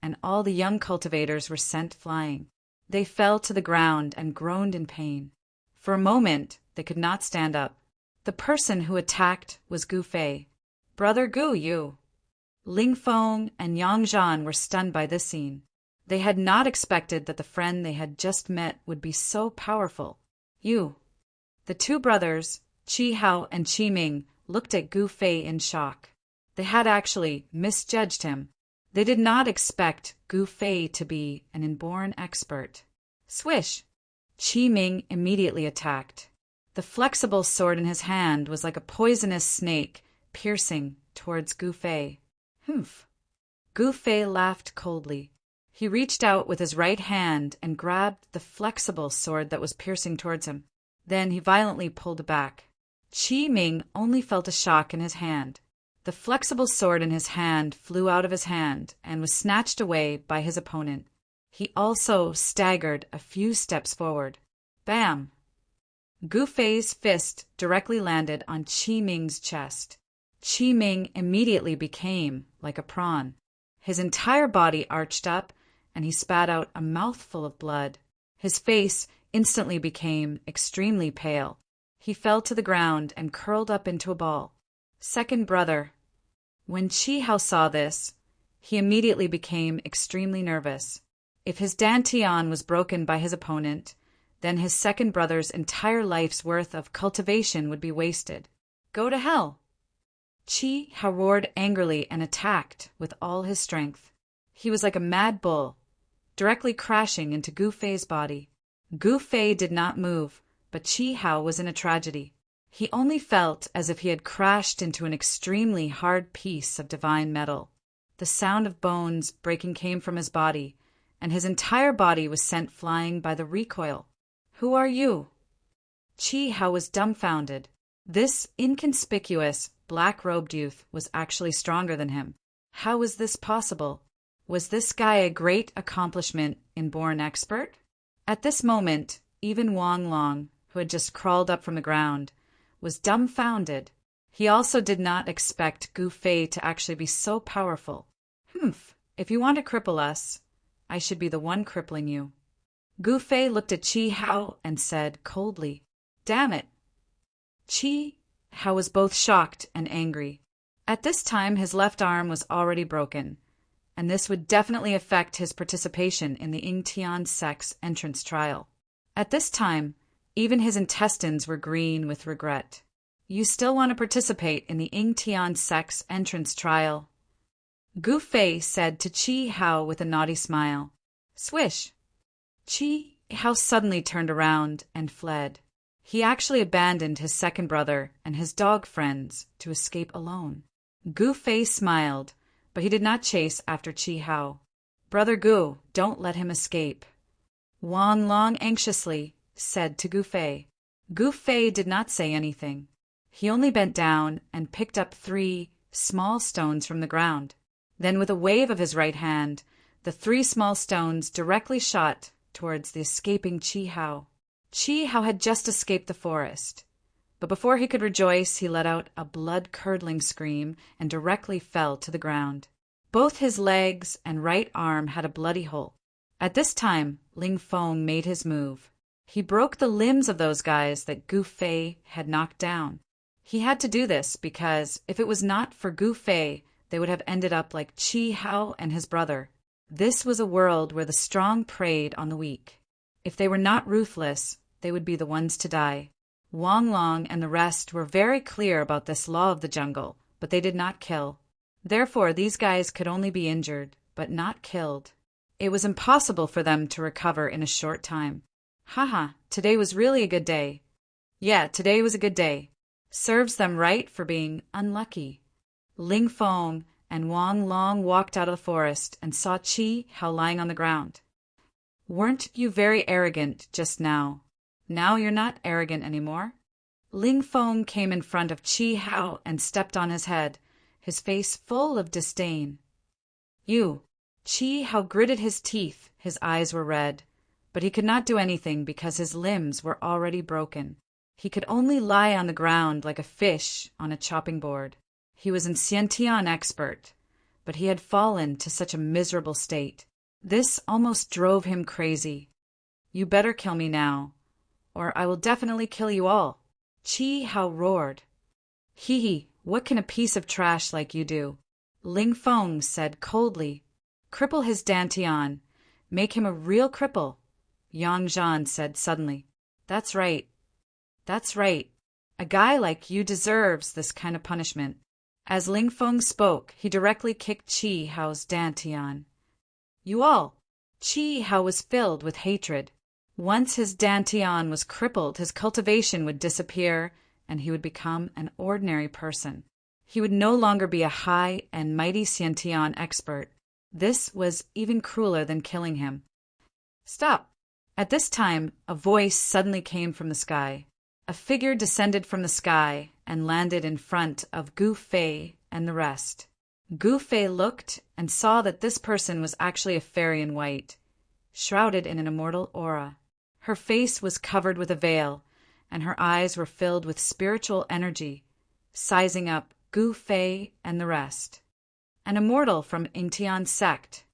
and all the young cultivators were sent flying. They fell to the ground and groaned in pain. For a moment, they could not stand up. The person who attacked was Gu Fei. Brother Gu, you! Ling Feng and Yang Zhan were stunned by this scene. They had not expected that the friend they had just met would be so powerful. You! The two brothers, Qi Hao and Qi Ming, looked at Gu Fei in shock. They had actually misjudged him. They did not expect Gu Fei to be an inborn expert. Swish! Qi Ming immediately attacked. The flexible sword in his hand was like a poisonous snake piercing towards Gu Fei. Humph! Gu Fei laughed coldly. He reached out with his right hand and grabbed the flexible sword that was piercing towards him. Then he violently pulled back. Qi Ming only felt a shock in his hand. The flexible sword in his hand flew out of his hand and was snatched away by his opponent. He also staggered a few steps forward. Bam! Gu Fei's fist directly landed on Qi Ming's chest. Qi Ming immediately became like a prawn. His entire body arched up, and he spat out a mouthful of blood. His face instantly became extremely pale. He fell to the ground and curled up into a ball. Second brother. When Qi Hao saw this, he immediately became extremely nervous. If his dantian was broken by his opponent, then his second brother's entire life's worth of cultivation would be wasted. Go to hell! Qi Hao roared angrily and attacked with all his strength. He was like a mad bull, directly crashing into Gu Fei's body. Gu Fei did not move, but Qi Hao was in a tragedy. He only felt as if he had crashed into an extremely hard piece of divine metal. The sound of bones breaking came from his body, and his entire body was sent flying by the recoil. Who are you? Qi Hao was dumbfounded. This inconspicuous, black-robed youth was actually stronger than him. How was this possible? Was this guy a great accomplishment inborn expert? At this moment, even Wang Long, who had just crawled up from the ground, was dumbfounded. He also did not expect Gu Fei to actually be so powerful. Humph, if you want to cripple us, I should be the one crippling you. Gu Fei looked at Qi Hao and said coldly, Damn it! Qi Hao was both shocked and angry. At this time, his left arm was already broken, and this would definitely affect his participation in the Ying Tian sect's entrance trial. At this time, even his intestines were green with regret. You still want to participate in the Ying Tian sect's entrance trial? Gu Fei said to Qi Hao with a naughty smile. Swish! Qi Hao suddenly turned around and fled. He actually abandoned his second brother and his dog friends to escape alone. Gu Fei smiled, but he did not chase after Qi Hao. Brother Gu, don't let him escape. Wang Long anxiously said to Gu Fei. Gu Fei did not say anything. He only bent down and picked up 3 small stones from the ground. Then with a wave of his right hand, the 3 small stones directly shot towards the escaping Chi Hao. Chi Hao had just escaped the forest, but before he could rejoice, he let out a blood-curdling scream and directly fell to the ground. Both his legs and right arm had a bloody hole. At this time, Ling Feng made his move. He broke the limbs of those guys that Gu Fei had knocked down. He had to do this because if it was not for Gu Fei, they would have ended up like Chi Hao and his brother. This was a world where the strong preyed on the weak. If they were not ruthless, they would be the ones to die. Wang Long and the rest were very clear about this law of the jungle, but they did not kill. Therefore, these guys could only be injured, but not killed. It was impossible for them to recover in a short time. Haha, today was really a good day. Yeah, today was a good day. Serves them right for being unlucky. Ling Feng and Wang Long walked out of the forest and saw Chi Hao lying on the ground. Weren't you very arrogant just now? Now you're not arrogant anymore. Ling Feng came in front of Chi Hao and stepped on his head, his face full of disdain. You. Chi Hao gritted his teeth, his eyes were red, but he could not do anything because his limbs were already broken. He could only lie on the ground like a fish on a chopping board. He was an Xiantian expert, but he had fallen to such a miserable state. This almost drove him crazy. You better kill me now, or I will definitely kill you all. Chi Hao roared. Hee hee, what can a piece of trash like you do? Ling Feng said coldly. Cripple his Dantian. Make him a real cripple. Yang Zhan said suddenly. That's right. That's right. A guy like you deserves this kind of punishment. As Ling Feng spoke, he directly kicked Chi Hao's Dantian. You all! Chi Hao was filled with hatred. Once his Dantian was crippled, his cultivation would disappear, and he would become an ordinary person. He would no longer be a high and mighty Xiantian expert. This was even crueler than killing him. Stop! At this time, a voice suddenly came from the sky. A figure descended from the sky and landed in front of Gu Fei and the rest. Gu Fei looked and saw that this person was actually a fairy in white, shrouded in an immortal aura. Her face was covered with a veil, and her eyes were filled with spiritual energy, sizing up Gu Fei and the rest. An immortal from Intian sect,